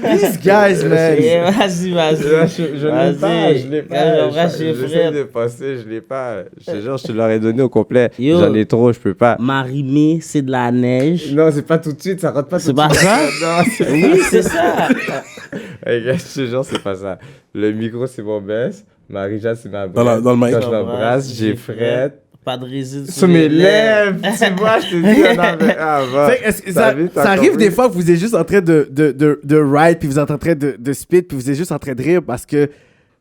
These guys, man. Vas-y. Je l'ai pas, je l'ai pas. J'embrasse les J'essaie frères. de passer, je l'ai pas. Je te jure, je te l'aurais donné au complet. Yo. J'en ai trop, je peux pas. Marimé, c'est de la neige. Non, c'est pas tout de suite, ça rentre pas tout C'est de pas suite. ça? Non, c'est... Oui, c'est ça. Hey, gars, je te jure, c'est pas ça. Le micro, c'est mon baisse. Marie-Jeanne, c'est ma Dans brette. le mic. Quand je l'embrasse, j'ai frette. Pas de résine Sur mes lèvres, tu vois, je te dis, on avait avant. Fait que est-ce que ça arrive des fois que vous êtes juste en train de ride, puis vous êtes en train de spit, puis vous êtes juste en train de rire parce que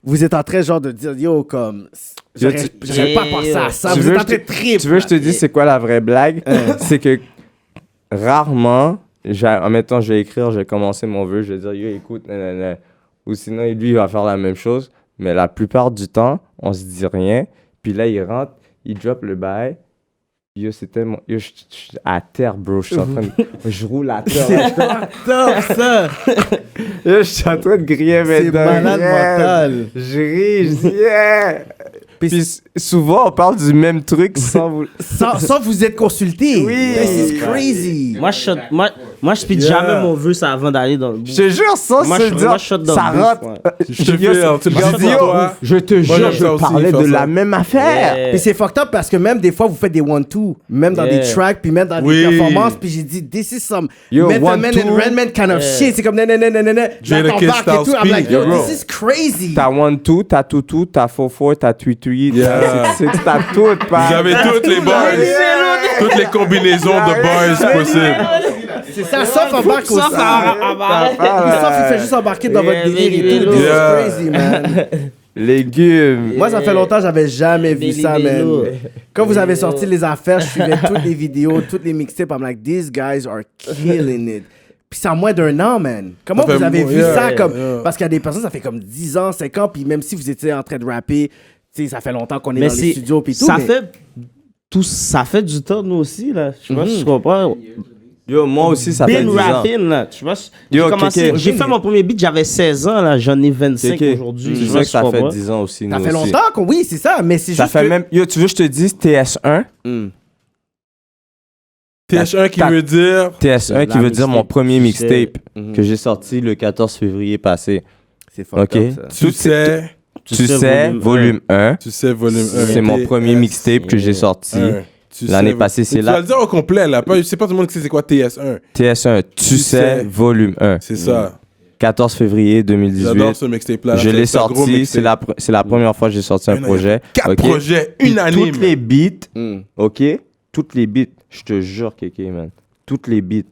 vous êtes en train genre de dire yo comme j'aurais pas pensé à ça. Vous êtes en train de trip. Tu veux que je te dise c'est quoi la vraie blague? C'est que rarement, en mettant je vais écrire, je vais commencer mon vœu, je vais dire yo écoute, nanana. Ou sinon lui il va faire la même chose. Mais la plupart du temps, on se dit rien. Puis là il rentre, il drop le bail. Yo, c'est tellement. Yo, je suis à terre, bro. Je suis en train de. Je roule à terre. C'est top ça. Yo, je suis en train de griller C'est maintenant. malade mental. Je ris, je dis yeah. Puis souvent, on parle du même truc sans vous. Sans vous être consulté. Oui. This is crazy. Moi, je speed jamais mon vœu ça avant d'aller dans le bout. Je te jure, sans Moi, se je dire, shot dans ça le rentre. boost, ouais. Je te fais, tu le Je gardes dis, pour yo, toi. je te Moi, jure, j'aime ça je aussi, parlais faire de ça. la même affaire. Yeah. Mais c'est fucked up parce que même des fois, vous faites des 1-2, même dans des tracks, puis même dans Oui. des performances, puis j'ai dit, this is some Yo, Method Man 1-2. and Redman kind of shit. C'est comme, nanana, Jada Kiss t'embarques et tout. style I'm like, speed. yo, Yo, bro. this is crazy. T'as 1-2, t'as 2-2, t'as 4-4, t'as 3-3, Yeah. t'as tout, Vous avez toutes les bars, toutes les combinaisons de bars possibles. C'est ça, sauf embarque aussi. Sauf il fait juste embarquer dans votre délire et tout. This is Yeah. crazy, man. Légumes. Moi, ça fait longtemps que j'avais jamais vu ça, man. Quand vous avez sorti les affaires, je suivais toutes les vidéos, toutes les mixtapes. I'm like, these guys are killing it. Puis c'est en moins d'1 an, man. Comment Ça fait vous avez vu yeah, ça? Comme... yeah. Parce qu'il y a des personnes, ça fait comme 10 ans, 5 ans, puis même si vous étiez en train de rapper, tu sais, ça fait longtemps qu'on est Mais dans les studios, puis tout. ça mais- fait ça fait du temps nous aussi là. Je sais pas si tu comprends. Yo, moi aussi, ça fait 10 Been ans. rapping là, tu vois. Yo, J'ai commencé, Kéké. j'ai fait mon premier beat, j'avais 16 ans là, j'en ai 25 Kéké, aujourd'hui. Tu Je sais vois que si ça tu fait comprends. 10 ans aussi, nous Ça fait aussi. longtemps qu'on... Oui, c'est ça, mais c'est Ça juste fait que... même... Yo, tu veux que je te dise TS1? TH1 qui veut dire. TS1 qui La veut dire mon mixtape, premier tu mixtape sais. que j'ai sorti le 14 février passé. C'est fucked Ok. up, ça. Tu sais, Tu sais, volume 1. tu sais, volume 1. C'est mon premier mixtape que j'ai sorti. L'année passée, c'est Tu là. vas le dire au complet, là. C'est pas tout le monde qui sait c'est quoi TS1. TS1, tu sais, volume 1. C'est ça. 14 février J'adore 2018. ce mixtape-là. Je l'ai C'est un gros sorti, mixtape. c'est la première fois que j'ai sorti un Il y a projet. 4 ok? projets Puis unanimes. Toutes les beats, ok? Toutes les beats, je te jure, Kéké, man. Toutes les beats.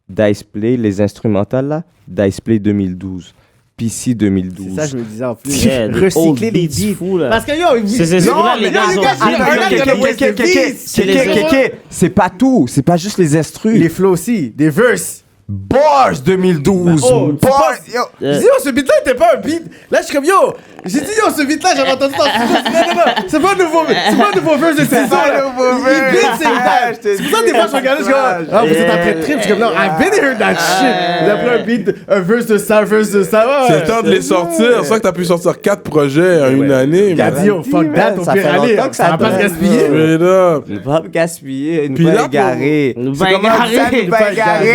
Dice Play, les instrumentales là, Dice Play 2012. PC 2012. C'est ça, je me disais en plus. Yeah, the Recycler old les beats beats. fous, là. Parce que yo, C'est non, là, mais les gars, yo, ils ont you dit, got- I'm not gonna waste the beats. C'est les c'est pas tout, c'est pas juste les instrus. Les flows aussi, des verses. Bars 2012. Oh, tu Bars, penses- yo. Je dis, yo, ce beat-là était pas un beat. Là, je suis comme, yo, j'ai dit, yo, ce beat-là, j'avais entendu dans le studio. Non, c'est pas un nouveau verse de saison, là. Il beat, c'est bad. C'est pour ça, des fois, je regardais, je suis comme, ah, vous êtes en train de trip. Je suis comme, non, I've been heard that shit. Vous avez pris un beat, un verse de ça, verse de ça. Ouais. C'est le temps de les sortir. C'est ça que t'as pu sortir 4 projets en une année. Il a dit, yo, fuck that, au Ça pire, fait aller. longtemps que Ça ça va pas se traîne. gaspiller. Straight up. Ne pas me gaspiller, ne Puis là, pas pour- égarer. Ne C'est pas comment ça, égarer. ne pas égarer.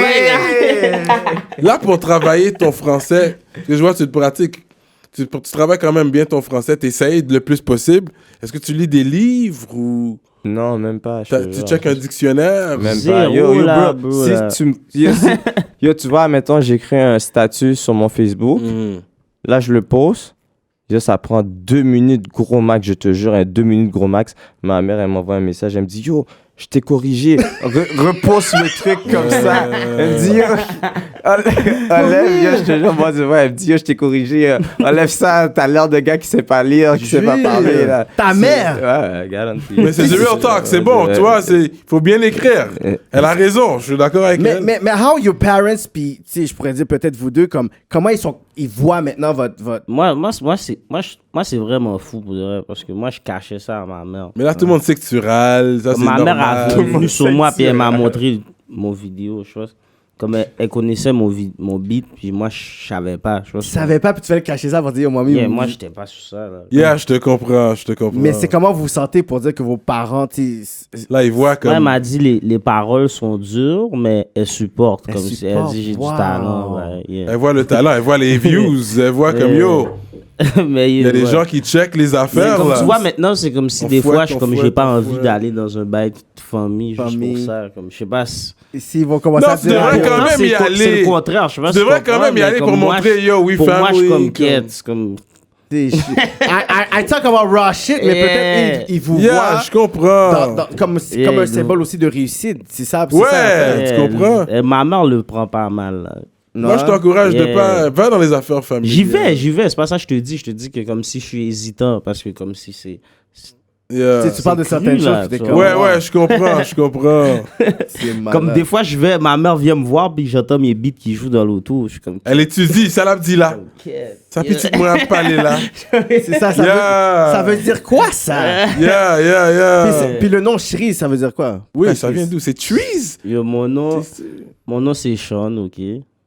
Là, pour travailler ton français, parce que je vois que tu le pratiques, tu travailles quand même bien ton français, tu essayes le plus possible. Est-ce que tu lis des livres ou Non, même pas. je te tu jure. checkes un dictionnaire? Même Zéro, pas. Yo, là, bro, bro, si là. tu yo, tu vois, mettons, j'écris un statut sur mon Facebook. Là, je le poste. Yo, ça prend 2 minutes gros max, je te jure, 2 minutes gros max. Ma mère, elle m'envoie un message, elle me dit, yo, je t'ai corrigé. Repose le truc comme ça. Elle me dit, yo, enlève, yo, je te jure, moi, elle me dit, yo, je t'ai corrigé. Enlève ça, t'as l'air de gars qui sait pas lire, qui sait pas Jure. parler. Là. Ta mère. Ouais, garanti. Mais c'est du real talk, c'est bon, tu vois, il faut bien l'écrire. Elle a raison, je suis d'accord avec elle. Mais how your parents, puis, tu sais, je pourrais dire peut-être vous deux, comme, comment ils voient maintenant votre... Moi, c'est vraiment fou pour de vrai, parce que moi, je cachais ça à ma mère. Mais là, tout le monde sait que tu râles, ça c'est Ma normal. mère a Tout le venu monde sur sait moi, que puis tu elle m'a râles. montré mon vidéo, je pense. Comme elle connaissait mon beat, puis moi, je savais pas. Je Tu savais pas, puis tu fallait cacher ça pour dire, moi, Yeah, moi, j'étais pas sur ça. Là. Yeah, je te comprends. Mais c'est comment vous vous sentez pour dire que vos parents, tu sais, Là, ils voient Ouais, elle comme... m'a dit les paroles sont dures, mais elle supporte. Elle Comme si elle supporte, dit j'ai wow. du talent. Ouais, yeah. Elle voit le talent, elle voit les views, elle voit comme yo. Mais Il y a des ouais. gens qui checkent les Mais affaires comme là. tu vois, maintenant, c'est comme si On des fouette, fois, je on comme j'ai fouette, pas on envie fouette. d'aller dans un bail de famille juste Famille. pour ça. Comme, je sais pas. s'ils vont commencer Non, à tu dire... devrais ah, quand Non, même c'est y le aller. C'est le contraire. Je sais pas Tu si devrais comprends, quand même y mais aller comme pour moi, montrer, yo, oui, pour moi, je suis family, comme quête. C'est comme. I I talk about raw shit, mais peut-être il vous Yeah, voit je comprends. comme un symbole aussi de réussite. C'est ça. c'est Ouais. ça, tu comprends? Ma mère le prend pas mal. Là. Moi, je t'encourage de Yeah. pas... Va dans les affaires familiales. J'y vais. C'est pas ça que je te dis. Je te dis que comme si je suis hésitant, parce que comme si c'est... Yeah. Tu parles de certaines cru, là, choses. t'es ça. comme, Ouais, je comprends. c'est malade. Comme des fois, ma mère vient me voir, puis j'entends mes beats qui jouent dans l'auto. Je suis comme... Elle étudie, ça l'a dit là. Ça petite moi à parler là. C'est ça, ça veut dire quoi, ça? Yeah. Puis le nom Shreeze, ça veut dire quoi? Oui, ça vient d'où? C'est Trees? Yo, mon nom c'est Sean, ok?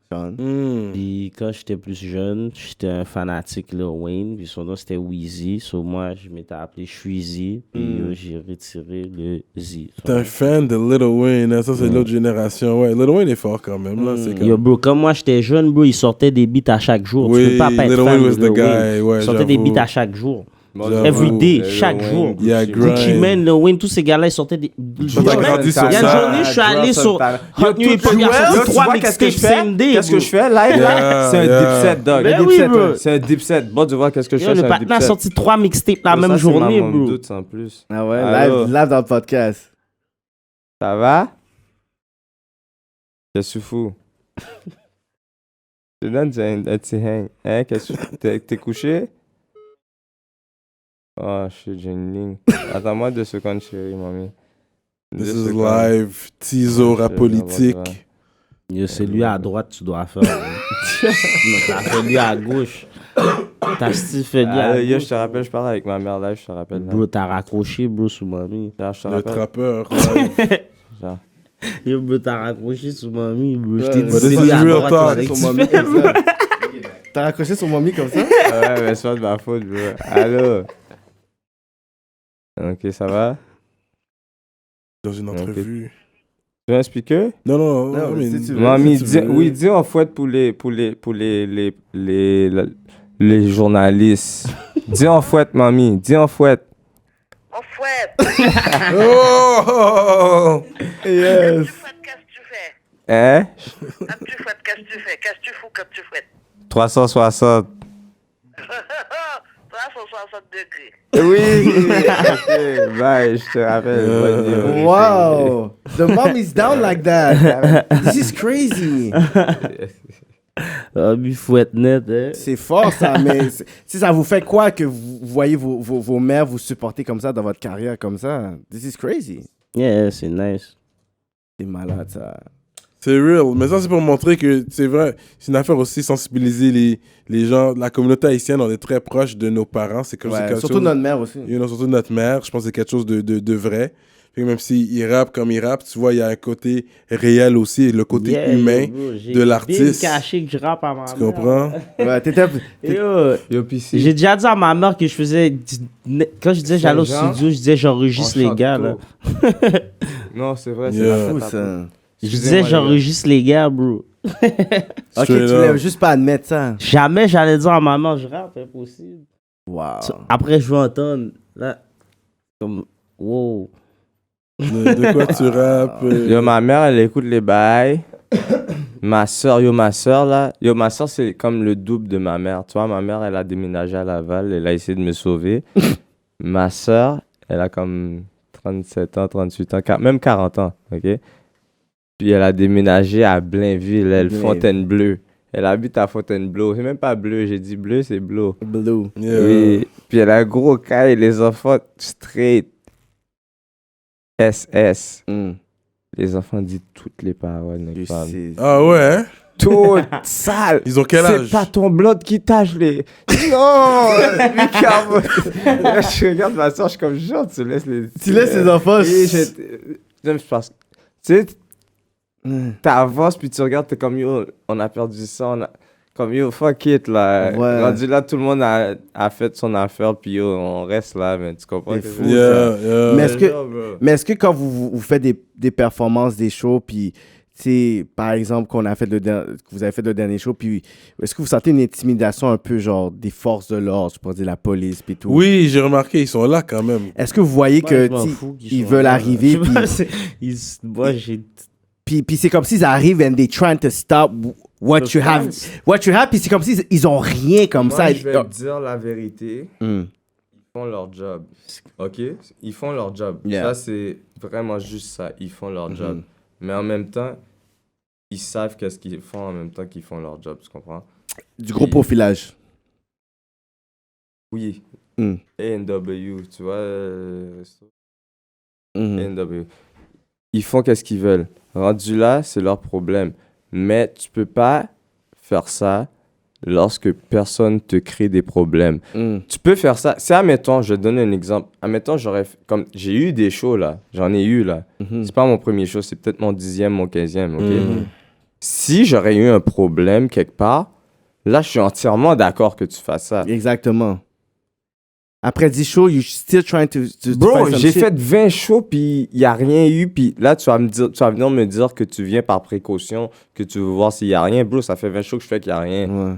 Hmm. Puis quand j'étais plus jeune, j'étais un fanatique Lil Wayne, puis son nom c'était Weezy. So moi, je m'étais appelé Shreezy, puis j'ai retiré le Z. T'es un fan de Lil Wayne, hein? Ça c'est l'autre génération. Ouais, Lil Wayne est fort quand même. Là, c'est comme... Yo, bro, comme moi j'étais jeune, bro, il sortait des beats à chaque jour. Oui, Tu peux pas être Lil fan Wayne de was the Lil guy, Wayne. ouais, Il sortait des j'avoue. beats à chaque jour. J'avoue. Every day, Lil chaque Wayne, jour. Yeah, Gucci grind. Mane, Lil Wayne, tous ces gars-là, ils sortaient des... Toi, t'as grandi sur Il y a une ça. journée, je suis allé sur Hot New Hip Hop, il y a sorti 3 mixtapes same day. Qu'est-ce que je fais live là? C'est un dipset, dog. Ben Un oui, dipset, bro. c'est un dipset. Bon, tu vois qu'est-ce que je Yo, fais? le C'est un patin a dipset. sorti 3 mixtapes la Ça, même c'est journée, ma bro. doute en plus. Ah ouais, Allô? live dans le podcast. Ça va? Qu'est-ce que tu fous? Je te donne un petit hang. Hein? Qu'est-ce que t'es couché? Oh, shit, j'ai une ligne. Attends-moi 2 secondes, chérie, mamie. This 2 is secondes. live, teaser rap politique. Yo, c'est lui à droite, tu dois faire. Non, t'as fait lui à gauche. T'as style fait lui à Yo, gauche. je te rappelle, je parle avec ma mère live, je te rappelle. Là. Bro, t'as raccroché, bro, sous mamie. Genre, je te Le rappelle. trappeur. Genre. Yo, bro, t'as raccroché sous mamie, bro. Je Ouais, t'ai but dit, this c'est is lui à real droite, talk. avec Sur mamie comme ça. T'as raccroché sur mamie comme ça? Ouais, mais c'est pas de ma faute, bro. Allô? Ok, ça va? Dans une entrevue. Tu veux un speaker? Non, Non, mais si tu veux. Mamie, si tu dis, veux. oui, dis en fouette pour les journalistes. Dis en fouette, mamie, dis en fouette. En fouette, Oh! Yes. qu'est-ce que tu fais? Hein? Quand tu fouettes, qu'est-ce que tu fais? Qu'est-ce que tu fous quand tu fouettes? 360. 360 degrés. Oui! Ok, bye, je te rappelle. Bonne nuit. Wow. The mom is down like that. This is crazy. Ah, lui, faut être net, hein. C'est fort, ça, mais si ça vous fait quoi que vous voyez vos mères vous supporter comme ça dans votre carrière comme ça? This is crazy. Yeah, c'est nice. C'est malade, ça. C'est real. Mais ça, c'est pour montrer que c'est vrai. C'est une affaire aussi, sensibiliser les gens. La communauté haïtienne, on est très proche de nos parents. C'est comme c'est Ouais, quelque surtout chose, notre mère aussi. surtout notre mère. Je pense que c'est quelque chose de vrai. Puis même s'il rappe comme il rappe, tu vois, il y a un côté réel aussi, le côté Yeah, humain yo, bro, j'ai de l'artiste. bien caché que je rappe à ma mère. Tu comprends? Ouais, t'étais... Yo, Yo, PC. j'ai déjà dit à ma mère que je faisais... Quand je disais j'allais au Saint-Jean, studio, je disais j'enregistre les gars, là. Non, c'est vrai, c'est Yeah. la fou, fête à ça. toi. Je Excusez-moi, disais les gars. j'enregistre les gars, bro. Ok, Straight tu up. voulais juste pas admettre ça. Jamais j'allais dire à ma mère je rappe, impossible. Wow. Après, je vais entendre, là, comme, wow. De quoi tu rappes? Yo, ma mère, elle écoute les bails. Ma soeur, là. Yo, ma soeur, c'est comme le double de ma mère. Tu vois, ma mère, elle a déménagé à Laval. Elle a essayé de me sauver. Ma soeur, elle a comme 37 ans, 38 ans, même 40 ans, ok? Puis elle a déménagé à Blainville, Fontainebleau. Elle habite à Fontainebleau. C'est même pas bleu, j'ai dit bleu, c'est bleu. Blue. Yeah. Oui. Puis elle a un gros caille, les enfants straight. SS. Les enfants disent toutes les paroles. mec, femme. Ah ouais, hein? Tout sale. Ils ont quel âge? C'est pas ton blood qui tâche les. Non! Ricardo. Là, je regarde ma soeur, je suis comme genre, tu laisses les. Tu laisses les enfants. Je pense. Tu sais, t'avances puis tu regardes, t'es comme yo, on a perdu ça, comme yo, fuck it là. Ouais. Rendu là, tout le monde a fait son affaire puis yo, on reste là, mais tu comprends? C'est que fou, je- Yeah. Mais est-ce que, Genre, bro. mais est-ce que quand vous faites des performances, des shows, puis par exemple que vous avez fait le dernier show, puis est-ce que vous sentez une intimidation un peu genre des forces de l'ordre, je pourrais dire la police puis tout? Oui, j'ai remarqué, ils sont là quand même. Est-ce que vous voyez Moi, que je m'en t'sais, fous qu'ils ils soient veulent là. arriver, Je sais puis pas, moi, j'ai... puis c'est comme s'ils arrivent and they trying to stop what you have, puis c'est comme s'ils ils ont rien comme Moi, ça. je vais te dire la vérité. Hmm. font leur job. OK? Ils font leur job. Yeah. Ça, c'est vraiment juste ça. Ils font leur job. Mais en même temps, ils savent qu'est-ce qu'ils font en même temps qu'ils font leur job. Tu comprends? Du gros profilage. Oui. Mm. A&W, tu vois? Mhm. A&W. Ils font qu'est-ce qu'ils veulent. Rendu là, c'est leur problème. Mais tu peux pas faire ça lorsque personne te crée des problèmes. Mm. Tu peux faire ça. Si, admettons, je donne un exemple. Admettons, comme j'ai eu des shows, là. J'en ai eu, là. Mhm. C'est pas mon premier show, c'est peut-être mon 10e, mon 15e, OK? Mhm. Si j'aurais eu un problème quelque part, là, je suis entièrement d'accord que tu fasses ça. Exactement. Après 10 shows, you still trying to Bro, find some j'ai shit. fait 20 shows, puis il n'y a rien eu, puis là, tu vas venir me dire que tu viens par précaution, que tu veux voir s'il n'y a rien. Bro, ça fait 20 shows que je fais qu'il n'y a rien. Ouais.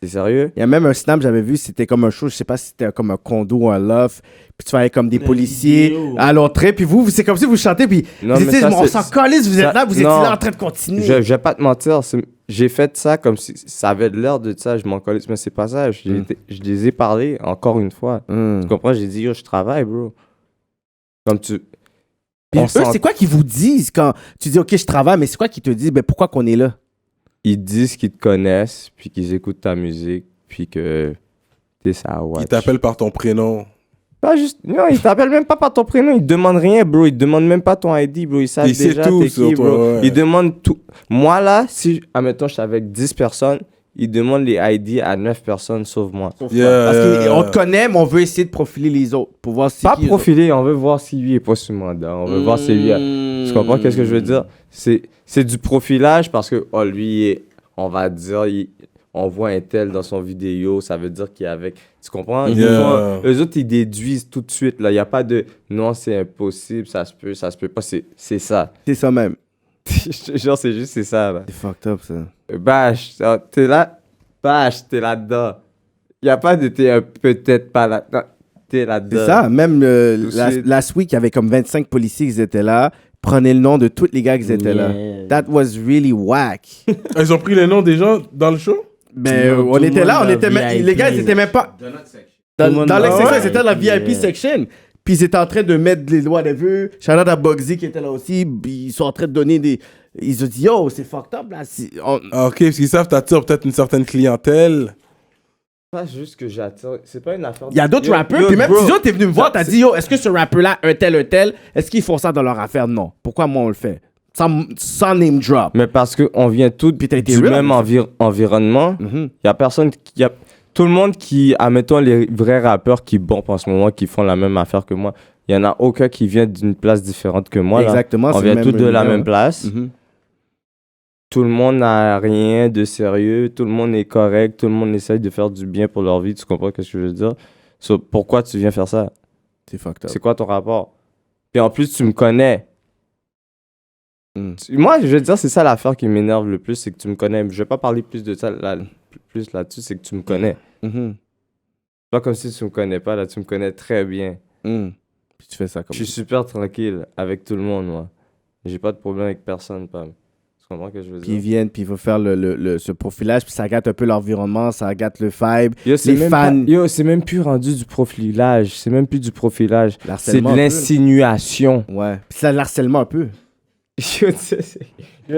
T'es sérieux? Il y a même un snap, j'avais vu, c'était comme un show, je sais pas si c'était comme un condo ou un loft, puis tu voyais comme des policiers vidéo. à l'entrée, puis vous, c'est comme si vous chantez, puis Non, vous mais étiez, ça, on c'est- s'en calisse, vous êtes ça- là, vous étiez non. là en train de continuer. Je vais pas te mentir, j'ai fait ça comme si ça avait de l'air de ça, je m'en collais, mais c'est pas ça. Je les ai parlé encore une fois. Mm. Tu comprends? J'ai dit, yo, je travaille, bro. Comme tu. Puis on eux, s'en- c'est quoi qu'ils vous disent quand tu dis, OK, je travaille, mais c'est quoi qu'ils te disent, ben pourquoi qu'on est là? Ils disent qu'ils te connaissent, puis qu'ils écoutent ta musique, puis que t'es ça, ouais. Ils t'appellent par ton prénom. Pas juste. Non, ils t'appellent même pas par ton prénom. Ils te demandent rien, bro. Ils te demandent même pas ton ID, bro. Ils savent Ils savent déjà tout t'es sur qui, toi, bro. ouais. Ils demandent tout. Moi, là, si, admettons, je suis avec 10 personnes, ils demandent les ID à 9 personnes, sauf moi. Yeah, Parce yeah, qu'on yeah. te connaît, mais on veut essayer de profiler les autres pour voir si. Pas profilé, on veut voir si lui est pas sous mandat. On veut voir si lui a... Tu comprends qu'est-ce que je veux dire? C'est du profilage parce que, oh, lui, on va dire, on voit un tel dans son vidéo, ça veut dire qu'il est avec... Tu comprends? Yeah. Eux autres, ils déduisent tout de suite. Il n'y a pas de « non, c'est impossible, ça se peut pas ». C'est ça. C'est ça même. Je te jure, c'est juste c'est ça. Là. C'est fucked up, ça. Bâche, t'es là, bâche, t'es là-dedans. Il n'y a pas de t'es peut-être pas là-dedans. T'es là-dedans. C'est ça. Même Tout de suite. last week, il y avait comme 25 policiers qui étaient là. Prenez le nom de tous les gars qui étaient là. Yeah. That was really whack. Ils ont pris les noms des gens dans le show? Ben, Tout on le était monde là, on dans était VIP. les gars, ils étaient même pas Tout le dans monde leur dans section, VIP, ils étaient dans la VIP yeah. section. Puis ils étaient en train de mettre les lois de vue. Shout-out à Bugsy qui était là aussi. Puis ils sont en train de donner des. Ils ont dit, yo, c'est fucked up là. Ah, ok, parce qu'ils savent que t'attires peut-être une certaine clientèle. Pas juste que j'attire. C'est pas une affaire. Il y a d'autres Yo, rappeurs. yo, Puis même bro. Tizo, t'es venu me voir, Ça, t'as dit, yo, est-ce que ce rappeur-là, un tel, est-ce qu'ils font ça dans leur affaire? Non. Pourquoi moi on le fait? Sans name drop. Mais parce qu'on vient tous Puis t'as été du real, même environnement. Mhm. Il y a personne qui. Tout le monde qui, admettons, les vrais rappeurs qui bombent en ce moment, qui font la même affaire que moi, il n'y en a aucun qui vient d'une place différente que moi. Là. Exactement. On c'est vient le tous de la univers, même ouais. place. Mhm. Tout le monde n'a rien de sérieux. Tout le monde est correct. Tout le monde essaye de faire du bien pour leur vie. Tu comprends ce que je veux dire? So, pourquoi tu viens faire ça? C'est fucked up. C'est quoi ton rapport? Puis en plus, tu me connais. Mm. Moi, je veux dire, c'est ça l'affaire qui m'énerve le plus, c'est que tu me connais. Je vais pas parler plus de ça plus là-dessus, c'est que tu me connais. Mhm. Pas comme si tu me connais pas, là, tu me connais très bien. Mm. Puis tu fais ça comme Je suis super tranquille avec tout le monde, moi. J'ai pas de problème avec personne, Pam. Tu comprends ce que je veux Puis ils dire? viennent, puis il faut faire ce profilage, puis ça gâte un peu l'environnement, ça gâte le vibe. Yo, c'est les même fans- yo, c'est même plus rendu du profilage. C'est même plus du profilage. C'est L'harcèlement de un peu, l'insinuation. là. Ouais. Puis c'est l'harcèlement un peu. Yo,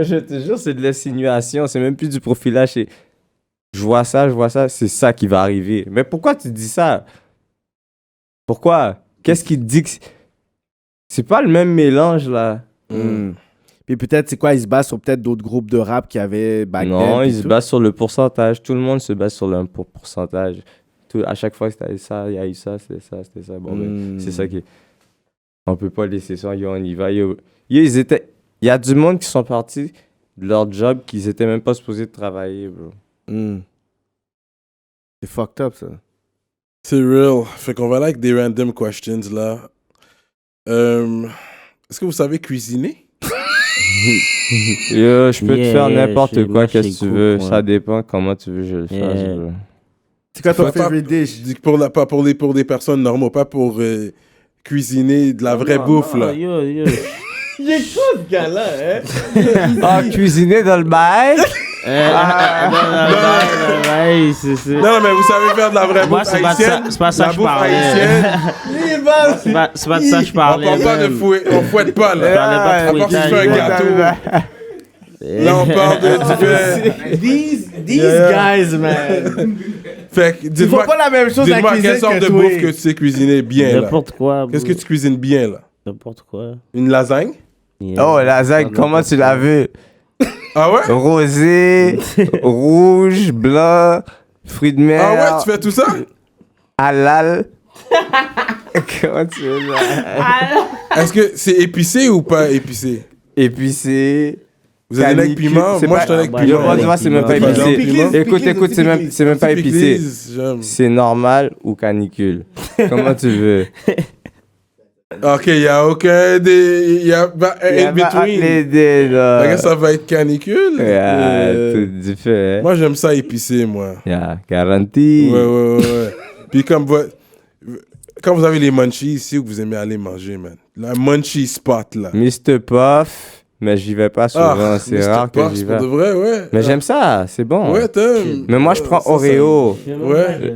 je te jure, c'est de l'insinuation. C'est même plus du profilage. Je vois ça, c'est ça qui va arriver. Mais pourquoi tu dis ça? Pourquoi? Qu'est-ce qui te dit que... C'est pas le même mélange, là. Mm. Puis peut-être, c'est quoi, ils se basent sur peut-être d'autres groupes de rap qu'il y avait back then. Non, puis ils se tout. basent sur le pourcentage. Tout le monde se base sur le pourcentage. À chaque fois que c'était ça, il y a eu ça, c'était ça. Bon, ben, c'est ça qui... On peut pas laisser ça. Yo, on y va. Yo, ils étaient... Il y a du monde qui sont partis de leur job qu'ils étaient même pas supposés de travailler, bro. Mm. C'est fucked up, ça. C'est real. Fait qu'on va là avec des random questions, là. Est-ce que vous savez cuisiner? Yo, je peux te Yeah, faire n'importe chez- quoi, moi, qu'est-ce chez que tu Cook, veux. ouais. Ça dépend comment tu veux que je le fasse, Yeah. bro. C'est quoi ton Pas- favorite Je dish? dis que pas pour des personnes normales, pas pour cuisiner de la vraie Non, bouffe, non, là. Yo. Il est quoi, ce gars-là, hein? Ah, cuisiner dans le bail? Non, mais vous savez faire de la vraie Moi, bouffe c'est pas de haïtienne. ça- c'est pas ça La que je bouffe parlais. haïtienne, C'est pas de ça que je on parlais. parle pas de fouet, on fouette pas Je là. parlais pas À de part si tu fouettage. fais un gâteau. Là, on parle de. Tu fais. These guys, man. Fait que, Ils font dis-moi, pas la même chose à la dis-moi cuisine quelle sorte que de toi. bouffe que tu sais cuisiner bien là. N'importe quoi. Qu'est-ce que tu cuisines bien là? N'importe quoi. Une lasagne? Oh, lasagne, comment tu l'as vu? Ah ouais? Rosé, rouge, blanc, fruits de mer. Ah ouais, tu fais tout ça? Halal. Comment tu veux ça? Est-ce que c'est épicé ou pas épicé? Épicé. Vous êtes avec piment? Moi, je suis avec bah, piment. Yo, dis-moi, c'est même pas Piment. épicé. Piment. Écoute, c'est même pas épicé. Pickles, j'aime. C'est normal ou canicule? Comment tu veux? Ok, il n'y a aucun des. Il y a in between. Les deux, là. Fait que ça va être canicule. Yeah, tout différent. Moi, j'aime ça épicé, moi. Yeah, garanti. Ouais. Puis quand vous avez les munchies ici, où vous aimez aller manger, man. La munchie spot, là. Mr. Puff, mais j'y vais pas souvent. C'est Mr. rare que Puff, j'y pour vais. de vrai, ouais. Mais j'aime ça, c'est bon. Ouais, t'aimes. Mais moi, je prends Ça, Oreo. Ouais.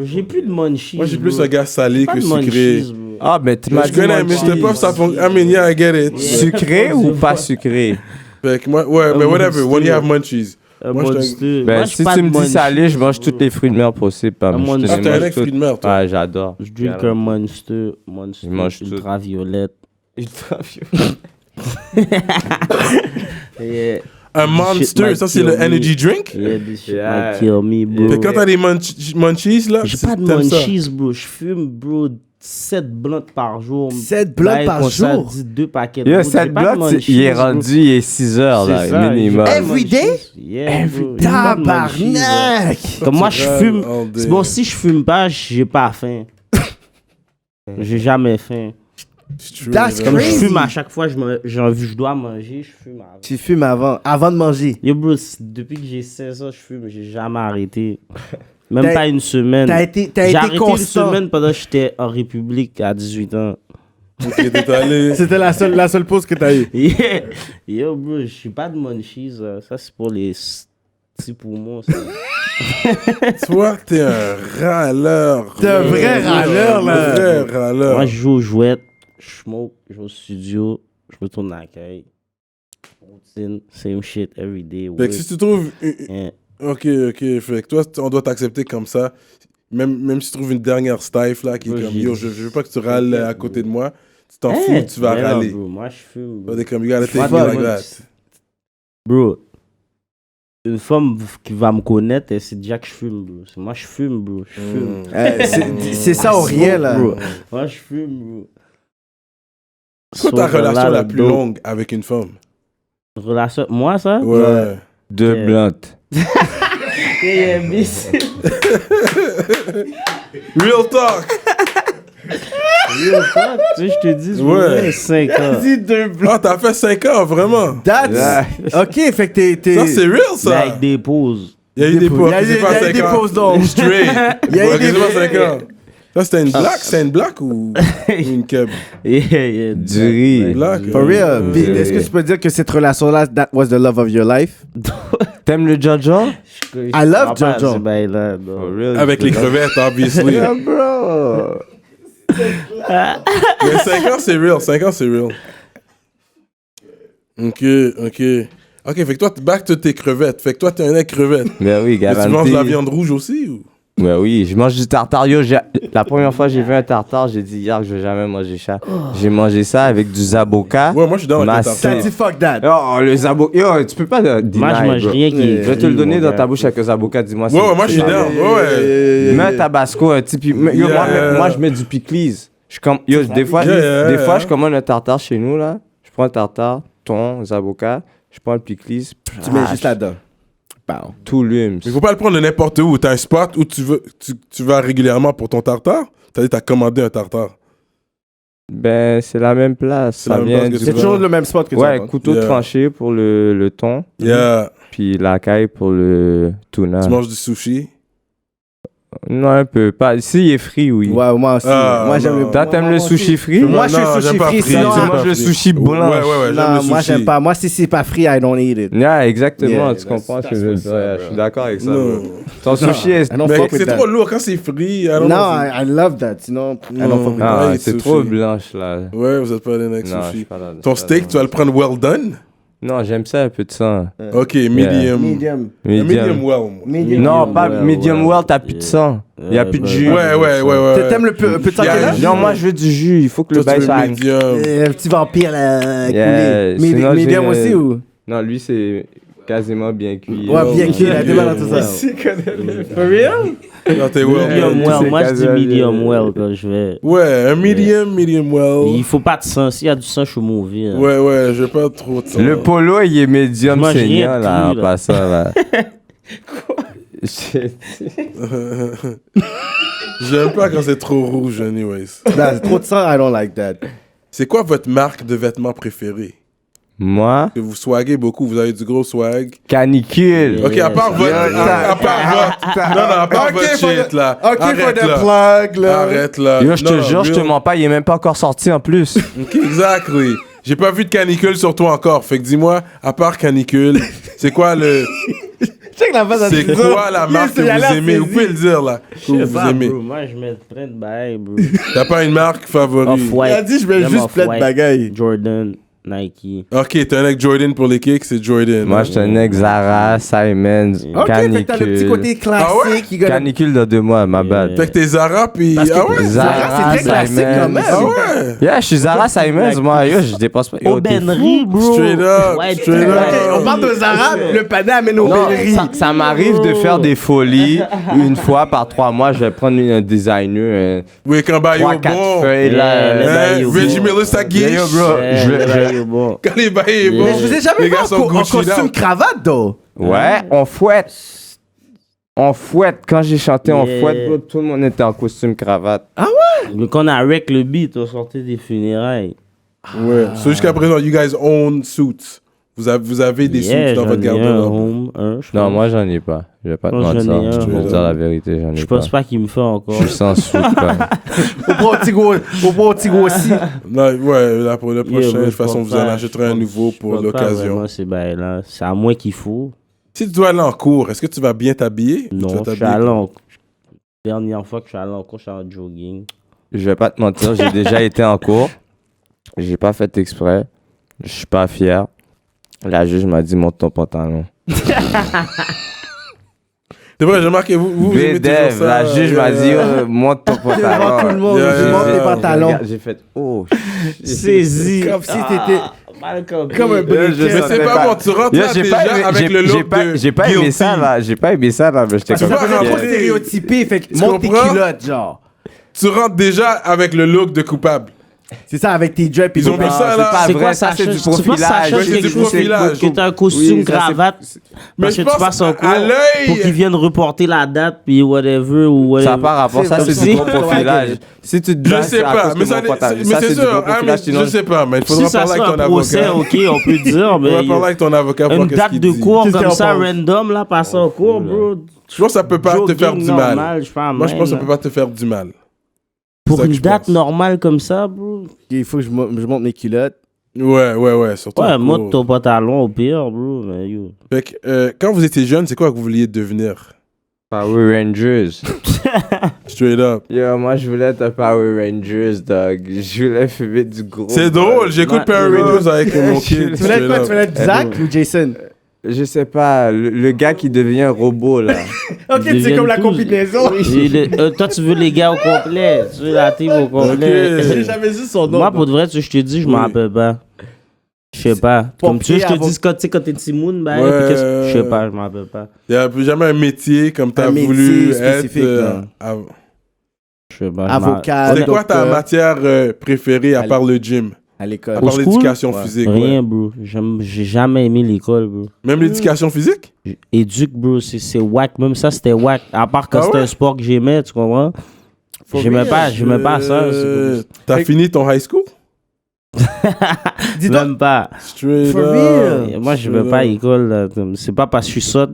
J'ai plus de munchies. Moi, j'ai plus bro. un gars salé Pas que de sucré. munchies, bro. Ah, mais tu m'as Je dit connais munchies. Mr. Puff, ça fonctionne. I mean, yeah, I get it. Sucré ou pas sucré? Fait que moi, ouais, mais whatever, when you have munchies. Moi, je Monster. Ben, Moi, je si suis pas tu de me dis munchies. salé, je mange tous les fruits de mer possibles. Un Je te Monster. les Ah, t'es un mange mec tous. fruit de mer, toi. Ouais, j'adore. Je drink un Monster. Monster. Je mange tout. ultraviolette. Yeah. Un Monster, might ça, c'est le kill me. energy drink? Yeah, this shit Yeah. might kill me, bro. Fait que quand t'as des munchies, là, J'ai pas de t'aimes ça. munchies, bro. Je fume, bro, 7 blunts par jour. 7 blunts Là, par comme ça, jour? dit 2 paquets. Yo, bro. cette J'ai pas de blotte, munchies, il est bro. rendu, il est 6 heures, C'est là, ça, minimum. j'ai pas de Every day? munchies. Yeah, bro. J'ai pas de munchies, là. Tabarnak! Comme moi, je fume. all day. C'est bon, si je fume pas, j'ai pas faim. J'ai jamais faim. That's Comme je crazy. fume à chaque fois, je dois manger, je fume avant. Tu fumes avant de manger. Yo, bro, depuis que j'ai 16 ans, je fume, j'ai jamais arrêté. Même T'as- pas une semaine. T'as été J'ai arrêté constant. une semaine pendant que j'étais en République à 18 ans. Ok, t'es allé. C'était la seule pause que t'as eue. Yeah. Yo, bro, je suis pas de munchies. Ça, c'est pour les petits poumons. Ça. Toi, t'es un râleur. T'es un vrai râleur, là. Un vrai râleur. Moi, je joue aux jouettes, je smoke, je vais au studio, je retourne à la caille. Routine, same shit, every day. Fait que si tu trouves. Yeah. Ok. Fait que toi, on doit t'accepter comme ça. Même si tu trouves une dernière stife là qui est Ouais, comme j'ai- yo, je veux pas que tu râles à côté de moi. Tu t'en Hey, fous, tu vas mais non, râler. bro, moi, je fume. Toi, Bro. t'es comme, you gotta take Fuck, me like moi, that. Bro, une femme qui va me connaître, elle sait déjà que je fume, bro. Moi, je fume, bro. Je fume. C'est ça ou rien, là. Bro. Moi, je fume, bro. C'est quoi ta So, relation là, la le plus dope. longue avec une femme? Relation. Moi, ça? Ouais. 2 Yeah. blunts. Yeah, miss. Real talk! Yo, fuck, tu sais, je te dis, Ouais. 5 ans. Dis 2 blancs. Ah, t'as fait 5 ans, vraiment? That's... Ok, fait que t'es... Ça, c'est real, Mais ça! avec des pauses. Il y a eu des pauses. Il y a eu- c'est il y pas a eu 5 des ans. pauses, donc. Straight. Il y a eu Ok, des- c'est pas 5 ans. Ça, c'était une blague? C'est une blague ou une keb? Yeah. Du riz. Blague? For real. Puis, Ouais. est-ce que tu peux dire que cette relation-là, that was the love of your life? T'aimes le Jojo? I love Jojo. Avec les crevettes, obviously. Yeah, bro. Mais 5 ans, c'est real. 5 ans, c'est real. Ok, fait que toi, back to tes crevettes. Fait que toi, t'es un mec crevette. Ben oui, Mais tu garanti. manges de la viande rouge aussi ou? Ben oui, je mange du tartare. Yo, la première fois que j'ai vu un tartare, j'ai dit hier que je vais jamais manger ça. J'ai mangé ça avec du zaboka. Ouais, moi, je suis dans la Massé. T'as dit fuck that. Oh, le zaboka. Yo, tu peux pas deny, Moi, je mange bro. rien qui. Je vais te le donner dans ta bouche avec un zaboka, dis-moi. Ouais, ouais, moi, je suis down. Ouais. Mets un tabasco, un petit yo, Yeah. moi, je mets du pickles. Yo, des fois, je commande un tartare chez nous, là. Je prends un tartare, thon, zaboka, je prends le pickles. Tu mets juste là-dedans. Pow. Tout l'hume. Il faut pas le prendre de n'importe où. T'as un spot où tu vas régulièrement pour ton tartare. T'as dit t'as commandé un tartare. Ben, c'est la même place. C'est la Ça même vient place que du C'est tu toujours le même spot que tu Ouais, vas couteau Yeah. tranché pour le thon, Yeah. puis la caille pour le tuna. Tu manges du sushi. Non, un peu. Pas... Si, il est free, oui. Ouais, moi aussi. Moi, j'aime le. Toi, t'aimes le sushi free? Moi, je suis Non, sushi j'aime pas free. free. Sinon, J'aime Moi, pas le free. sushi blanc. Ouais, j'aime le non, sushi. moi, j'aime pas. Moi, si c'est pas free, I don't eat it. Yeah, exactement. Yeah, tu comprends ce que je veux dire. Je suis d'accord avec ça. Non. bro. Ton sushi est... I don't Mais fuck with c'est that. trop lourd quand c'est free. I don't Non, know. I love that. Sinon, I don't fuck with Ah, Ouais, c'est sushi. trop blanche, là. Ouais, vous êtes pas allé avec Non, je sushi. suis pas là. Ton steak, tu vas le prendre well done? Non, j'aime ça un peu de sang. Ok, that. medium. Medium. Medium well. moi. Medium. Non, pas well, medium well. well, t'as plus de sang. Il y a plus de jus. Ouais. T'aimes le peu de sang Yeah. qu'il y a? Non, moi, je veux du jus. Il faut que le Toi, bail tu veux soit... medium. Le petit vampire, là, Yeah, coulé. sinon, Medium j'ai- aussi ou? Non, lui, c'est quasiment bien cuit. Ouais, bien cuit, la débat dans tout ça. For real? Non, t'es well Medium done. c'est well. Moi, je dis casual, medium well quand je vais. Ouais, un medium well. Il faut pas de sang. S'il y a du sang, je suis mauvais. hein. Ouais, je veux pas trop de sang. Le polo, il est médium Moi, j'ai saignant, rien là, en cru, là. passant, là. Shit. J'aime pas quand c'est trop rouge, anyways. Non, c'est trop de sang, I don't like that. C'est quoi votre marque de vêtements préférée? Moi, Que vous swaguez beaucoup, vous avez du gros swag. canicule. Ok, à part votre... à part votre... Non, à part Ok, votre for shit, the- là. Ok, for Arrête, the là. plug, là. Arrête, là. Yo, je te Non, jure, je te real. mens pas, il est même pas encore sorti en plus. Ok, exactly. J'ai pas vu de canicule sur toi encore. Fait que dis-moi, à part canicule, c'est quoi le... Check la face à C'est Tristan. quoi la marque que Il a l'air vous aimez? Vous saisi. pouvez le dire, là. Que Je sais vous pas, aimez. bro. Moi, je mets plein de bails, bro. T'as pas une marque favorite? Off-white. Il a dit, je mets J'aime juste plein de Off-White. bagailles. Jordan, Nike. Ok, t'es un avec Jordan pour les kicks, c'est Jordan. Moi, je tenais que Zara, Simons, Ok, fait que t'as le petit côté canicule. Ah ouais? classique. il gonna- Canicule dans 2 mois, ma bad. Fait que t'es Zara, puis... Parce que Ah ouais? Zara, c'est très classique quand même. Ah ouais? Yeah, je suis Zara Simons, moi. Yo, je dépense pas. Yo, t'es fou. Aubainerie, bro. Straight up, White straight tie. up. Ok, on parle de Zara, le panneau amène aux Non, berries. ça m'arrive de faire des folies une fois par 3 mois. Je vais prendre un designer, Oui, quand bah, yo, 3-4 bon. feuilles, Yeah, là. le Hein? bail au Reggie bon. Miller, ça guiche. Yo, bro, Bon. Quand les bails est bon. Mais je vous ai jamais les vu gars en, sont en Gucci costume down. cravate, though. Ouais, on fouette. On fouette. Quand j'ai chanté on Yeah. fouette, bro, tout le monde était en costume cravate. Mais quand on a wreck le beat, on sortait des funérailles. Ouais. So, jusqu'à présent, you guys own suits. Vous avez des suits dans j'en votre ai un garde-robe. home, je Non, pense. moi, j'en ai pas. Je vais pas te Non, j'en ai mentir. un. Je vais te dire la vérité, j'en ai Je pas. pense pas qu'il me fait encore. Je suis sans soupe, quoi. Au bon petit gros aussi. Non, ouais, là, pour le prochain, Yeah, de toute façon, vous en acheterez un nouveau pour l'occasion. Moi, c'est bail-là. C'est à moi qu'il faut. Si tu dois aller en cours, est-ce que tu vas bien t'habiller? ou tu vas Non, je suis t'habiller allé comme- en... Dernière fois que je suis allé en cours, je suis en jogging. Je vais pas te mentir, j'ai déjà été en cours. J'ai pas fait exprès. Je suis pas fier. La juge m'a dit monte ton pantalon. C'est vrai, j'ai remarqué, vous aimez toujours BDEV, ça. la juge m'a dit monte ton Devant tout le pantalon. monde, Yeah, je yeah, monte yeah. tes pantalons. Regarde, j'ai fait oh. Saisi. Comme si t'étais comme un Je briquet. Mais c'est sentais pas bon, tu rentres Yo, là déjà avec le look de j'ai pas aimé guilty. ça là, j'ai pas aimé ça là, mais j'étais Tu comme fais un Yeah. peu stéréotypé, fait que Tu monte tes comprends? culottes, genre. Tu rentres déjà avec le look de coupable. C'est ça, avec tes dreads. Ils ont mis ça, là. pas C'est vrai, quoi ça ça c'est du change? Tu penses que ça profilage. change Ouais, c'est quelque du chose profilage. que t'as un costume Oui, ça, cravate Mais parce je que tu pense passes en cours à l'œil. pour qu'ils viennent reporter la date puis whatever ou whatever. Ça n'a pas rapport, ça c'est comme du si- gros profilage. Si tu te Je bases sais c'est à pas, cause mais de ça, mon pantalon. mais Ça, c'est du sûr. gros Ah, mais profilage, sinon je sais pas, mais il Si faudra ça parler sera avec ton un procès, avocat. ok, on peut dire, On va mais parler avec ton avocat pour voir une qu'est-ce date qu'il de dit. cours Qu'est-ce comme qu'on ça, pense? random, là, passer en cours, bro. Je pense que ça peut pas te faire du mal. Normal, je pense Moi, je pense que ça même, peut pas te faire du mal. Pour ça que une je date pense. normale comme ça, bro. Il faut que je monte mes culottes. Ouais, surtout. Ouais, en monte cours. ton pantalon au pire, bro. Mais yo. Fait que, quand vous étiez jeune, c'est quoi que vous vouliez devenir? Power Rangers. Straight up. Yo, moi je voulais être un Power Rangers, dog. Je voulais fumer du gros. C'est drôle, j'écoute Ouais, Power ouais. Rangers avec mon kid. Tu voulais être straight quoi? up. Tu voulais être Zach ou Jason? Je sais pas, le gars qui devient un robot là. Ok, c'est deviennent comme la tous- combinaison. Toi, tu veux les gars au complet. Tu veux la team au complet. J'ai jamais vu son nom. Moi, pour de vrai, je te dis, je m'en Oui. rappelle pas. Je sais pas. Comme tu veux, je te dis quand t'es Timoun, ben, Ouais. puis je sais pas, je m'en rappelle pas. Il n'y a plus jamais un métier comme tu as Un métier voulu spécifique, être. là. Je sais pas. Avocat, C'est quoi ta docteur, matière préférée à part le gym? à l'école. À Au part school? l'éducation Ouais. physique? Rien, Ouais. bro. J'ai jamais aimé l'école, bro. Même l'éducation physique? Éduque, bro, c'est whack. Même ça, c'était whack. À part quand Ah c'était ouais? un sport que j'aimais, tu comprends? J'aimais pas ça. T'as fini ton high school? Dis donc, Même pas. Straight For up. real? Moi, je vais pas à l'école. Là. C'est pas parce que je suis sotte.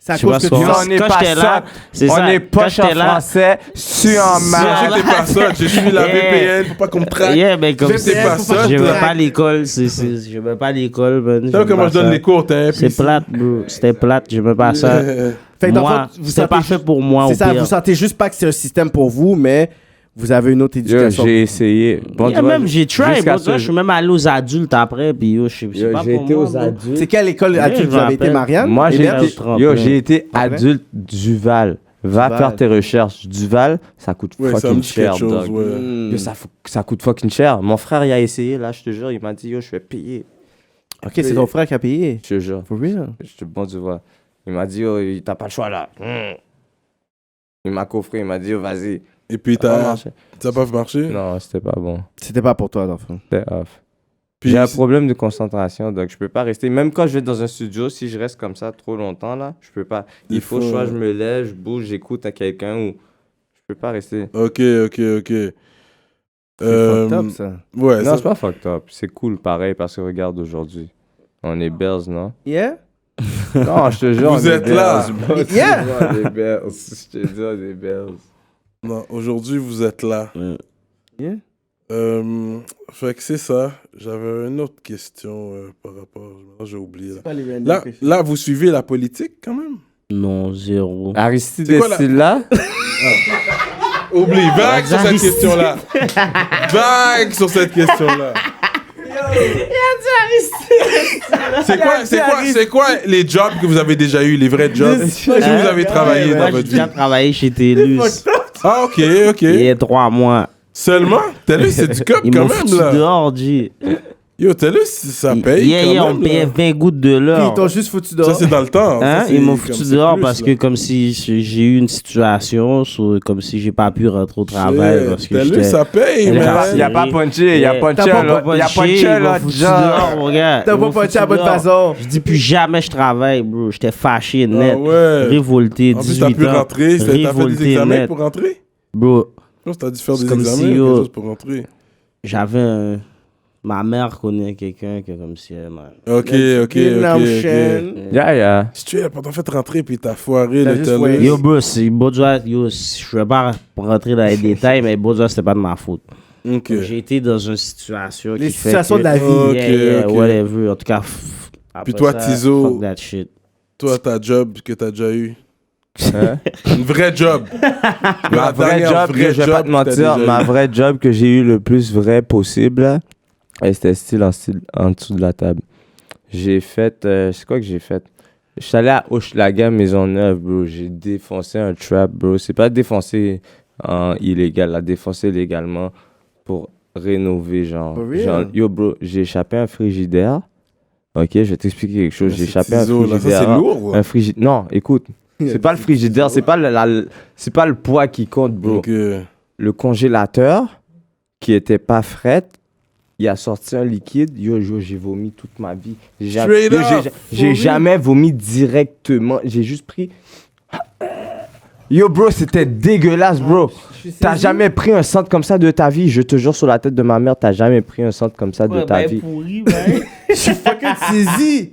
C'est à Tu vois, cause que on- tu on n'est quand pas j'étais là, ça. c'est On ça, n'est quand pas en j'étais là- français, su en Je mal. sais que t'es pas ça, je suis la Yeah. VPN, faut pas qu'on me traque. Yeah, mais comme Je sais que t'es pas ça. je vais toi. pas à l'école, je vais pas à l'école, man. Tu sais J'aime comment pas je donne ça. les cours, t'es C'est plate, bro. C'était plate, je veux pas ça. Fait que dans le Moi, fond, vous c'était sentez- pas fait pour moi, C'est au ça, pire. vous sentez juste pas que c'est un système pour vous, mais vous avez une autre Yo, éducation. j'ai essayé. Bon, Yeah, tu vois, même j'ai try, jusqu'à bro. ce Je suis même allé aux adultes après, puis yo, c'est Yo, pas j'ai pour été moi, aux bro. adultes. C'est quelle école Yeah, adulte je vous avez été, rappelle. Marianne? Moi, j'ai Héberge été, tremplin. yo, j'ai été Ah, vrai? adulte Duval. Va Duval. faire tes recherches. Duval, ça coûte Ouais, ça me fucking dit quelque cher, chose, dog. ouais. Hmm. Yo, ça coûte fucking cher. Mon frère, il a essayé, là, je te jure, il m'a dit, yo, je vais payer. Ok, c'est ton frère qui a payé. Je te jure. For real? Je te bon, tu vois. Il m'a dit, yo, t'as pas le choix, là. Il m'a coffré, il m'a dit, yo, vas-y. Et puis, Ça va ça marcher. n'a pas marché? Non, c'était pas bon. C'était pas pour toi, d'enfant. C'était off. Puis, J'ai un problème de concentration, donc je peux pas rester. Même quand je vais dans un studio, si je reste comme ça trop longtemps, là, je peux pas. Des Il faut fois, soit je me lève, je bouge, j'écoute à quelqu'un ou je peux pas rester. Ok. C'est fucked up, ça. Ouais, Non, ça- c'est pas fucked up. C'est cool pareil parce que regarde aujourd'hui. On est Bears, non? Yeah? Non, je te jure. Vous on est êtes là. Bears. Yeah. On est Bears. Je te dis, on est Bears. Non, aujourd'hui, vous êtes là. Yeah. Fait que c'est ça. J'avais une autre question par rapport. J'ai oublié. Là, vous suivez la politique quand même? Non, zéro. Aristide C'est quoi la- est là? Oublie, vague sur cette question-là. Vague sur cette question-là. C'est quoi les jobs que vous avez déjà eu, les vrais jobs que vous avez travaillé Moi, dans j'ai votre vie? déjà travaillé chez TELUS. Ah, ok. Il y a 3 mois. Seulement? TELUS, c'est du cop Ils quand m'ont même, foutu là. dehors, G. Yo, TELUS, ça paye Yeah, quand on même. payait là. 20 gouttes de Puis l'heure. ils t'ont juste foutu Ça, dehors. c'est dans le temps. Ça, Hein? c'est Ils m'ont comme foutu c'est dehors plus, parce là. que comme si j'ai eu une situation, comme si j'ai pas pu rentrer au travail Shit, parce que TELUS, j'étais... ça paye, Il y Il man. y a pas punché, il y a Yeah. punché T'as pas un autre- il y a punché un autre job. dehors, mon gars. T'as Ils pas m'ont punché foutu à la bonne dehors. façon. Je dis plus jamais je travaille, bro. J'étais fâché, net. Ah ouais. Révolté, En plus, 18 t'as pu ans. rentrer. T'as fait des Révolté, examens net. pour rentrer? Bro, Je pense que t'as dû faire C'est des comme examens si, ou quelque yo, chose pour rentrer. j'avais un... Ma mère connaît quelqu'un qui est comme si elle m'a... Ok. Yeah. Si tu es t'en fait rentrer puis t'as foiré T'as le juste foiré. TELUS. Yo, bro, c'est Baudouin, yo, je vais pas rentrer dans les détails, mais Baudouin, c'était pas de ma faute. Ok. J'ai été dans une situation Les qui fait situations que- de la vie. Ok, Yeah, ok. whatever. En tout cas, après Puis toi, ça, Tizo- fuck that shit. Toi, ta job que t'as déjà eu. Hein? Une vraie job. Ma vraie job, je vais pas te mentir, ma vraie job que j'ai eu le plus vrai possible, là, c'était en dessous de la table. J'ai fait, c'est quoi que j'ai fait? Je suis allé à Hochelaga Maisonneuve, bro. J'ai défoncé un trap, bro. C'est pas défoncé en illégal, là, défoncé légalement pour rénover, genre. For real? Genre, yo, bro, j'ai échappé un frigidaire. Ok, je vais t'expliquer quelque chose. J'ai échappé un Tizo, là. frigidaire. Ça, c'est lourd. là. Un frigidaire. Non, écoute. C'est pas le frigidaire, c'est pas c'est pas le poids qui compte, bro. Donc, Le congélateur qui était pas fret, il a sorti un liquide. Yo, j'ai vomi toute ma vie. Straight Yo, up, j'ai jamais vomi directement. J'ai juste pris. Yo, bro, c'était dégueulasse, bro. T'as jamais pris un centre comme ça de ta vie. Je te jure sur la tête de ma mère, t'as jamais pris un centre comme ça de ta vie. Pourri, Je suis fucking saisi.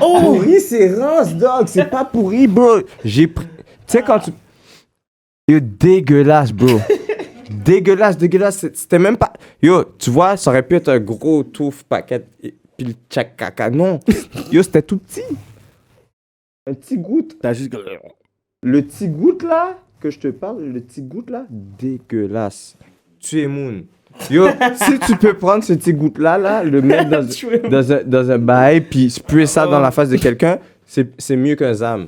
Oh, pourri, c'est rance, dog. C'est pas pourri, bro. J'ai pris. Tu sais, quand tu. Yo, dégueulasse, bro. dégueulasse. C'était même pas. Yo, tu vois, ça aurait pu être un gros touffe paquet. Puis le tchak caca. Non. Yo, c'était tout petit. Un petit goutte. T'as juste. Le petit goutte là, que je te parle, le petit goutte là, dégueulasse. Tu es moon. Yo, si tu peux prendre ce petit goutte là, le mettre dans un bail, puis spuer ça dans la face de quelqu'un, c'est mieux qu'un zam.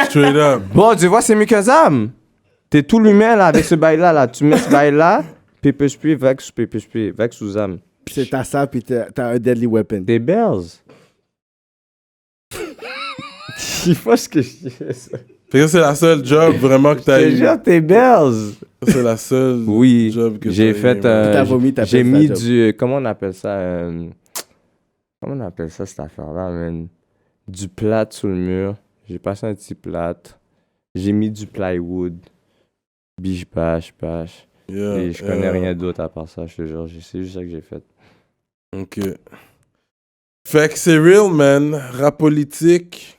straight up. Bon, tu vois, c'est mieux qu'un zam. T'es tout l'humain là, avec ce bail là. Tu mets ce bail là, pépé spray, vex sous zam. C'est ta ça, puis t'as un deadly weapon. Des bells. Il faut ce que je dis. Ça. Fait que c'est la seule job vraiment que Je t'as te eu. jure, t'es bells. C'est la seule Oui, job que j'ai t'as fait eu, T'as vomi, t'as j'ai fait mis ta job. du comment on appelle ça comment on appelle ça cette affaire là, man? Du plat sur le mur. J'ai passé un petit plat. J'ai mis du plywood. Biche bash. Yeah, Et je connais rien d'autre à part ça, je te jure, c'est juste ça que j'ai fait. Ok. Fait que c'est real, man. Rap politique.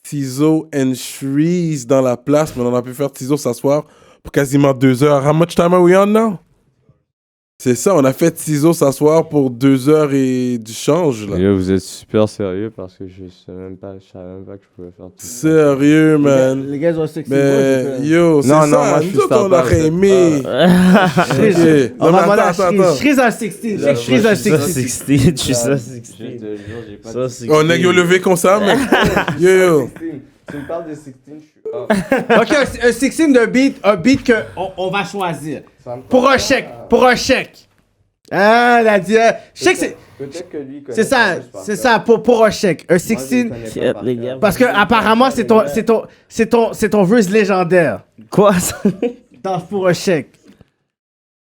Tizo and Shreeze dans la place, mais on a pu faire Tizo s'asseoir pour quasiment 2 heures. How much time are we on now? C'est ça, on a fait Tizo s'asseoir pour 2 heures et du change, là. Yo, vous êtes super sérieux parce que je savais même pas que je pouvais faire tout ça. Sérieux, man. Les gars ont sexy. Mais yo, c'est Non, ça, non, moi, je suis nous autres, on standard, aurait aimé. Ok. On Non, va mais demander à attends. Shreeze en 16. Shreeze en 16. 16, je suis ça, 16. Ça, 16. On a levé comme ça, mais yo. Tu me parles de 16, je suis Ok, un 16 de beat, un beat qu'on va choisir. Pour un chèque. Ah, la dit. Chèque, c'est. Peut-être que lui C'est ça, pour un chèque. Un 16. Les gars. Parce que apparemment c'est ton verse légendaire. Quoi ça? Pour un chèque.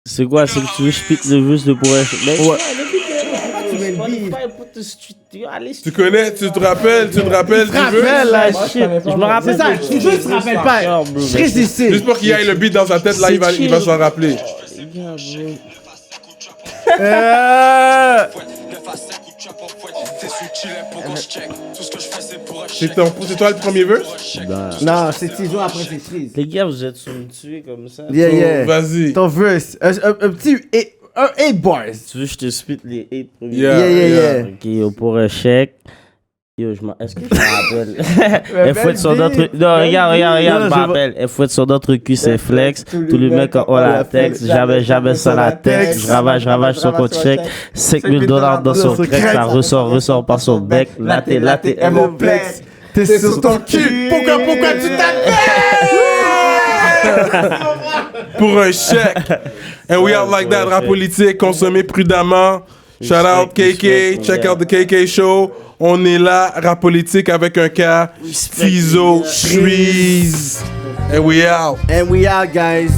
C'est quoi? C'est que tu veux spit le verse de pour un chèque? Ouais. Tu connais, tu te rappelles du Rappelle la verse? shit. Je me rappelle. C'est ça, je te jure, tu te rappelles pas. Shreeze ici. Juste pour qu'il aille le beat dans sa tête, là, il va s'en rappeler. C'est toi le premier verse? Non, c'est Tizo après c'est Shreeze. Les gars, vous êtes sur me tuer comme ça. Yeah. Vas-y. Ton verse. Un petit 8 bars. Tu veux que je te spit les 8 premiers? Yeah. Ok, yo, pour un chèque. Yo, est-ce que je me rappelle? Elle fouette sur notre... Non, regarde, je me rappelle. Elle fouette sur notre cul, c'est flex. Tous les mecs ont la texte. Jamais sans la texte. Je ravage son compte chèque. $5,000 dans son crack. Ça ressort par son bec. Latte, et mon plex. T'es sur ton cul. Pourquoi tu t'appelles? Pour un chèque. And we out like that, rap politique, consommez prudemment. Shout out KK, check out the KK show. On est là, rap politique avec un cas. Tizo, Shreeze. And we out. And we out, guys.